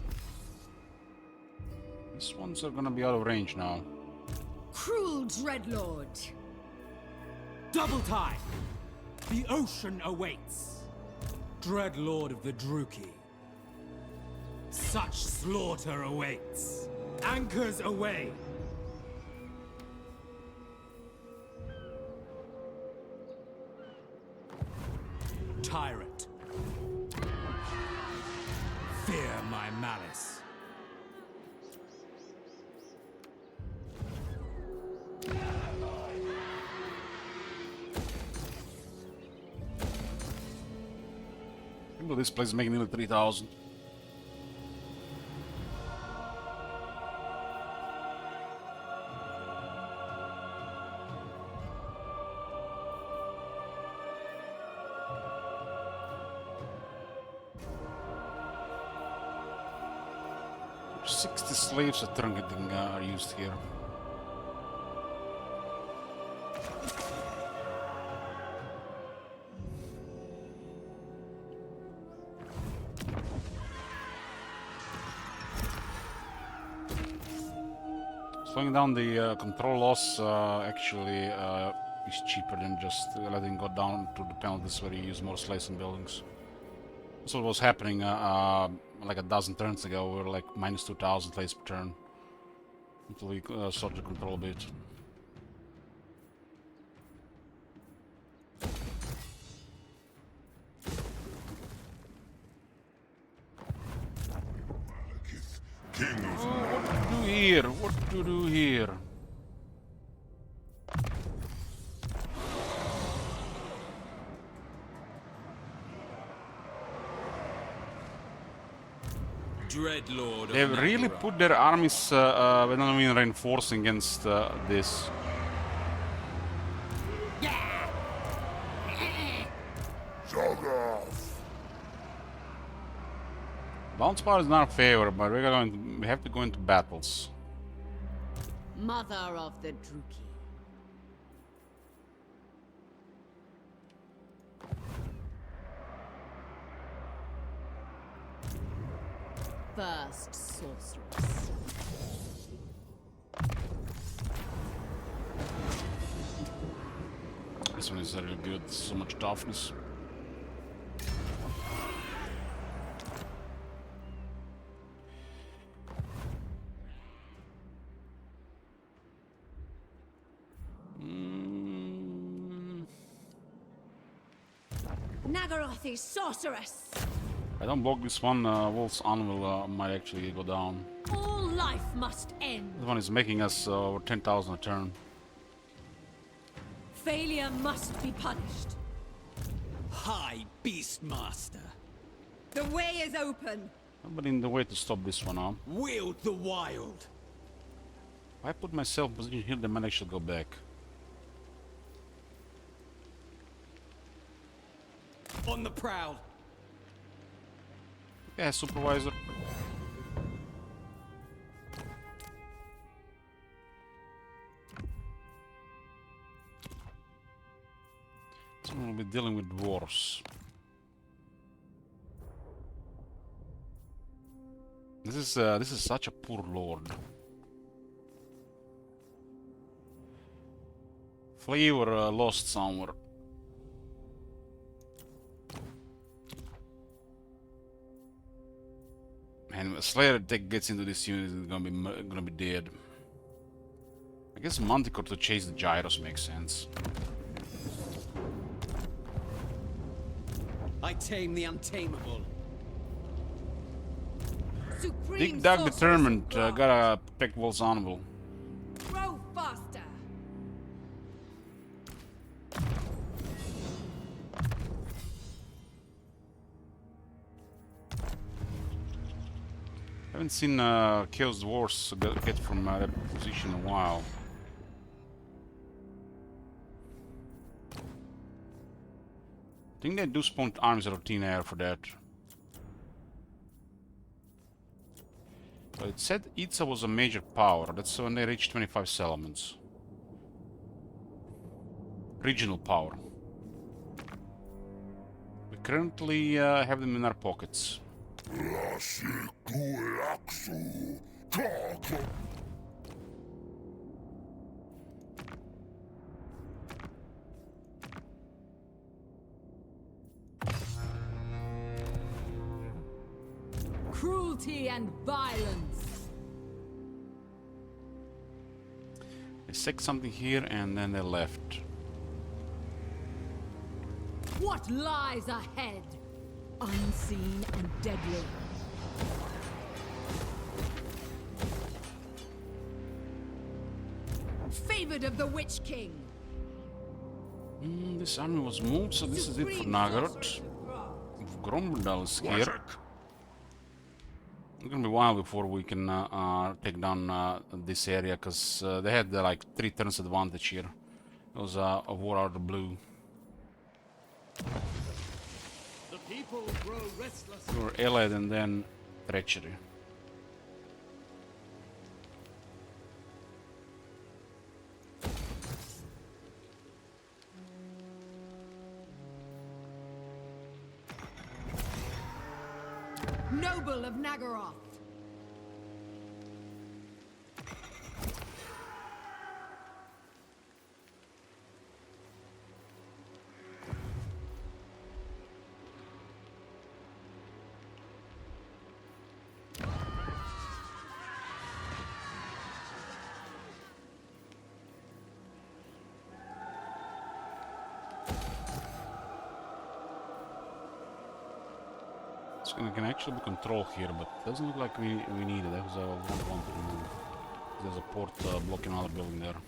These ones are gonna be out of range now. Cruel Dreadlord. Double time! The ocean awaits. Dreadlord of the Druki. Such slaughter awaits. Anchors away. Tyrant. Fear my malice. Well, this place is making nearly 3,000. Slaves are truncating are used here. Slowing down the control loss actually is cheaper than just letting go down to the penalties where you use more slaves and buildings. That's what was happening like a dozen turns ago. We were like minus 2,000 slaves per turn until we started to control a bit. King of What to do here? What to do here? Dreadlord. They've really put their armies when I mean reinforcing against this. Bounce power is not a favor, but we have to go into battles. Mother of the Druki. First sorceress. This one is really good, so much toughness. Naggaroth is sorceress. I don't block this one, Wolf's Anvil might actually go down. All life must end. This one is making us over 10,000 a turn. Failure must be punished. High Beastmaster. The way is open. Nobody in the way to stop this one, huh? Wield the wild. If I put myself in position here, the man should go back. On the prowl. Yeah, supervisor. Someone will be dealing with dwarves. This is such a poor lord. Flavor lost somewhere. And if Slayer Tech gets into this unit, it's gonna be dead. I guess Manticore to chase the gyros makes sense. I tame the untamable. Supreme Big Dog sorceress determined, of God. gotta protect Wolf's Anvil. Grow faster. Haven't seen Chaos Dwarfs get from that position in a while. I think they do spawn armies out of thin air for that. But it said Itza was a major power. That's when they reached 25 settlements. Regional power. We currently have them in our pockets. Cruelty and violence. They said something here and then they left. What lies ahead? Unseen and deadly. Favored of the Witch King. This army was moved, so this is it for Naggarond. Gromdal is here. It's gonna be a while before we can take down this area, because they had like 3 turns advantage here. It was a war out of the blue. The people grow restless. We were allied and then treachery. Noble of Naggarond. We can actually be control here, but it doesn't look like we need it. That was what I wanted to move. There's a port blocking another building there.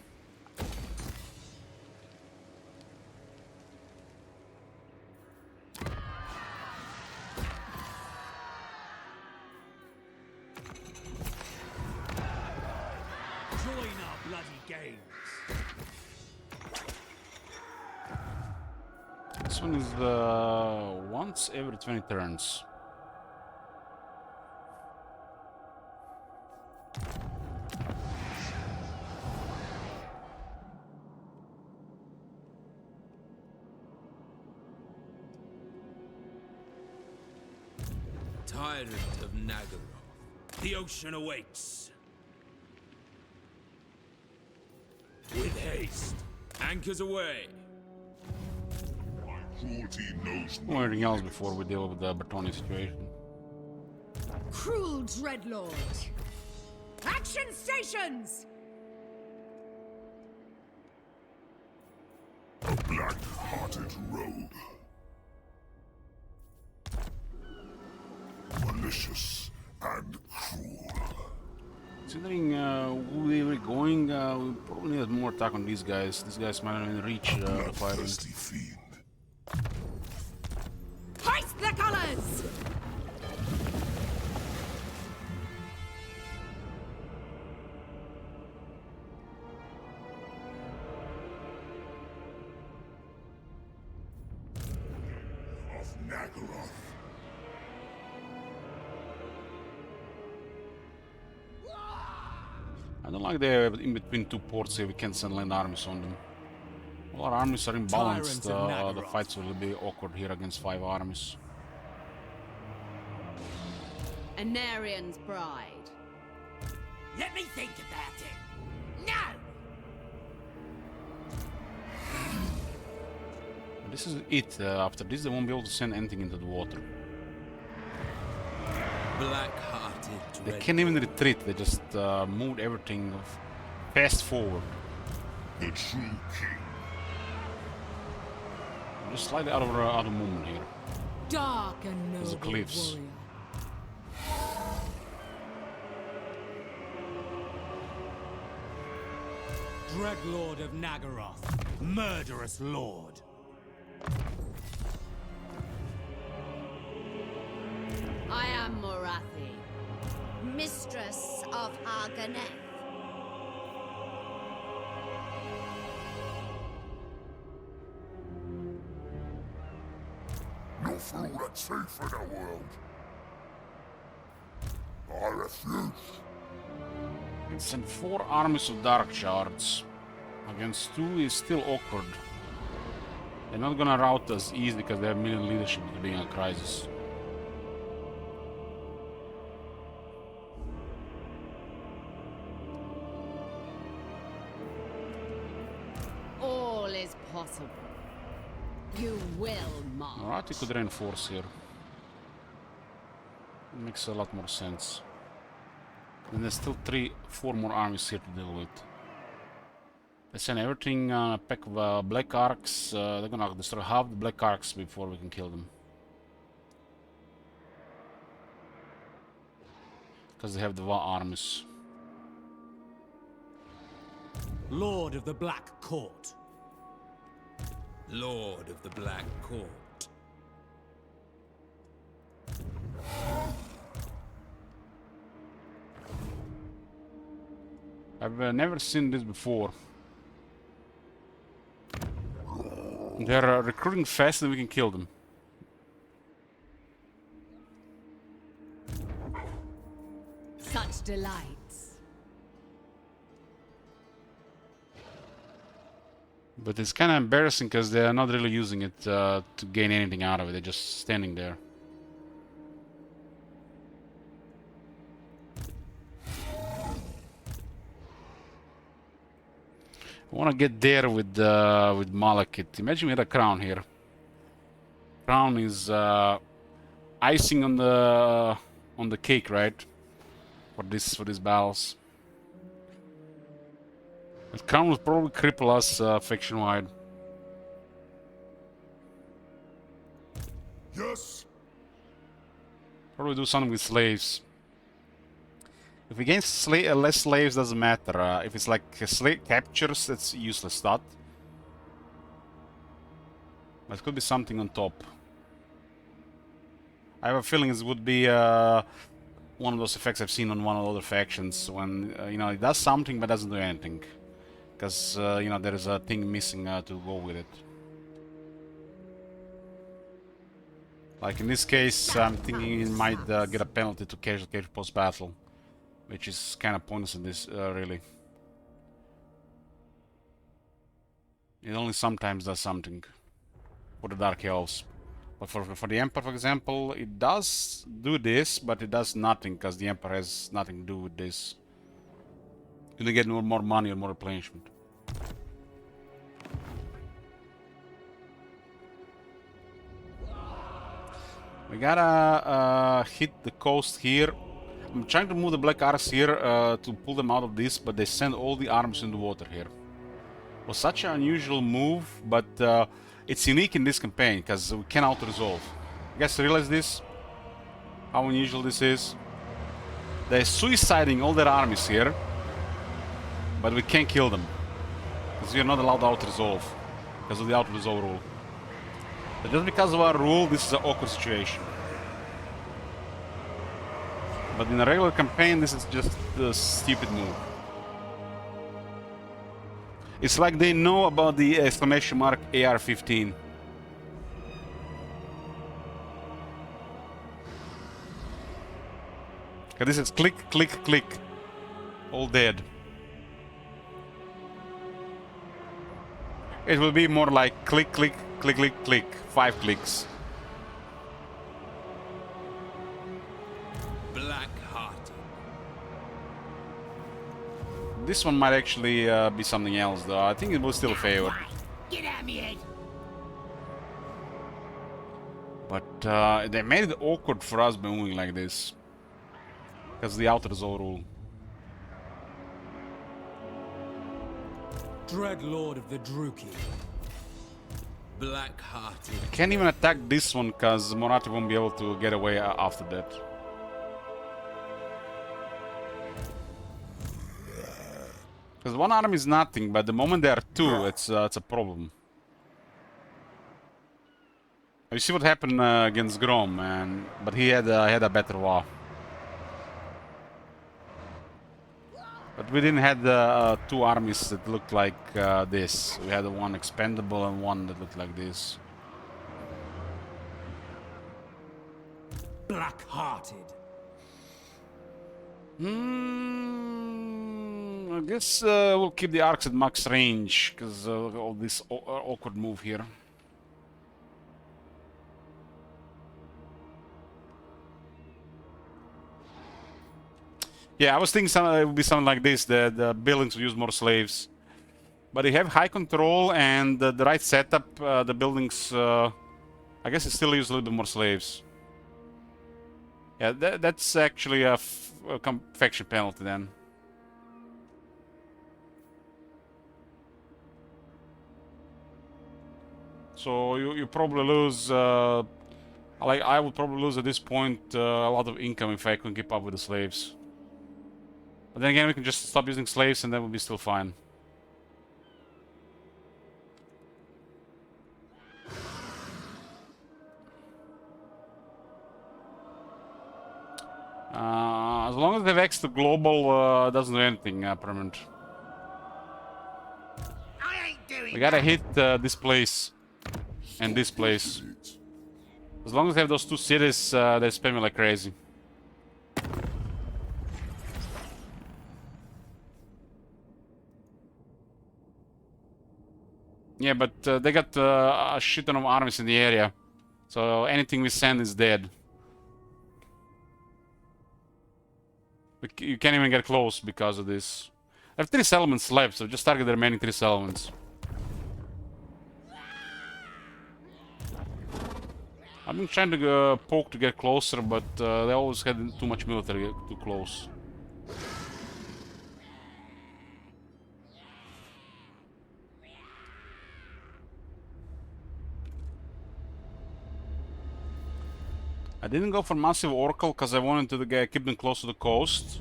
Join our bloody games. This one is once every 20 turns. Tyrant of Naggarond, the ocean awaits. With haste, anchors away. Cruelty knows Or anything else before we deal with the Bertoni situation. Cruel Dreadlord. Action stations! a black-hearted rogue. Malicious and cruel. Considering where we're going, we probably need more attack on these guys. These guys might not even reach the fighting. Bloodthirsty fiend. Hoist the colors! Of Naggaroth. I don't like they're in between two ports here. We can't send land armies on them. All our armies are imbalanced. The fights will be awkward here against 5 armies. Anarian's bride. Let me think about it. No! This is it. After this, they won't be able to send anything into the water. Black-hearted They dread. can't even retreat. They just moved everything fast forward. The true king. Just slightly out of movement here. Dark and There's the noble cliffs. warrior. Dreadlord of Naggaroth, murderous lord. I am Morathi, mistress of Arganeth. No fool that's safe in the world. I refuse. Send 4 armies of Dark Shards. Against 2 is still awkward. They're not gonna rout us easy because they have million leadership to being a crisis. All is possible. You will march. Alright, we could reinforce here. It makes a lot more sense. And there's still 4 more armies here to deal with. They send everything on a pack of black arcs. They're gonna destroy half the black arcs before we can kill them. Because they have the Va armies. Lord of the Black Court. Lord of the Black Court. I've never seen this before. They're recruiting faster than we can kill them. Such delights. But it's kind of embarrassing because they're not really using it to gain anything out of it. They're just standing there. I want to get there with Malekith. Imagine we had a crown here. Crown is icing on the cake, right? For these battles. The crown will probably cripple us faction-wide. Yes. Probably do something with slaves. If we gain less slaves, doesn't matter. If it's like slave captures, that's useless thought. But it could be something on top. I have a feeling it would be one of those effects I've seen on one of the other factions when you know, it does something but doesn't do anything, because you know, there is a thing missing to go with it. Like in this case, I'm thinking it might get a penalty to casualty post battle. Which is kind of pointless in this, really. It only sometimes does something for the Dark Elves. But for the Emperor, for example, it does do this, but it does nothing, because the Emperor has nothing to do with this. You don't get more money or more replenishment. We gotta hit the coast here. I'm trying to move the black arcs here to pull them out of this, but they send all the arms in the water here. It was such an unusual move, but it's unique in this campaign because we can auto-resolve. You guys realize this? How unusual this is? They're suiciding all their armies here, but we can't kill them because we are not allowed to auto-resolve because of the auto-resolve rule. But just because of our rule, this is an awkward situation. But in a regular campaign, this is just a stupid move. It's like they know about the exclamation mark AR-15. This is click, click, click. All dead. It will be more like click, click, click, click, click. 5 clicks. This one might actually be something else, though. I think it will still favor. Get out of me head. But they made it awkward for us by moving like this. Because the outer is all rule. Dread Lord of the Druki. Black-hearted. Can't even attack this one because Morati won't be able to get away after that. Because one army is nothing, but the moment there are 2, it's a problem. You see what happened against Grom, man. But he had a better war. But we didn't have 2 armies that looked like this. We had one expendable and one that looked like this. black-hearted. I guess we'll keep the arcs at max range, because all this awkward move here. Yeah, I was thinking it would be something like this, that the buildings will use more slaves. But they have high control and the right setup, the buildings, I guess it still use a little bit more slaves. Yeah, that's actually a faction penalty then. So you probably lose, like I would probably lose at this point a lot of income if I couldn't keep up with the slaves. But then again, we can just stop using slaves and then we'll be still fine. As long as they have X to global, doesn't do anything permanent. We gotta hit this place and this place. As long as they have those two cities, they spam me like crazy. Yeah, but they got a shit ton of armies in the area, so anything we send is dead. You can't even get close because of this. I have 3 settlements left, so just target the remaining 3 settlements. I've been trying to poke to get closer, but they always had too much military too close. I didn't go for massive oracle because I wanted to keep them close to the coast.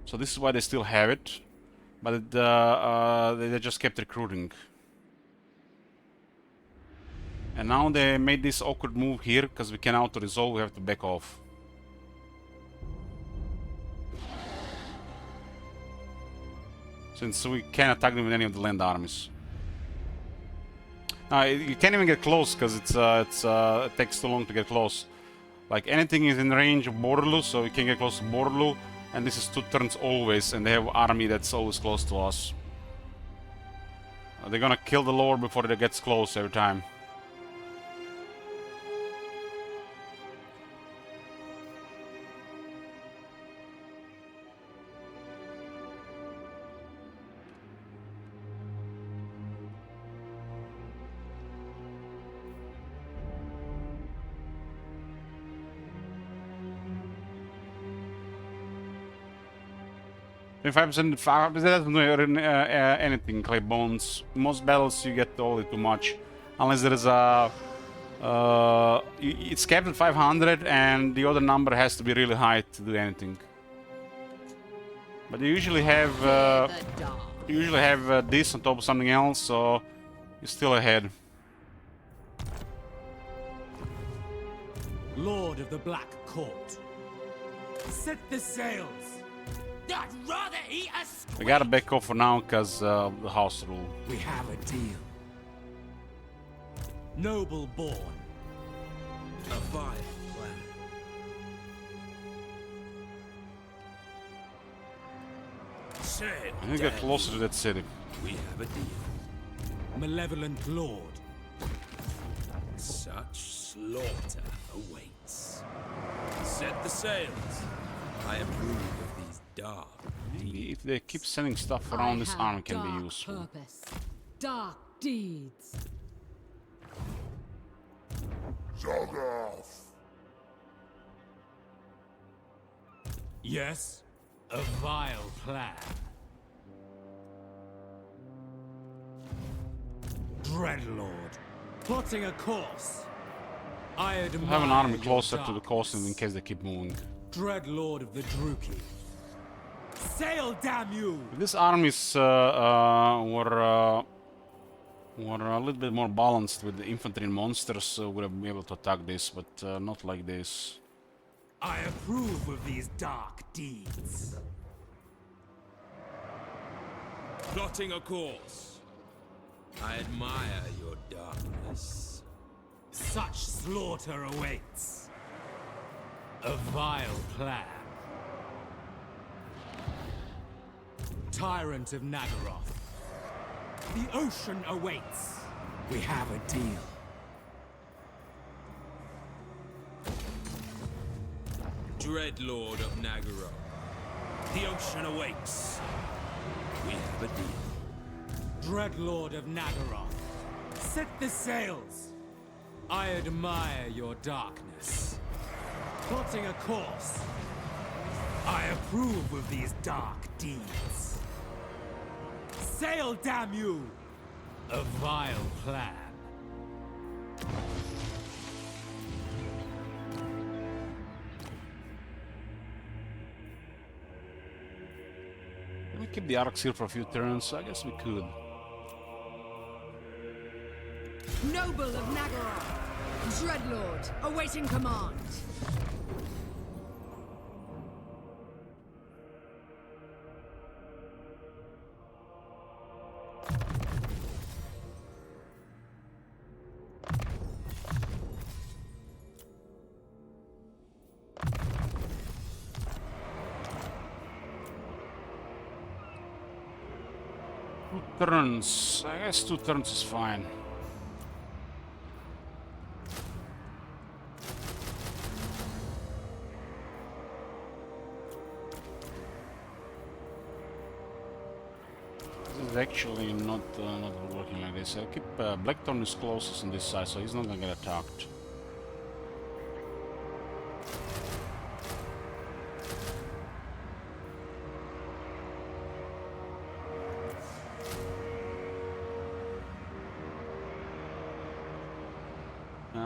So this is why they still have it. But they just kept recruiting. And now they made this awkward move here because we can auto-resolve, we have to back off. Since we can't attack them with any of the land armies. Now, you can't even get close because it takes too long to get close. Like anything is in range of Borderloo, so we can get close to Borderloo. And this is 2 turns always, and they have army that's always close to us. They're gonna kill the lord before it gets close every time. If 5% that doesn't do anything, like bones. Most battles you get only too much. Unless there is a... it's capped at 500 and the other number has to be really high to do anything. But you usually have... this on top of something else, so... You're still ahead. Lord of the Black Court. Set the sails! I'd rather eat a squid. We gotta back off for now because of the house rule. We have a deal. Noble born. A vile plan. I need to get closer to that city. We have a deal. Malevolent Lord. Such slaughter awaits. Set the sails. I approve of these dark. If they keep sending stuff around, this army can be useful. Purpose. Dark deeds. Zoggoth! Yes? A vile plan. Dreadlord. Plotting a course. I admire Have an army your closer to the darkness. coast in case they keep moving. Dreadlord of the Druki. Sail, damn you! If these armies were a little bit more balanced with the infantry and monsters, would have been able to attack this, but not like this. I approve of these dark deeds. Plotting a course. I admire your darkness. Such slaughter awaits. A vile plan. Tyrant of Naggarond. The ocean awaits. We have a deal. Dreadlord of Naggarond. The ocean awaits. We have a deal. Dreadlord of Naggarond. Set the sails. I admire your darkness. Plotting a course. I approve of these dark deeds. Sail, damn you! A vile plan. Can we keep the arcs here for a few turns? I guess we could. Noble of Naggarond. Dreadlord, awaiting command. Two turns. I guess 2 turns is fine. This is actually not working like this. I'll keep Blackthorn is closest on this side, so he's not gonna get attacked.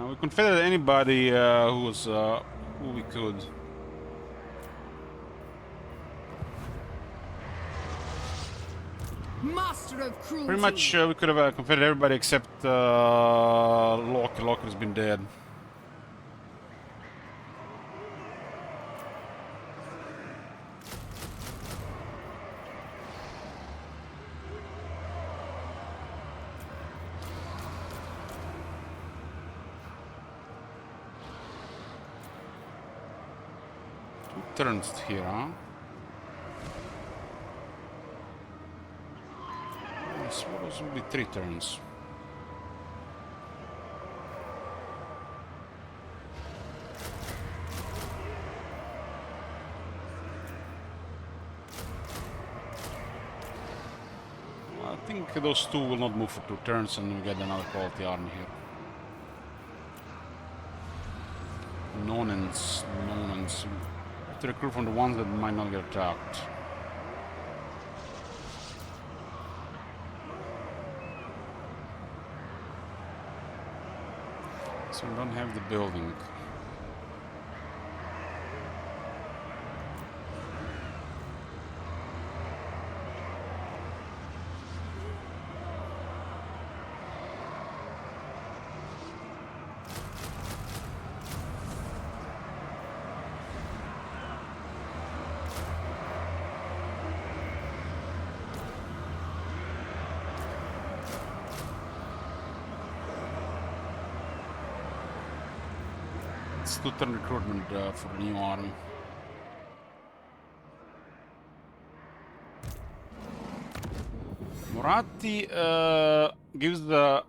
We confederate anybody who we could. Master of cruelty. Pretty much we could have confederate everybody except Loki. Loki's been dead. Turns here, huh? Yes, those will be 3 turns. I think those 2 will not move for 2 turns, and we get another quality army here. Nonens. To recruit from the ones that might not get attacked. So we don't have the building. It's 2-turn recruitment for the new army. Moratti gives the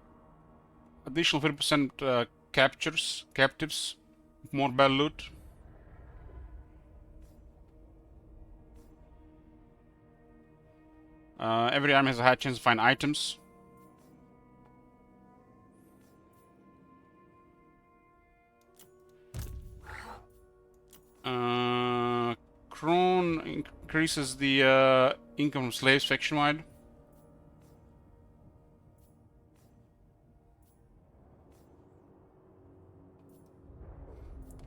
additional 30% captives, more battle loot. Every army has a high chance to find items. Krone increases the income from slaves faction-wide.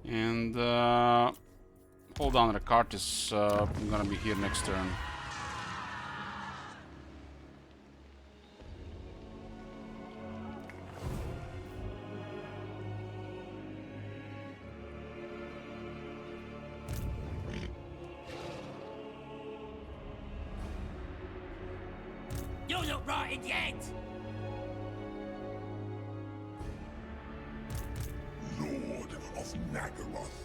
And hold on, the cart is gonna be here next turn. You're not rotted yet! Lord of Naggaroth.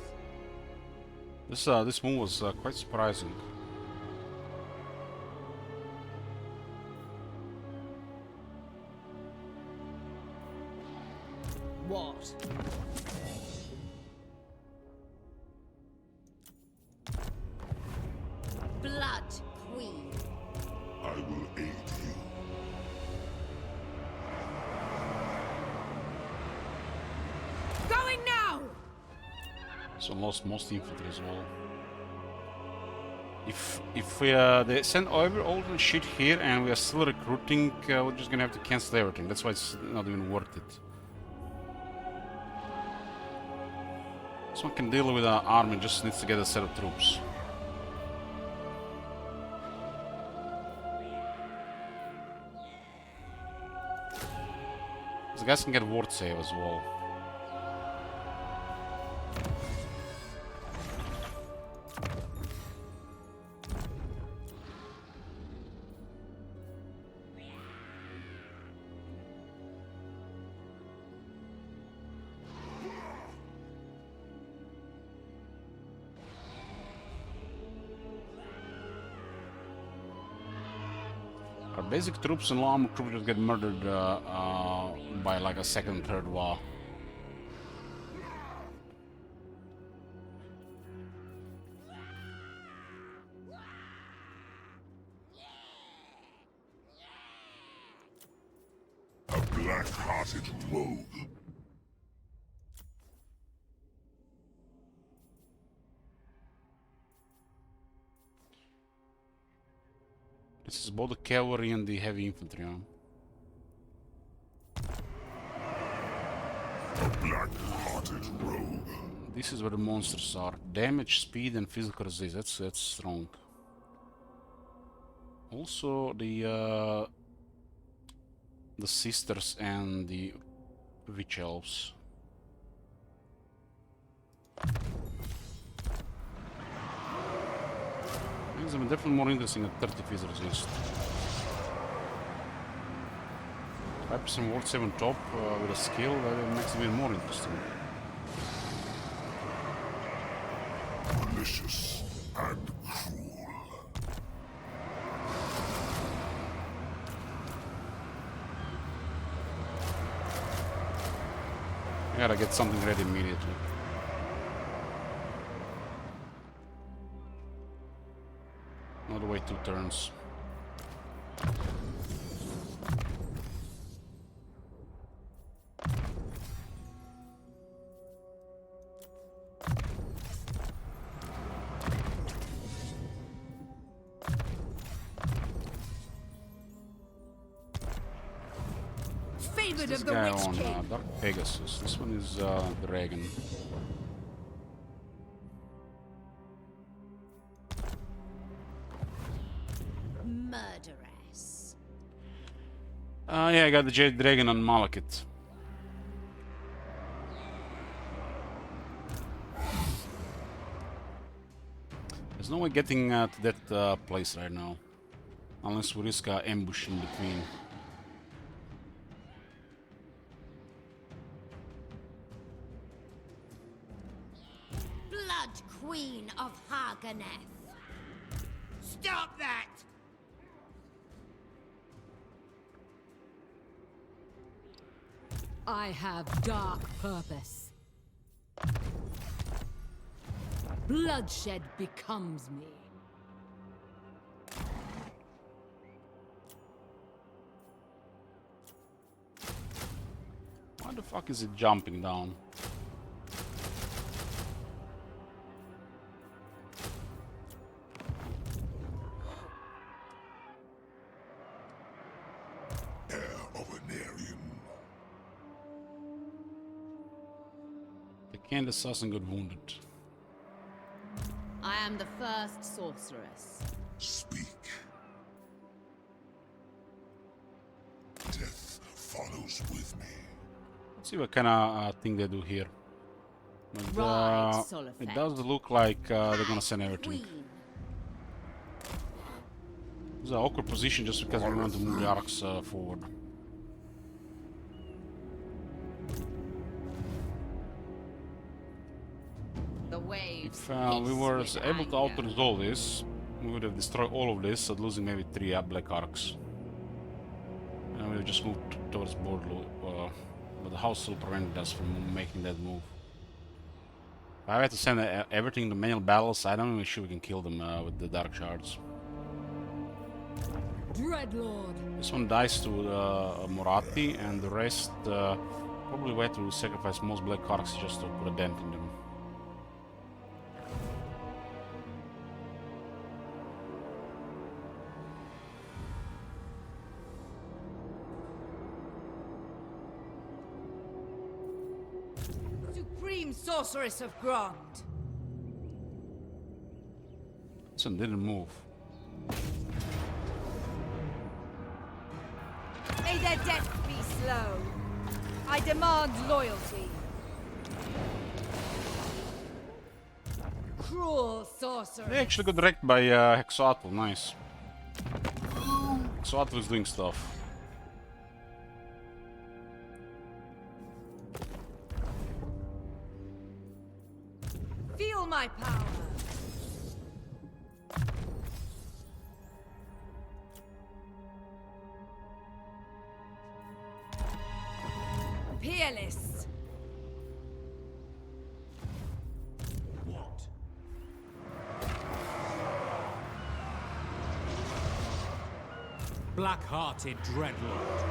This move was quite surprising. What? Blood Queen. I will aid you. Going now! So lost most infantry as well. If we they send over all the shit here and we are still recruiting, we're just gonna have to cancel everything. That's why it's not even worth it. This one can deal with our army, just needs to get a set of troops. These guys can get ward save as well. Our basic troops and armored troops just get murdered by like a second, third war. A black-hearted rogue. This is both the cavalry and the heavy infantry. A black-hearted rogue. This is where the monsters are. Damage, speed, and physical resist. That's strong. Also the sisters and the witch elves. Makes them definitely more interesting at 30 physical resist. 5% ward 7 top with a skill that makes them even more interesting. Malicious and cruel. I gotta get something ready immediately. Not wait 2 turns. Favored This of the guy Witch on King. Dark Pegasus. This one is Dragon. Murderess. Yeah, I got the Jade Dragon on Malekith. There's no way getting to that place right now. Unless we risk an ambush in between. Blood Queen of Haganeth. Stop that! I have dark purpose. Bloodshed becomes me. Why the fuck is it jumping down? Heir of an Aryan. The Can't Assassin got wounded. I am the first sorceress. Speak. Death follows with me. Let's see what kind of thing they do here. But, Right, it Solifet. does look like they're gonna send everything. Queen. It's an awkward position just because we want to move the arcs forward. The waves. If we were able to auto-resolve this, we would have destroyed all of this, at losing maybe 3 black arcs. And we would have just moved towards Bordeaux, but the house still prevented us from making that move. If I had to send everything to manual battles, I don't even sure we can kill them with the Dark Shards. Dreadlord. This one dies to Morati, and the rest probably we had to sacrifice most black arcs just to put a dent in them. Supreme Sorceress of Grond. This one didn't move. May their death be slow. I demand loyalty. Cruel sorcerer. They actually got wrecked by Hexoatl, nice. Hexoatl is doing stuff. Feel my power. Peerless. What? Black-hearted Dreadlord.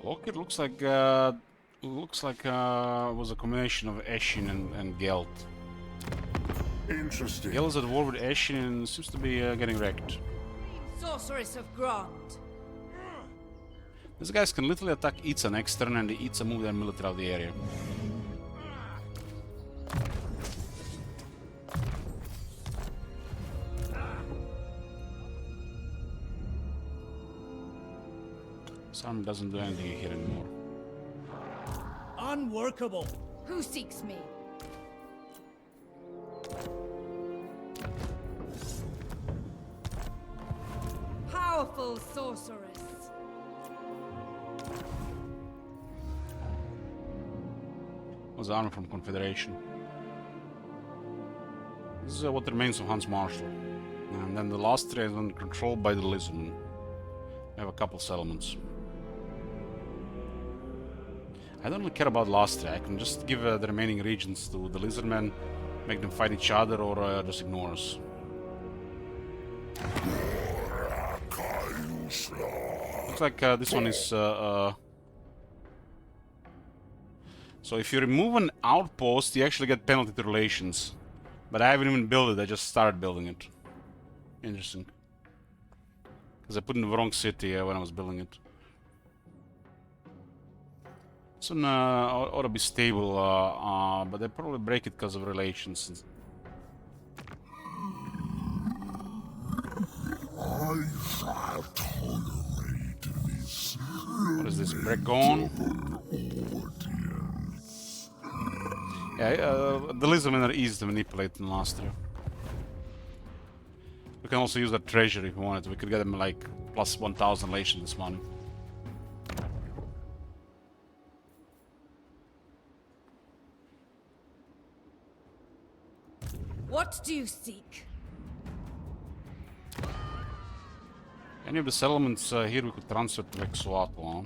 Look, it looks like was a combination of Eshin and Gelt. Interesting. Gelt is at war with Eshin and seems to be getting wrecked. Sorceress of Grond. These guys can literally attack Itza next turn, and the Itza move their military out of the area. Sam doesn't do anything here anymore. Unworkable. Who seeks me? Powerful sorceress. Was the army from Confederation. This is what remains of Hans Marshal. And then the last three is under control by the Lizardmen. We have a couple settlements. I don't really care about last three. I can just give the remaining regions to the Lizardmen, make them fight each other, or just ignore us. Looks like this one is... So if you remove an outpost, you actually get penalty to relations. But I haven't even built it, I just started building it. Interesting. Because I put it in the wrong city when I was building it. This one ought to be stable, but they probably break it because of relations. What is this? Bregon? Yeah, the Lizardmen are easy to manipulate in last year. We can also use that treasure if we wanted. We could get them like plus 1,000 relation this money. What do you seek? Any of the settlements here we could transfer to Exoatl.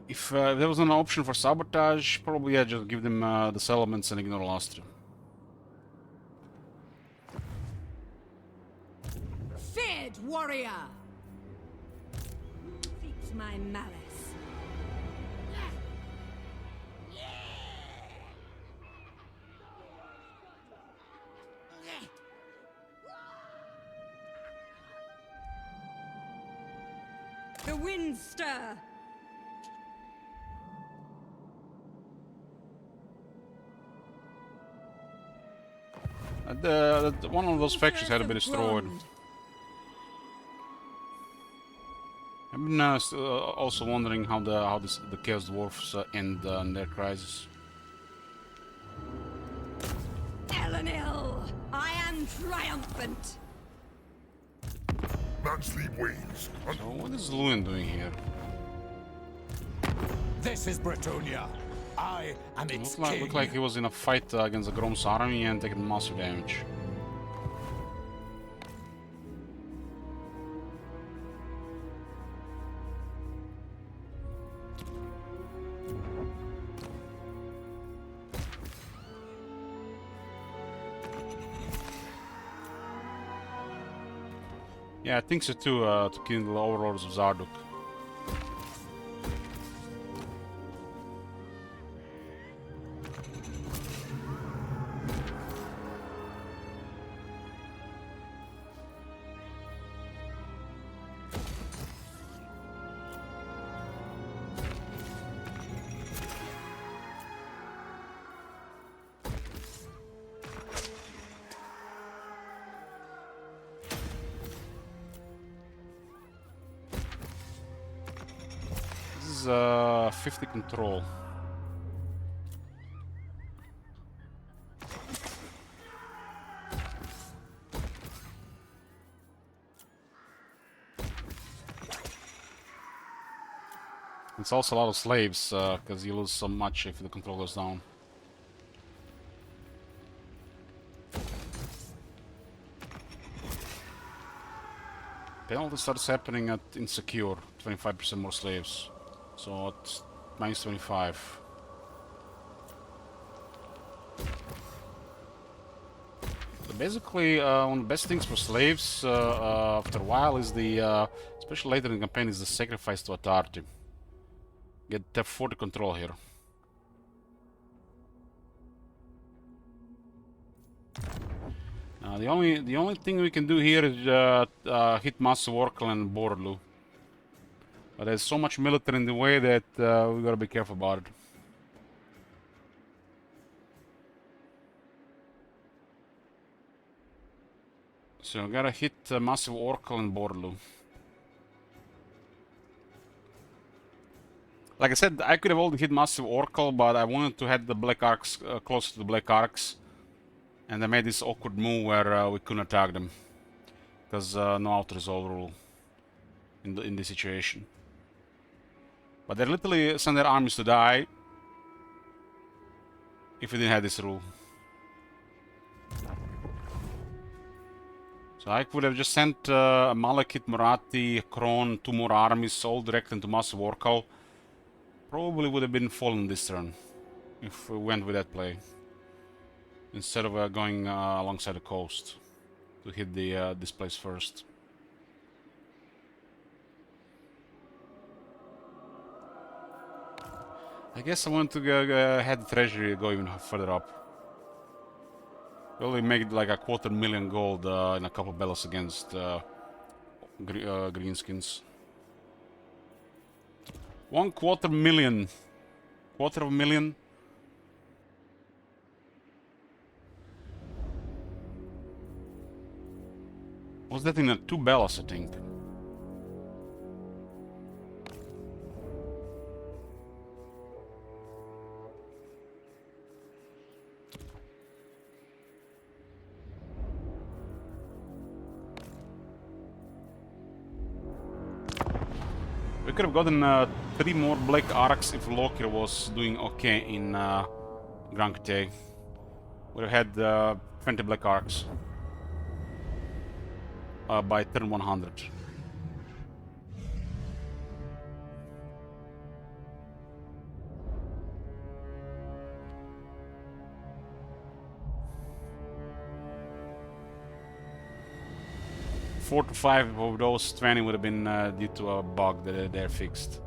If there was an option for sabotage, probably yeah, just give them the settlements and ignore Lastria. Feared warrior! Seeks my malice. The winds stir. One of those factions had to be destroyed. I've been also wondering how the Chaos Dwarfs end their crisis. Elenil, I am triumphant. Mansleep waves. So what is Luin doing here? This is Bretonia. I am its king. Looked like he was in a fight against the Grom's army and taking massive damage. Yeah, I think so too, to kill the overlords of Zarduk. This is 50 control. It's also a lot of slaves, because you lose so much if the control goes down. Penalty starts happening at insecure, 25% more slaves. So it's minus 25. So basically, one of the best things for slaves after a while is the, especially later in the campaign, is the sacrifice to authority. Get F40 control here. The only thing we can do here is hit Massive Oracle and Borlu. But there's so much military in the way that we gotta be careful about it. So we gotta hit Massive Oracle and Borlu. Like I said, I could have already hit Massive Oracle, but I wanted to have the Black Arcs closer to the Black Arcs. And I made this awkward move where we couldn't attack them. Because no auto-resolve rule in this situation. But they literally send their armies to die if we didn't have this rule. So I could have just sent Malekith, Marathi, Kron, 2 more armies all direct into Massive Oracle. Probably would have been fallen this turn if we went with that play. Instead of going alongside the coast to hit the this place first. I guess I want to have the treasury go even further up. We only made like a 250,000 gold in a couple battles against greenskins. 250,000. 250,000. Was that in 2 battles, I think? We could have gotten 3 more Black Arcs if Lokir was doing okay in Grand Crusade. Would have had 20 Black Arcs by turn 100. Four to 5 of those 20 would have been due to a bug that they're fixed.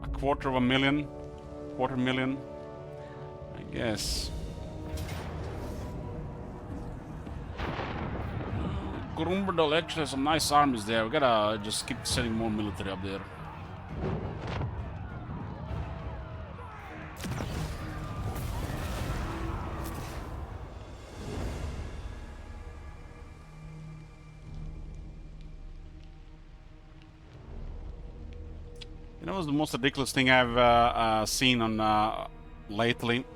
A 250,000, 250,000, I guess. Grumberdal actually has some nice armies there. We gotta just keep sending more military up there. That was the most ridiculous thing I've seen on lately. It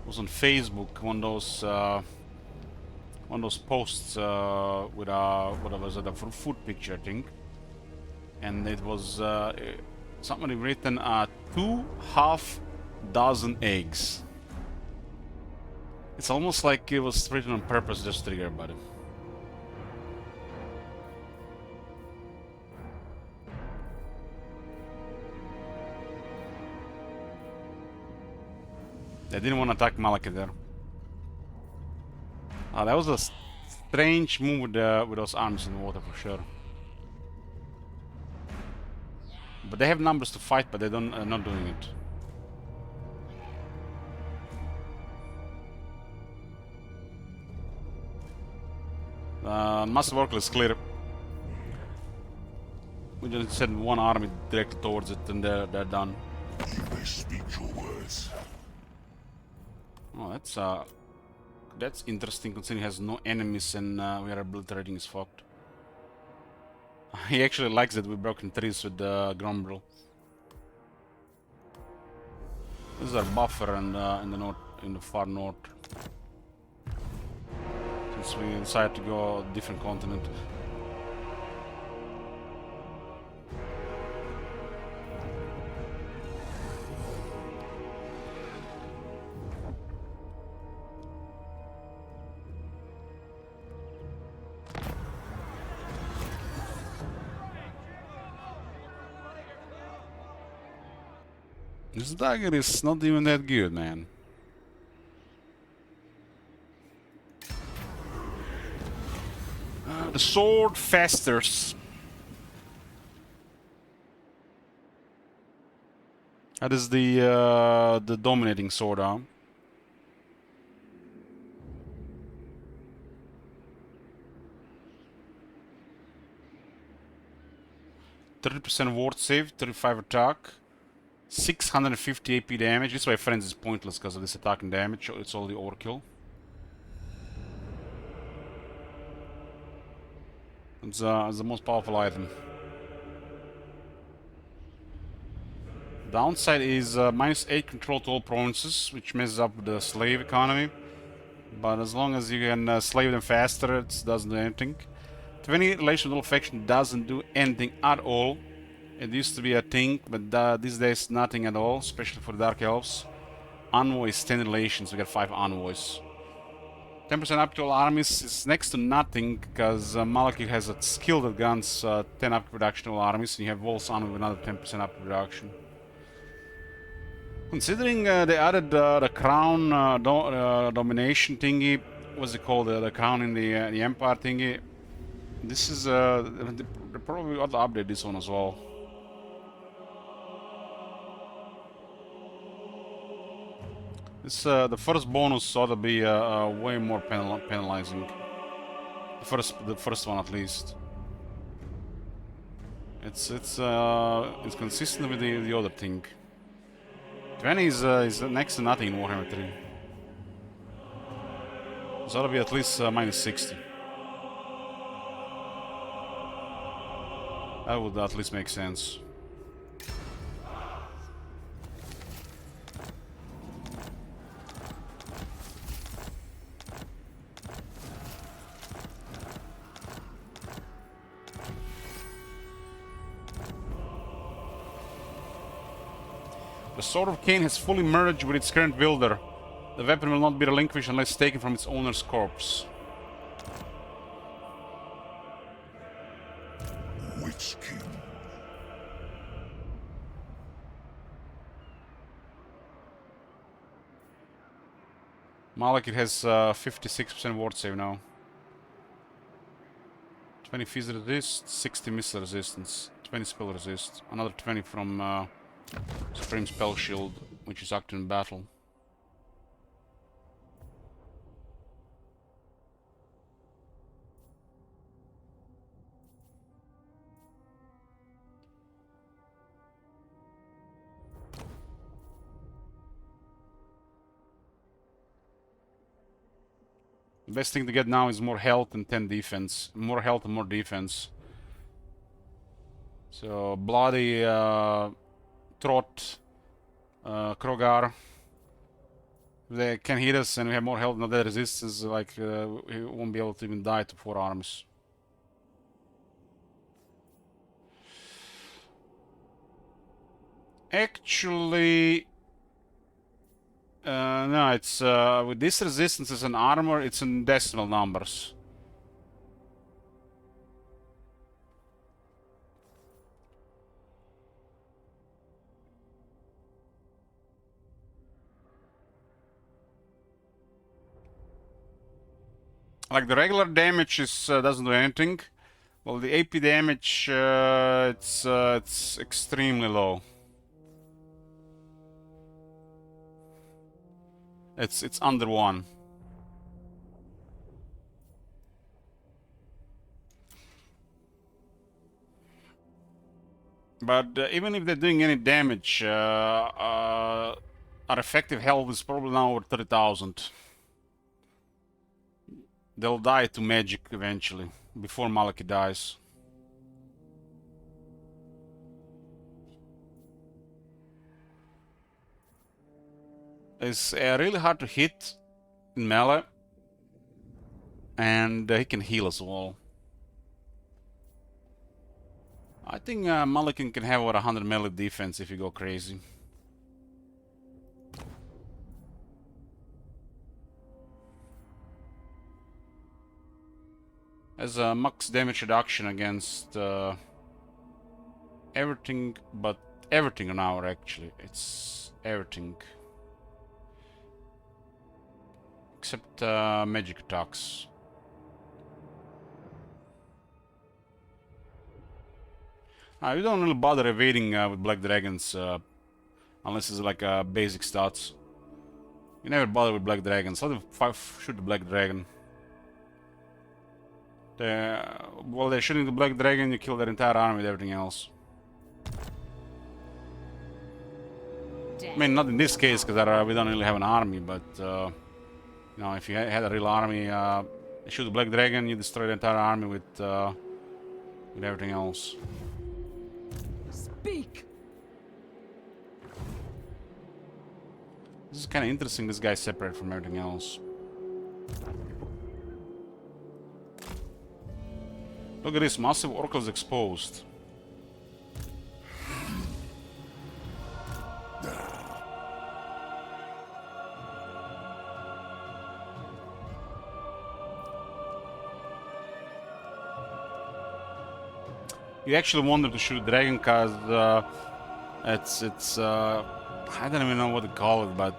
was on Facebook, one of those posts with what was it, a food picture, I think, and it was somebody written 2 half dozen eggs. It's almost like it was written on purpose just to trigger everybody. They didn't want to attack Malaki there. That was a strange move with those arms in the water for sure. But they have numbers to fight, but they don't not doing it. Massive Oracle is clear. We just send one army directly towards it, and they're done. You may speak your words. Oh, that's interesting considering he has no enemies and we are obliterating his fucked. He actually likes that we broke in trees with the Grumbrel. This is our buffer and in the far north. Since we decided to go a different continent. This dagger is not even that good, man. The sword festers. That is the dominating sword arm. %30 ward save, 35 attack. 650 AP damage. This way friends is pointless because of this attack and damage. It's all the overkill. It's the most powerful item. Downside is -8 control to all provinces, which messes up the slave economy. But as long as you can slave them faster, it doesn't do anything. 20 relation with faction doesn't do anything at all. It used to be a thing, but these days nothing at all, especially for the Dark Elves. Envoys, 10 relations, we got 5 envoys. 10% up to all armies is next to nothing, because Malaki has a skill that grants 10 up reduction to all armies, and you have Wolf's army with another 10% up reduction. Considering they added the crown domination thingy, what's it called, the crown in the Empire thingy, this is, they probably ought to update this one as well. This, the first bonus ought to be way more penalizing. The first one at least. It's consistent with the other thing. 20 is next to nothing in Warhammer 3. This ought to be at least -60. That would at least make sense. The Sword of Cain has fully merged with its current wielder. The weapon will not be relinquished unless taken from its owner's corpse. Witch King. Malekith has 56% ward save now. 20 fizz resist, 60 missile resistance, 20 spell resist, another 20 from Supreme Spell Shield, which is active in battle. The best thing to get now is more health and 10 defense. More health and more defense. So bloody Trot, Krogar. If they can hit us and we have more health, not that resistance, like we won't be able to even die to 4 arms. Actually, no, it's with this resistance as an armor, it's in decimal numbers. Like the regular damage is doesn't do anything. Well, the AP damage it's extremely low. It's under 1. But even if they're doing any damage, our effective health is probably now over 30,000. They'll die to magic eventually, before Malaki dies. It's really hard to hit in melee, and he can heal as well. I think Malakin can have over 100 melee defense if you go crazy. Has a max damage reduction against everything, but everything now actually. It's everything. Except magic attacks. You don't really bother evading with Black Dragons unless it's like basic stats. You never bother with Black Dragons. Let them shoot the Black Dragon. While they're shooting the Black Dragon, you kill their entire army with everything else. I mean, not in this case, because we don't really have an army, but you know, if you had a real army, you shoot the Black Dragon, you destroy the entire army with everything else. Speak. This is kind of interesting. This guy's separate from everything else. Look at this, massive oracles exposed. You actually want them to shoot dragon because it's I don't even know what to call it, but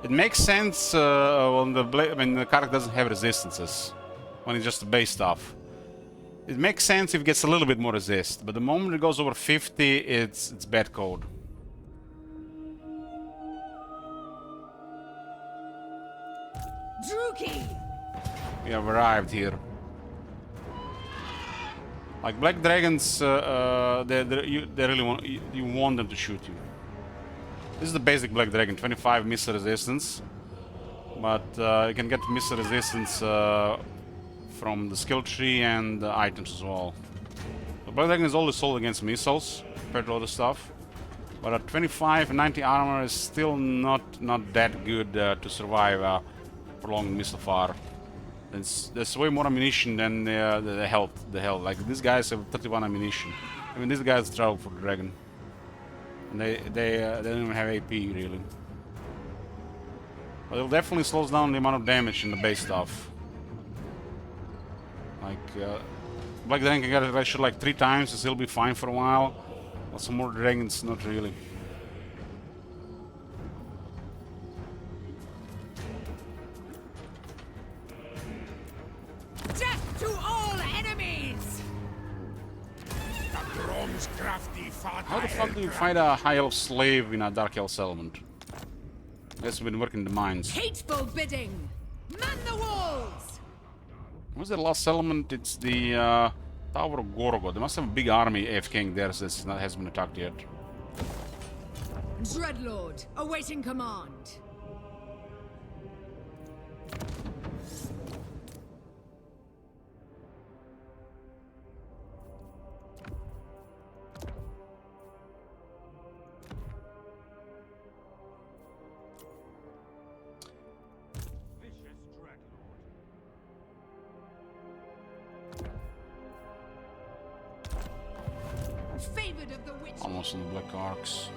it makes sense when the character doesn't have resistances, when it's just the base stuff. It makes sense if it gets a little bit more resist, but the moment it goes over 50, it's bad code. Druki! We have arrived here. Like Black Dragons, they really want them to shoot you. This is the basic Black Dragon, 25 missile resistance, but you can get missile resistance from the skill tree and the items as well. The Black Dragon is always sold against missiles compared to other stuff, but at 25 and 90 armor is still not that good to survive prolonged missile fire. There's way more ammunition than the health. Like these guys have 31 ammunition. I mean, these guys travel for the dragon, and they don't even have AP really. But it definitely slows down the amount of damage in the base stuff. Like Black Dragon can get it shot like 3 times, and still be fine for a while. But some more dragons, not really. Death to all enemies! Naggard's crafty How the fuck do you fight a high elf slave in a dark elf settlement? Guess we've been working the mines. Hateful bidding! Man the walls! What's the last settlement? It's the Tower of Gorgo. They must have a big army AFKing there that hasn't been attacked yet. Dreadlord, awaiting command. almost on the Black Arcs.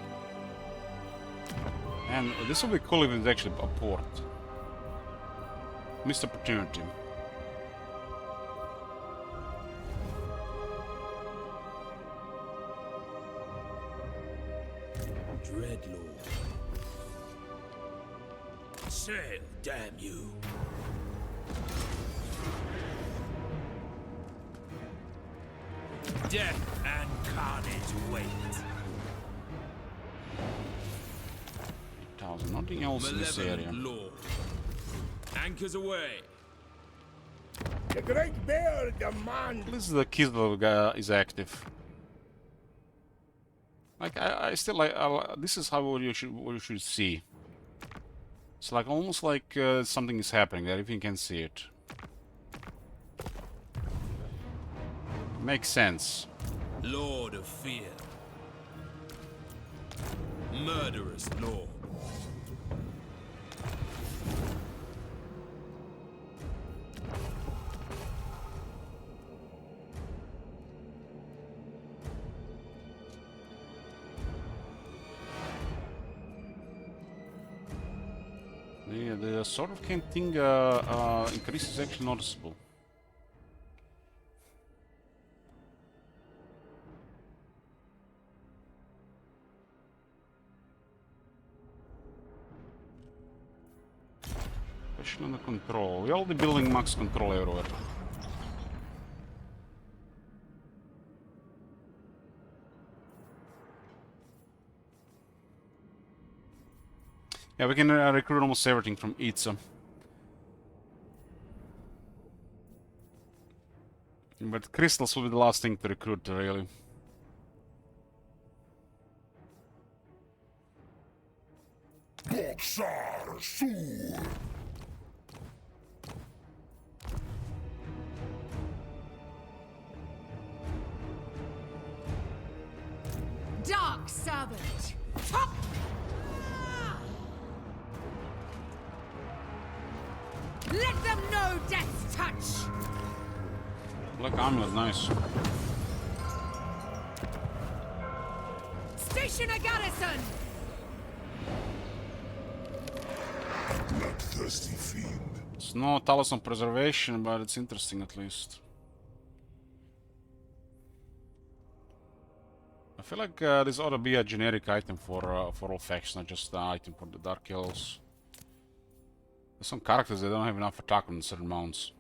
And this will be cool if it's actually a port. Missed opportunity. Dreadlord. Sail, damn you. Death and carnage wait. 8,000. Nothing else in this area. Malevolent Lord. Anchors away. The Great Bear demands. At least the Kislev is active. Like I still like this is how what you should see. It's like almost like something is happening there if you can see it. Makes sense. Lord of fear. Murderous lord. The sort of kind thing increase is actually noticeable. Especially on the control. We're already building max control everywhere. Yeah, we can recruit almost everything from Itza. But crystals will be the last thing to recruit, really. Boxar Sur. Dark Servant. Top. Let them know death's touch. Black Amulet, nice. Station a garrison. Bloodthirsty fiend. It's no Talisman Preservation, but it's interesting at least. I feel like this ought to be a generic item for all factions, not just an item for the Dark Hills. There's some characters that don't have enough attack on certain mounts.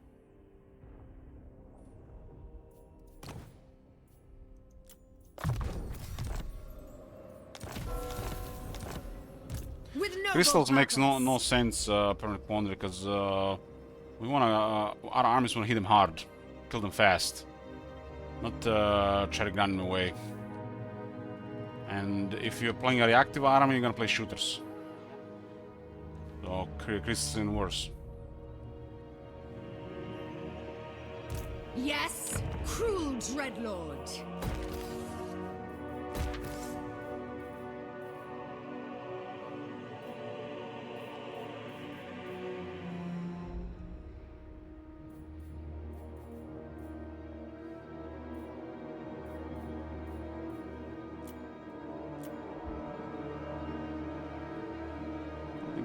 Crystals makes no sense, Permanent Quandary, because we wanna our armies wanna hit them hard, kill them fast, not try to gun them away. And if you're playing a reactive army, you're gonna play shooters. So crystals even worse. Yes, cruel Dreadlord.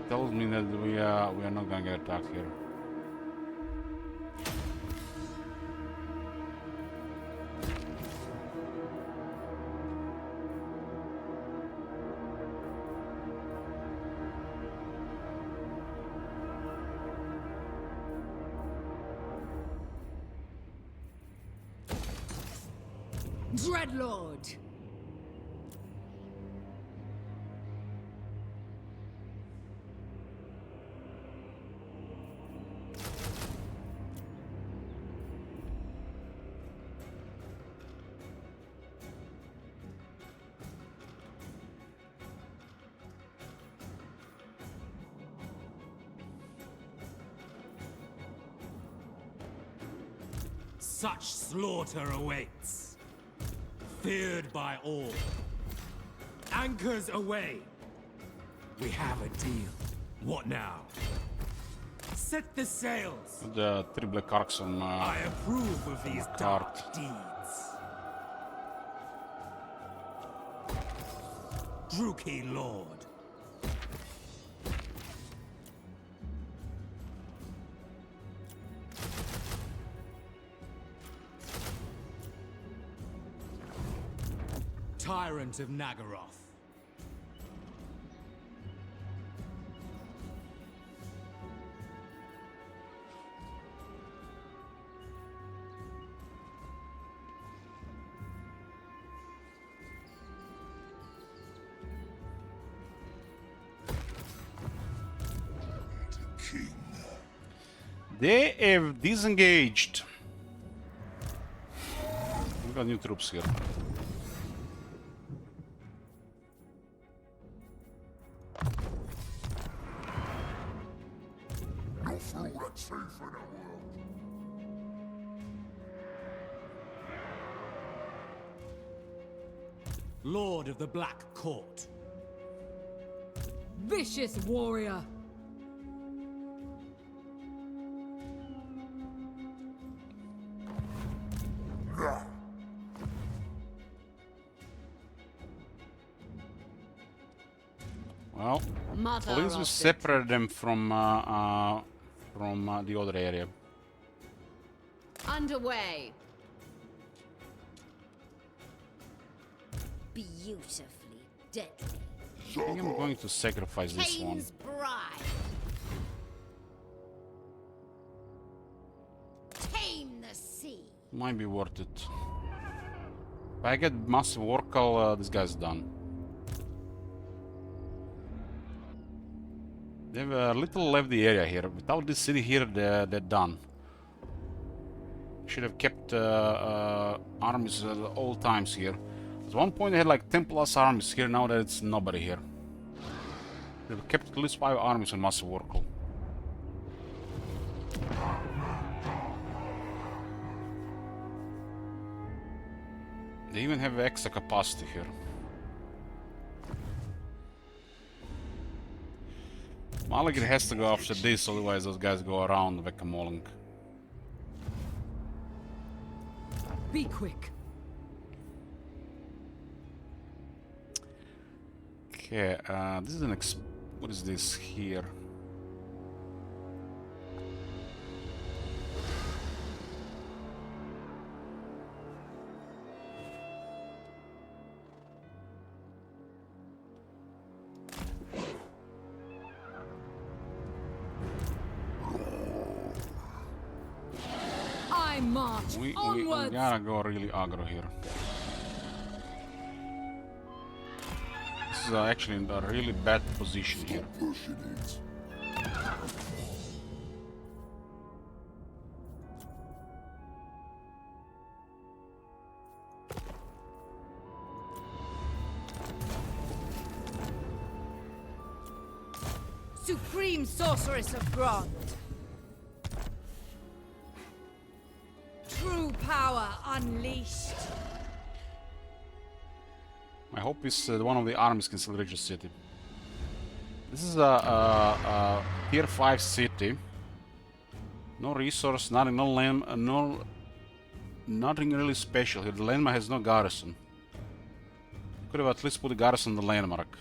Tells me that we are not gonna get attacked here. Dreadlord. Such slaughter awaits. Feared by all. Anchors away. We have a deal. What now? Set the sails. The 3 Black Arcs on I approve of these cart. dark deeds. Drooky Lord. Tyrant of Naggaroth. They have disengaged. We got new troops here. No fool that's safe in our world. Lord of the Black Court. Vicious warrior. Well, Mother at least we of separate them from the other area. Underway. Beautifully deadly. I think I'm going to sacrifice this one. Cain's bride. Tame the sea. Might be worth it. If I get massive Oracle, this guy's done. They have a little left the area here. Without this city here, they're done. Should have kept armies at all times here. At one point they had like 10 plus armies here, now that it's nobody here. They've kept at least 5 armies on massive Oracle. They even have extra capacity here. Malagir has to go after this, otherwise those guys go around whack-a-moling. Be quick. Okay, this is an what is this here? I march We onwards. gotta go really aggro here. This is actually in a really bad position here. Pushing it. Supreme sorceress of Grond. True power unleashed. I hope is one of the armies can still reach the city. This is a tier 5 city. No resource, nothing, no land, nothing really special here. The landmark has no garrison. Could have at least put a garrison on the landmark.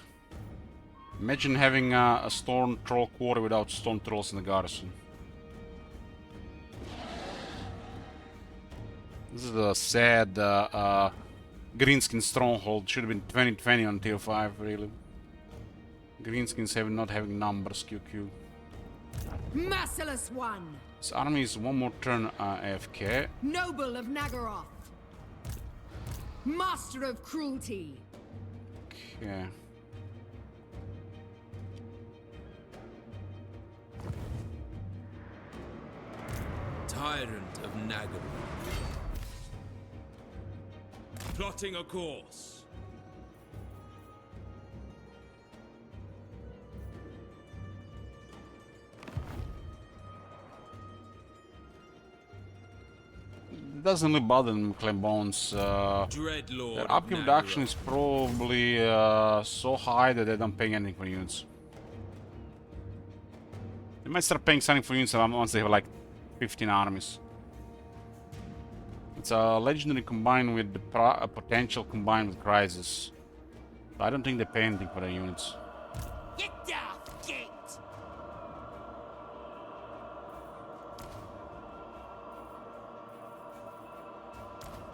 Imagine having a stone troll quarter without stone trolls in the garrison. This is a sad Greenskin stronghold. Should have been 2020 on tier 5, really. Greenskins not having numbers, QQ. Merciless one. This army is one more turn AFK. Noble of Naggaroth. Master of cruelty. Okay. Tyrant of Naggarond. Plotting a course. Doesn't really bother them, Clembones. Dreadlord Their of upkeep reduction Naggarond. is probably so high that they don't pay anything for units. They might start paying something for units once they have like 15 armies. It's a legendary combined with the potential combined with crisis. I don't think they pay anything for their units. Get down, gate!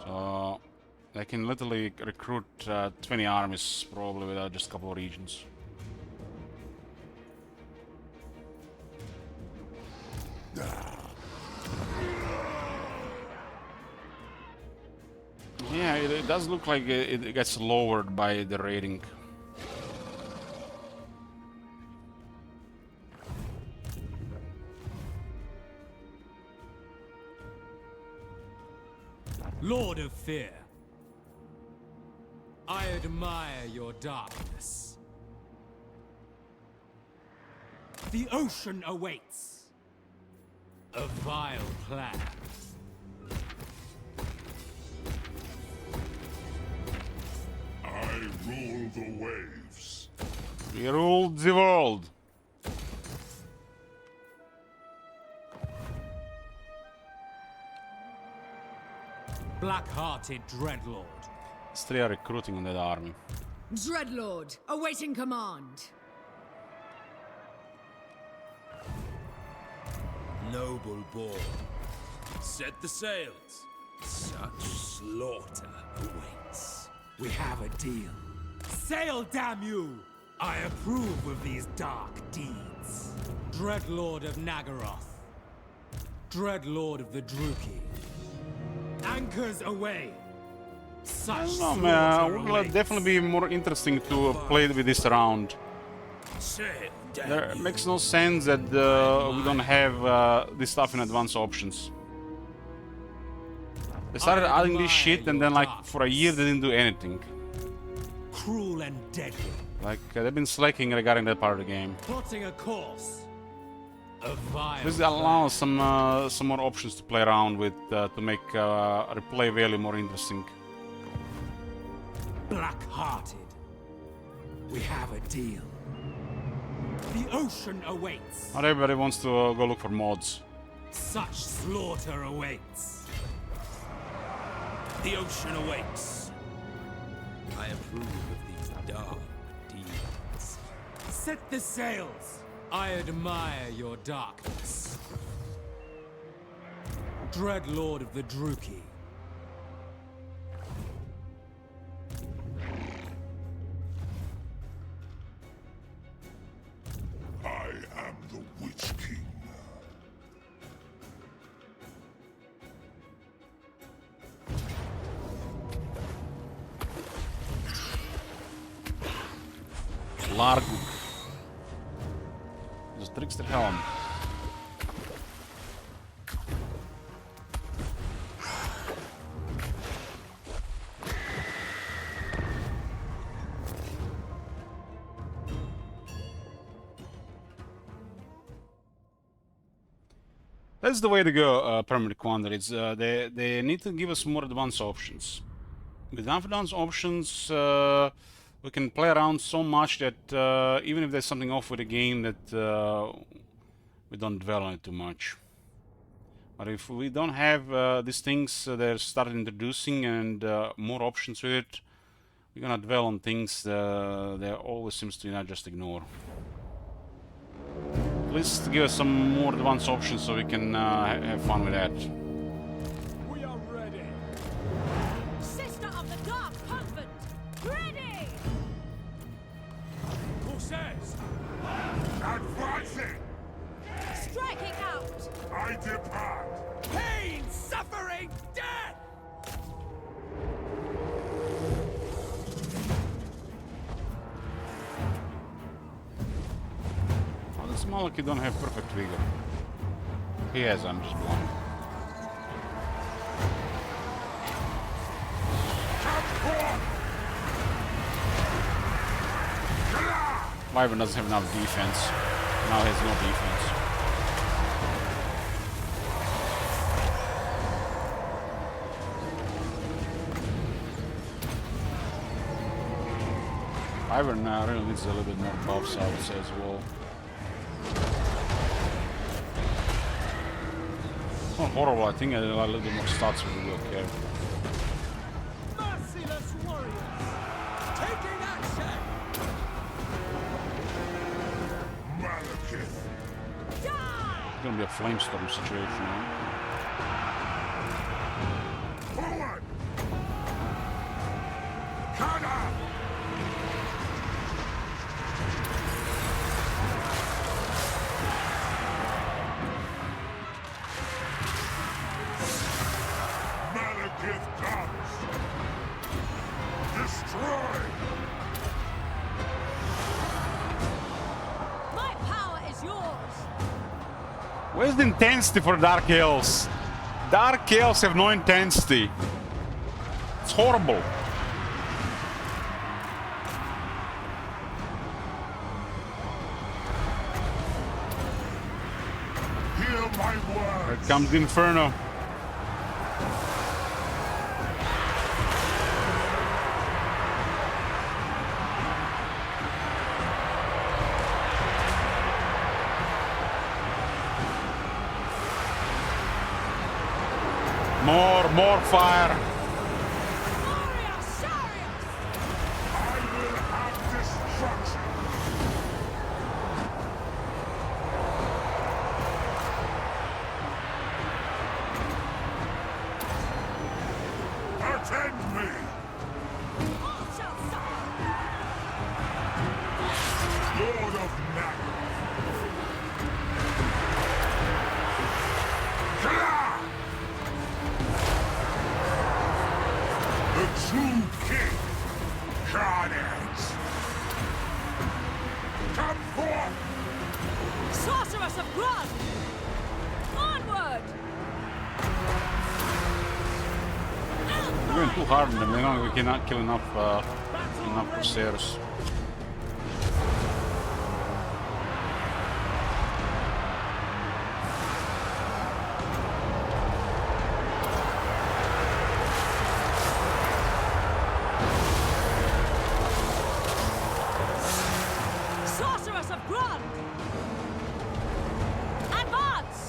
So they can literally recruit 20 armies probably without just a couple of regions. Yeah, it does look like it gets lowered by the rating. Lord of Fear, I admire your darkness. The ocean awaits. A vile plan. I rule the waves. We ruled the world. Black-hearted Dreadlord. Still are recruiting on that army. Dreadlord, awaiting command. Noble born. Set the sails. Such slaughter awaits. We have a deal. Sail, damn you! I approve of these dark deeds. Dreadlord of Naggaroth. Dreadlord of the Druki. Anchors away. Such slaughter will awaits. definitely be more interesting to play with this round. Sail, damn There you. makes no sense that we don't have this stuff in advanced options. They started adding this shit and then like for a year they didn't do anything. Cruel and deadly. Like they've been slacking regarding that part of the game. Plotting a course. A vile This allows some more options to play around with to make replay value more interesting. Black-hearted. We have a deal. The ocean awaits. Not everybody wants to go look for mods. Such slaughter awaits. The ocean awaits. I approve of these dark deeds. Set the sails. I admire your darkness. Dreadlord of the Druki. I am the Witch King. Larguk. There's a trickster helm. That's the way to go, Permanent Commander. It's they need to give us more advanced options. With advanced options, we can play around so much that even if there's something off with the game, that we don't dwell on it too much. But if we don't have these things they're started introducing and more options with it, we're gonna dwell on things that always seems to not just ignore. Please give us some more advanced options so we can have fun with that. We are ready. Sister of the Dark Convent, ready! Who says? Advancing! Striking out! I depart! Pain, suffering, death! Oh, this Malaki don't have perfect vigor. He has, I'm just blind. Wyvern doesn't have enough defense. Now he has no defense. Wyvern really needs a little bit more buffs, I would say, as well. It's not horrible, I think a little bit more stats would be okay. Merciless warriors! Taking action! gonna be a flamestorm situation, huh? Forward! Counter! Malekith comes! Destroy! My power is yours. Where's the intensity for Dark Elves? Dark Elves have no intensity. It's horrible. Hear my Here words! comes the Inferno. More fire. Warrior, Sarius! I will have destruction! Attend me! All shall suffer. Lord of Naggarond! The true king! Carnage! Come forth! Sorceress of Grod! Onward! We're going too hard on them. You know, we cannot kill enough Crusaders. Sorceress of Grod! Advance!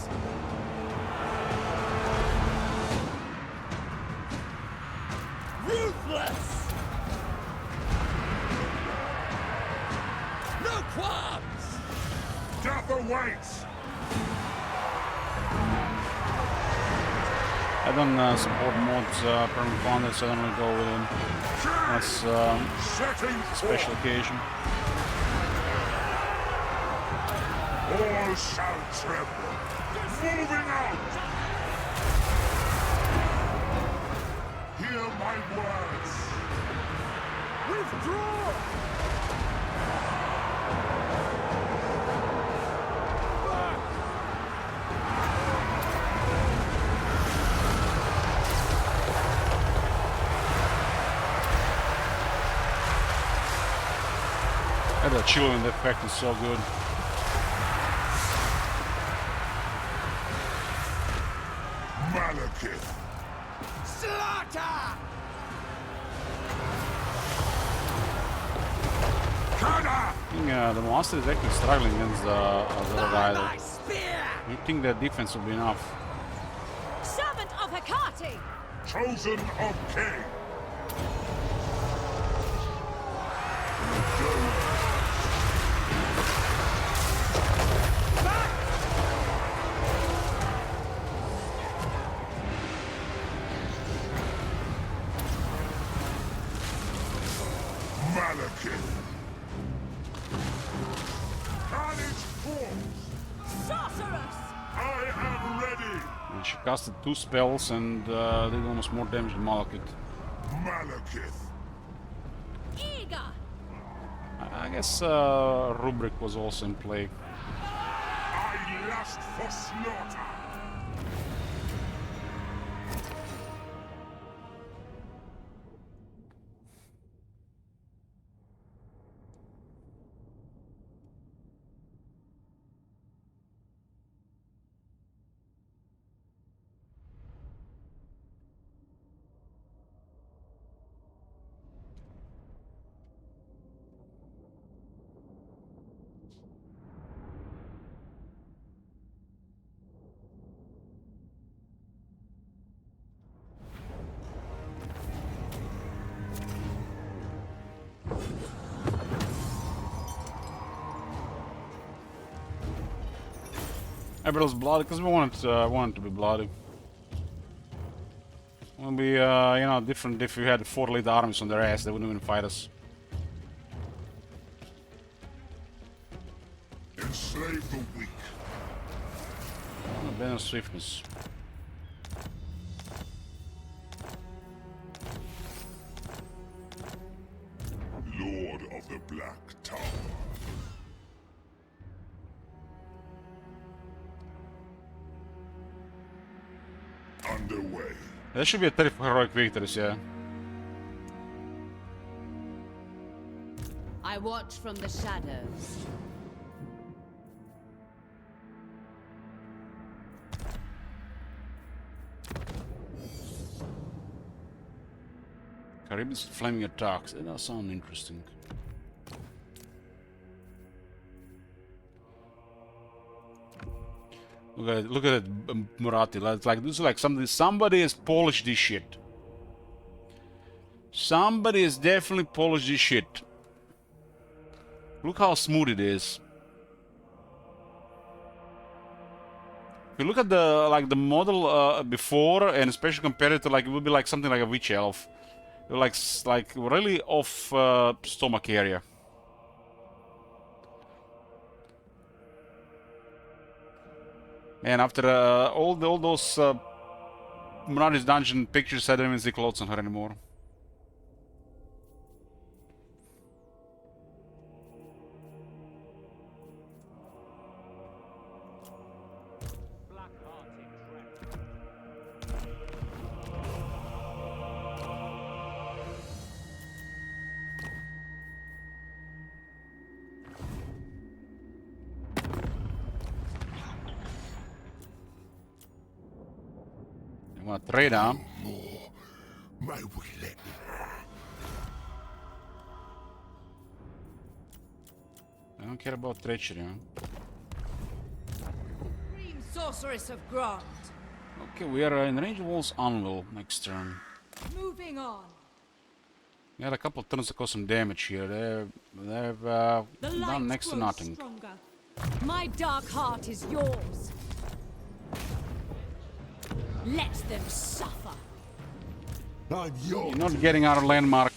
Ruthless! No qualms! Death awaits! I don't support mods, permanent content, I don't really go with them. That's Setting special forth. occasion. All shall tremble. Moving out! Hear my words! Withdraw! And the chilling effect is so good. Malekith! Slaughter! Counter! I think the monster is actually struggling against the other guy. My spear! You think their defense will be enough? Servant of Hecate! Chosen of Cain! Malekith! Carnage forms! Sorceress! I am ready! And she casted 2 spells and did almost more damage than Malekith. Malekith! Eager! I guess Rubric was also in play. I lust for slaughter! Everything's bloody because we want it to be bloody. It would be, you know, different if we had 4 elite armies on their ass. They wouldn't even fight us. Enslave the weak. Banner swiftness. Lord of the Black Tower. Underway. That should be a 30 for heroic victories, yeah. I watch from the shadows. Caribbean's flaming attacks. That does sound interesting. Look at it, Murati. It's like this is like somebody has polished this shit. Somebody has definitely polished this shit. Look how smooth it is. If you look at the model before, and especially compared it to it would be like something like a witch elf. Like really off stomach area. And after all those Murati's dungeon pictures, I don't even see clothes on her anymore. I want to trade, huh? My will. I don't care about treachery, huh? Supreme Sorceress of Grant. Okay, we are in range of Wolf's Anvil next turn. Moving on. We had a couple of turns to cause some damage here. They've done next to nothing. Stronger. My dark heart is yours. Let them suffer. I'm yours. You're not getting our landmark.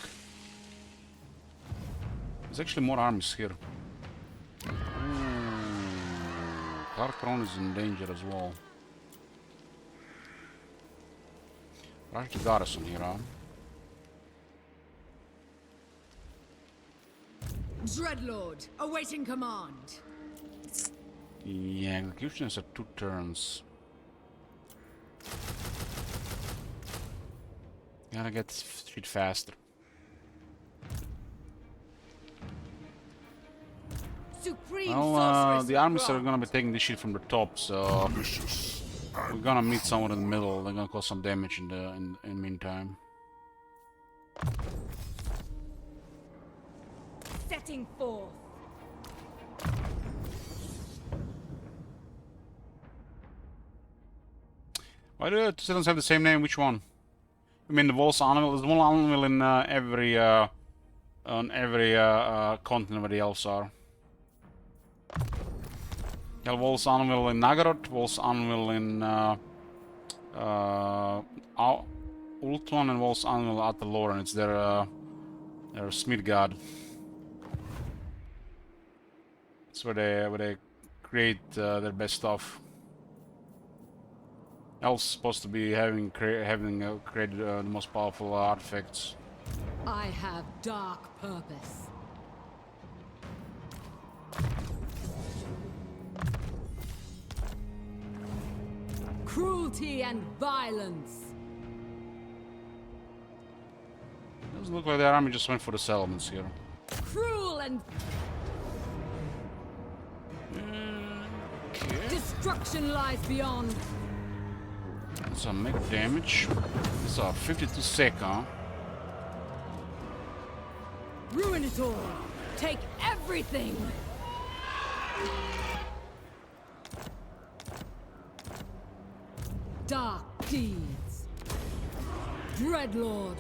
There's actually more armies here. Naggarond is in danger as well. Rush the garrison here, huh? Dreadlord, awaiting command. Yeah, execution is at 2 turns. Gotta get shit faster. Supreme Well, Sorceress the of armies are Grant. gonna be taking this shit from the top, so we're gonna meet somewhere in the middle. They're gonna cause some damage in the meantime. Setting forth. Why do the citizens have the same name? Which one? I mean the Wolf's Anvil. There's one Anvil in on every continent where the elves are. Yeah, Wolf's Anvil in Naggarond, Wolf's Anvil in Ultron, and Wolf's Anvil at the Lauren. It's their Smith god. It's where they create their best stuff. Elves supposed to be having created the most powerful artifacts. I have dark purpose. Cruelty and violence. Doesn't look like the army just went for the settlements here. Cruel and Okay. destruction lies beyond. So make damage. These are 52 sec, huh? Ruin it all. Take everything. Dark deeds. Dreadlord.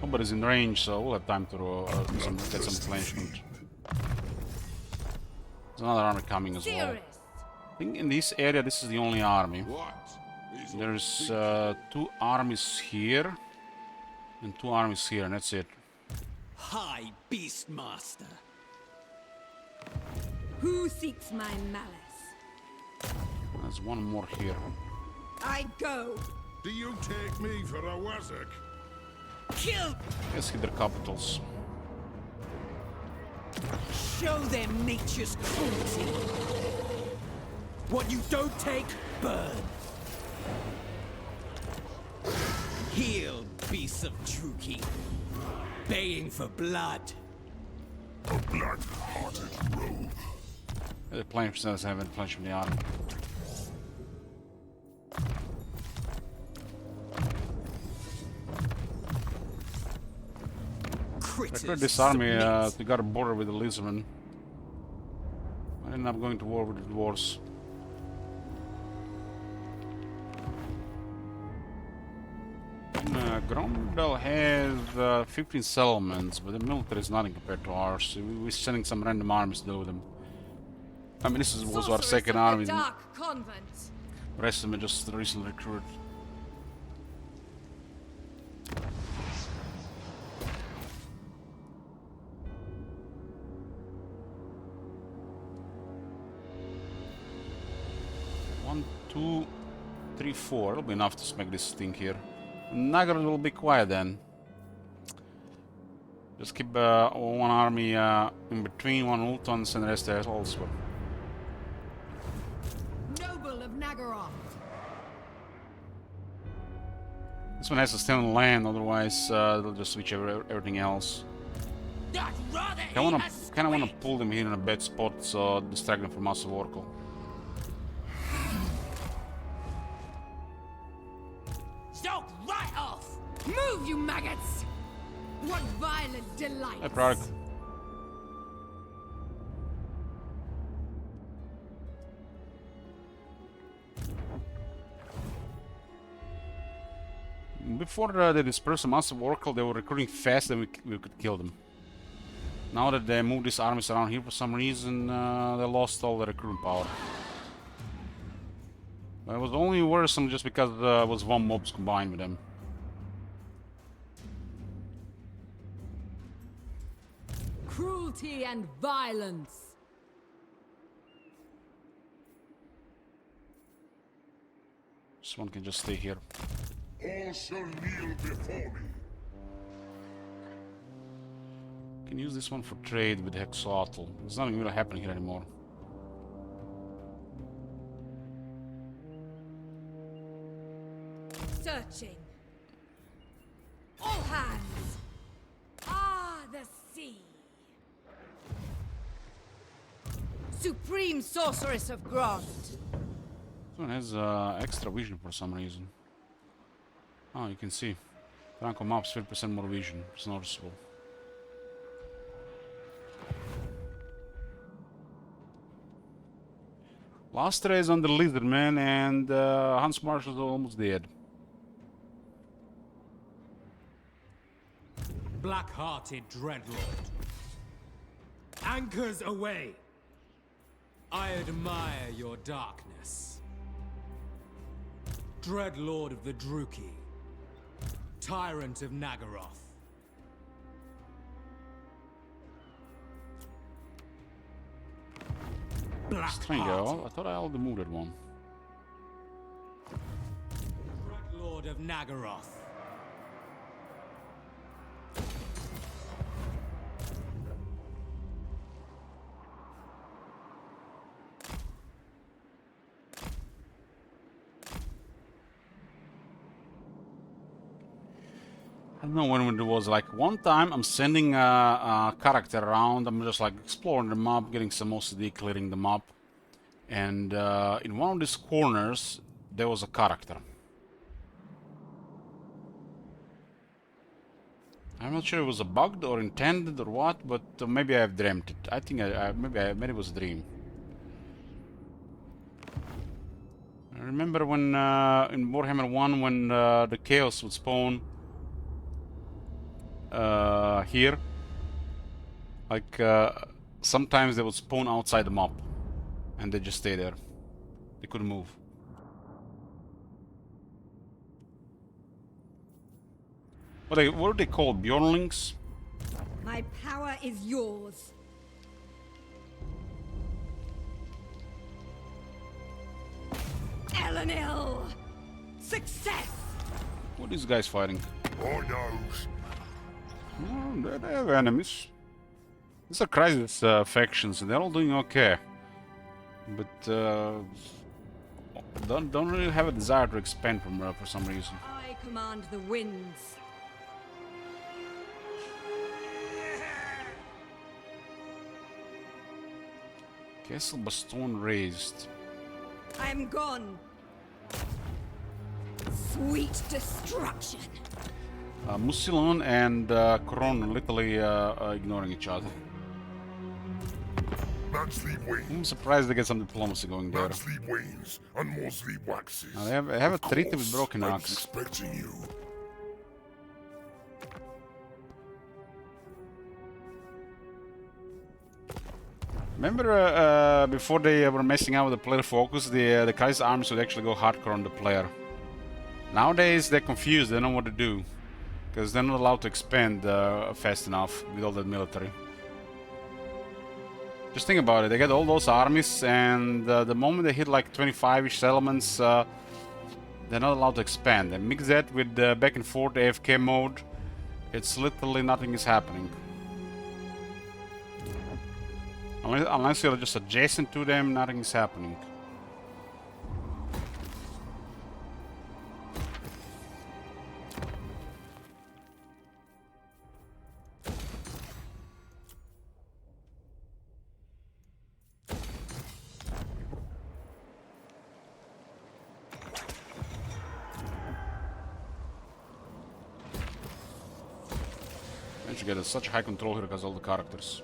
Nobody's in range, so we'll have time to get some replenishment. There's another army coming as well. Serious. think in this area this is the only army. What? These are There's big 2 armies here and 2 armies here, and that's it. High Beastmaster. Who seeks my malice? There's one more here. I go. Do you take me for a wazzock? Kill! Let's hit their capitals. Show them nature's cruelty. What you don't take, burn. Heal, beasts of Druki. Baying for blood. A black-hearted rogue. The plane doesn't have any flinch from the army. I cleared this army to got a border with the lizardmen. I ended up going to war with the dwarves. Gromdal has 15 settlements, but the military is nothing compared to ours. So we're sending some random armies to deal with them. I mean, this was our second army. The Dark convent. rest of them are just recently recruited. One, two, three, four. It'll be enough to smack this thing here. Naggarond will be quiet then. Just keep one army in between, one Ultons, and the rest there also. Noble of Naggarond. This one has to stay on land, otherwise they'll just switch everything else. I'd rather Kind of want to pull them here in a bad spot, so distract them from Massive Oracle. Stop right off! Move, you maggots! What violent delight! Hey, product. Before they dispersed the Massive Oracle, they were recruiting fast and we could kill them. Now that they moved these armies around here for some reason, they lost all the recruiting power. But it was only worrisome just because it was one mobs combined with them. Cruelty and violence. This one can just stay here. All shall kneel before me. Can use this one for trade with Hexatl. There's nothing really happening here anymore. Searching. All hands. Ah, the sea. Supreme sorceress of Grond. This one has extra vision for some reason. Oh, you can see. Franco maps 50% more vision. It's noticeable. Last race on the Lizardman, and Hans Marshal's almost dead. Black-hearted Dreadlord. Anchors away! I admire your darkness. Dreadlord of the Druki. Tyrant of Naggaroth. Strange, I thought I already moved that one. Dreadlord of Naggaroth. I don't know when it was, like one time I'm sending a character around, I'm just like exploring the map, getting some OCD, clearing the map. And in one of these corners, there was a character. I'm not sure it was a bug or intended or what, but maybe I've dreamt it. I think maybe it was a dream. I remember when in Warhammer 1 when the chaos would spawn here, like sometimes they would spawn outside the map and they just stay there. They couldn't move. What are they called? Bjornlings? My power is yours. Elenil! Success! What are these guys fighting? Who knows? Oh, they have enemies. These are crisis factions, and they're all doing okay. But don't really have a desire to expand for some reason. I command the winds. Castle Baston raised. I am gone. Sweet destruction. Musilon and Kron are literally ignoring each other. Man sleep wanes. I'm surprised they get some diplomacy going there. Man sleep wanes, and more sleep waxes. Now they have a Of treaty with course, Broken I was Axe. expecting you. Remember before they were messing out with the player focus, the Kai's armies would actually go hardcore on the player. Nowadays they're confused, they don't know what to do. Because they're not allowed to expand fast enough with all that military. Just think about it, they get all those armies, and the moment they hit like 25-ish settlements, they're not allowed to expand. And mix that with back and forth AFK mode, it's literally nothing is happening. Unless you're just adjacent to them, nothing is happening. And you get such high control here because all the characters.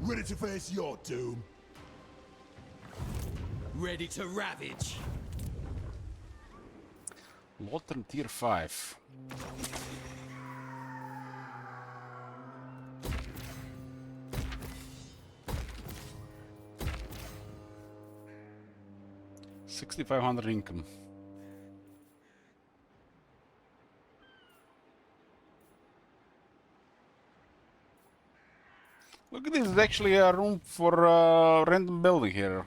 Ready to face your doom? Ready to ravage. Lotern tier 5. $6,500 income. Look at this, there's actually a room for random building here.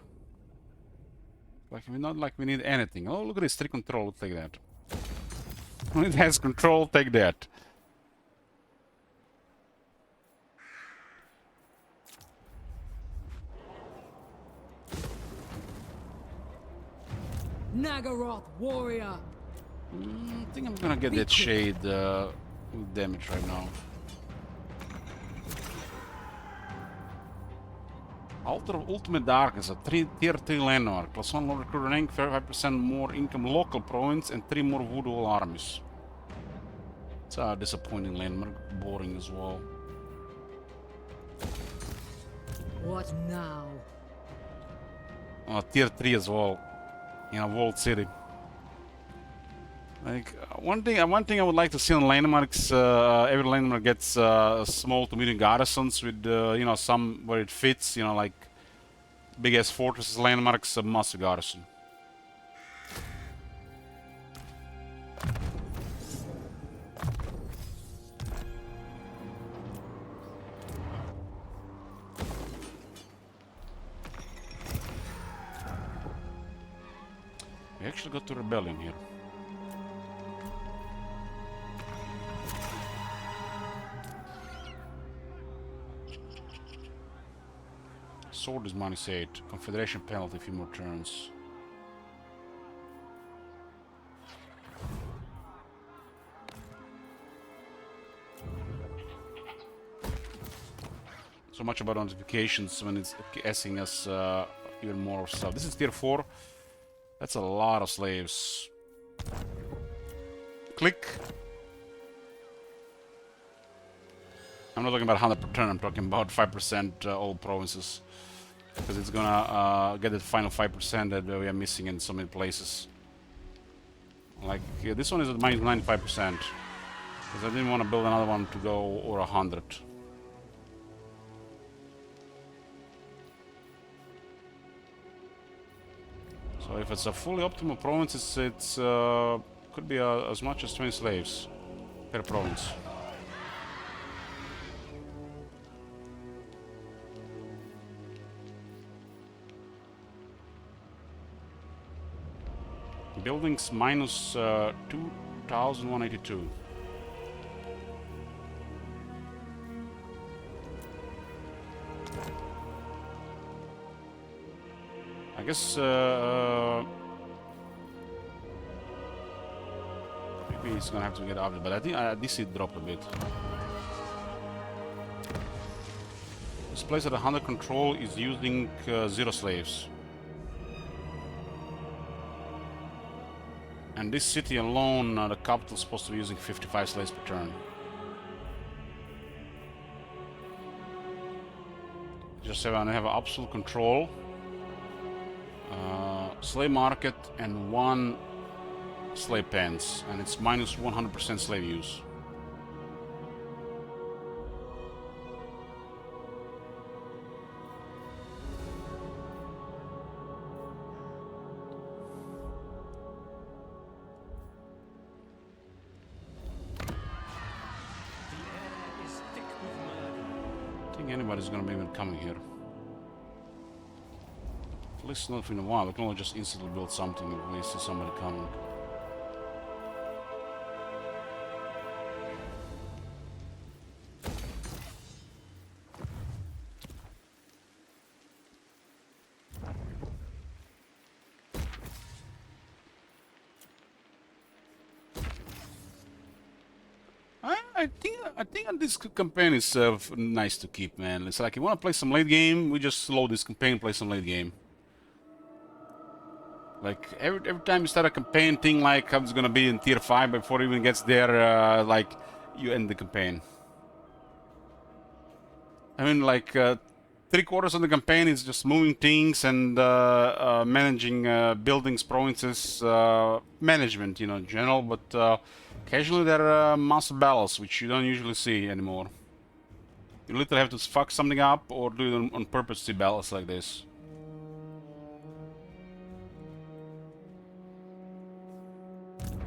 Like, not like we need anything. Oh, look at this, 3 control, we'll take that. It has control, take that. Naggaroth warrior. I think I'm gonna get that shade damage right now. Altar of Ultimate Darkness, a tier 3 landmark. Plus 1 lower recruit rank, 5% more income local province, and 3 more voodoo all armies. It's a disappointing landmark, boring as well. What now? Tier 3 as well, in a walled city. Like one thing I would like to see on landmarks, every landmark gets small to medium garrisons with you know, some where it fits, you know, like big ass fortresses, landmarks, a massive garrison. We actually got to rebellion here. Sword is minus 8. Confederation penalty, a few more turns. So much about notifications when it's asking us even more stuff. This is tier 4. That's a lot of slaves. Click. I'm not talking about 100 per turn, I'm talking about 5% all provinces. Because it's gonna get the final 5% that we are missing in so many places. Like, this one is at minus 95%. Because I didn't want to build another one to go over 100. So if it's a fully optimal province, it's could be as much as 20 slaves per province. Buildings minus 2,182. I guess maybe he's gonna have to get up, but I think this it dropped a bit. This place at 100 control is using 0 slaves. And this city alone, the capital is supposed to be using 55 slaves per turn. Just have absolute control. Slave market and 1 slave pens, and it's minus 100% slave use. I think anybody's gonna be even coming here. At least not in a while. We can only just instantly build something if we see somebody coming. I think this campaign is nice to keep, man. It's like you want to play some late game, we just slow this campaign, play some late game. Like every time you start a campaign, thing like how it's gonna be in tier 5 before it even gets there, like you end the campaign. I mean, like 3/4 of the campaign is just moving things and managing buildings, provinces, management, you know, in general. But occasionally there are massive battles, which you don't usually see anymore. You literally have to fuck something up or do it on purpose to see battles like this.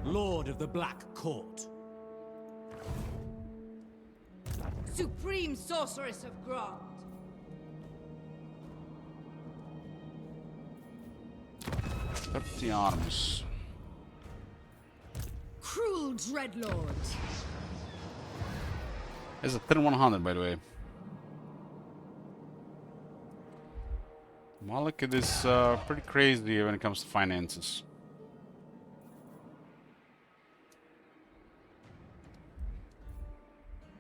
Lord of the Black Court. Supreme Sorceress of Grond. 30 arms. Cruel Dreadlord. There's a 3100, by the way. Malekith is pretty crazy when it comes to finances.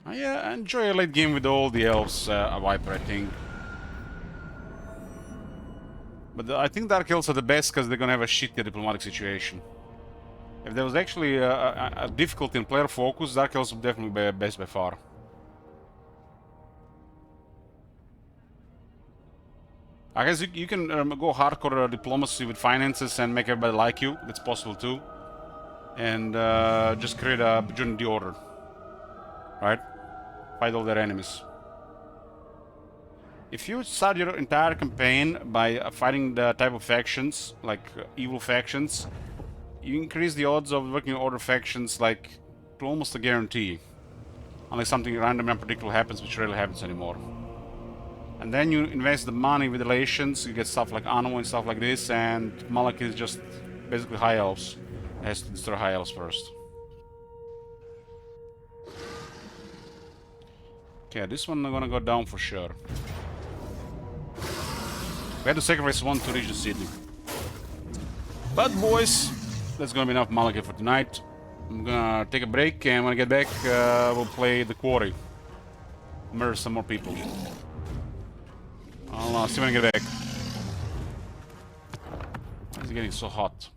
I enjoy a late game with all the elves, a Viper, I think. But I think Dark Elves are the best because they're gonna have a shitty diplomatic situation. If there was actually a difficulty in player focus, Dark Elves would definitely be best by far. I guess you can go hardcore diplomacy with finances and make everybody like you. That's possible too. And just create a join the order. Right? Fight all their enemies. If you start your entire campaign by fighting the type of factions, like evil factions, you increase the odds of working order factions like to almost a guarantee. Unless something random and unpredictable happens, which rarely happens anymore. And then you invest the money with relations, you get stuff like Anno and stuff like this, and Malekith is just basically High Elves. It has to destroy High Elves first. Okay, this one I'm gonna go down for sure. We had to sacrifice one to reach the city. But boys, that's gonna be enough Malekith for tonight. I'm gonna take a break, and when I get back, we'll play the quarry. Murder some more people. I'll see when I get back. Why is it getting so hot?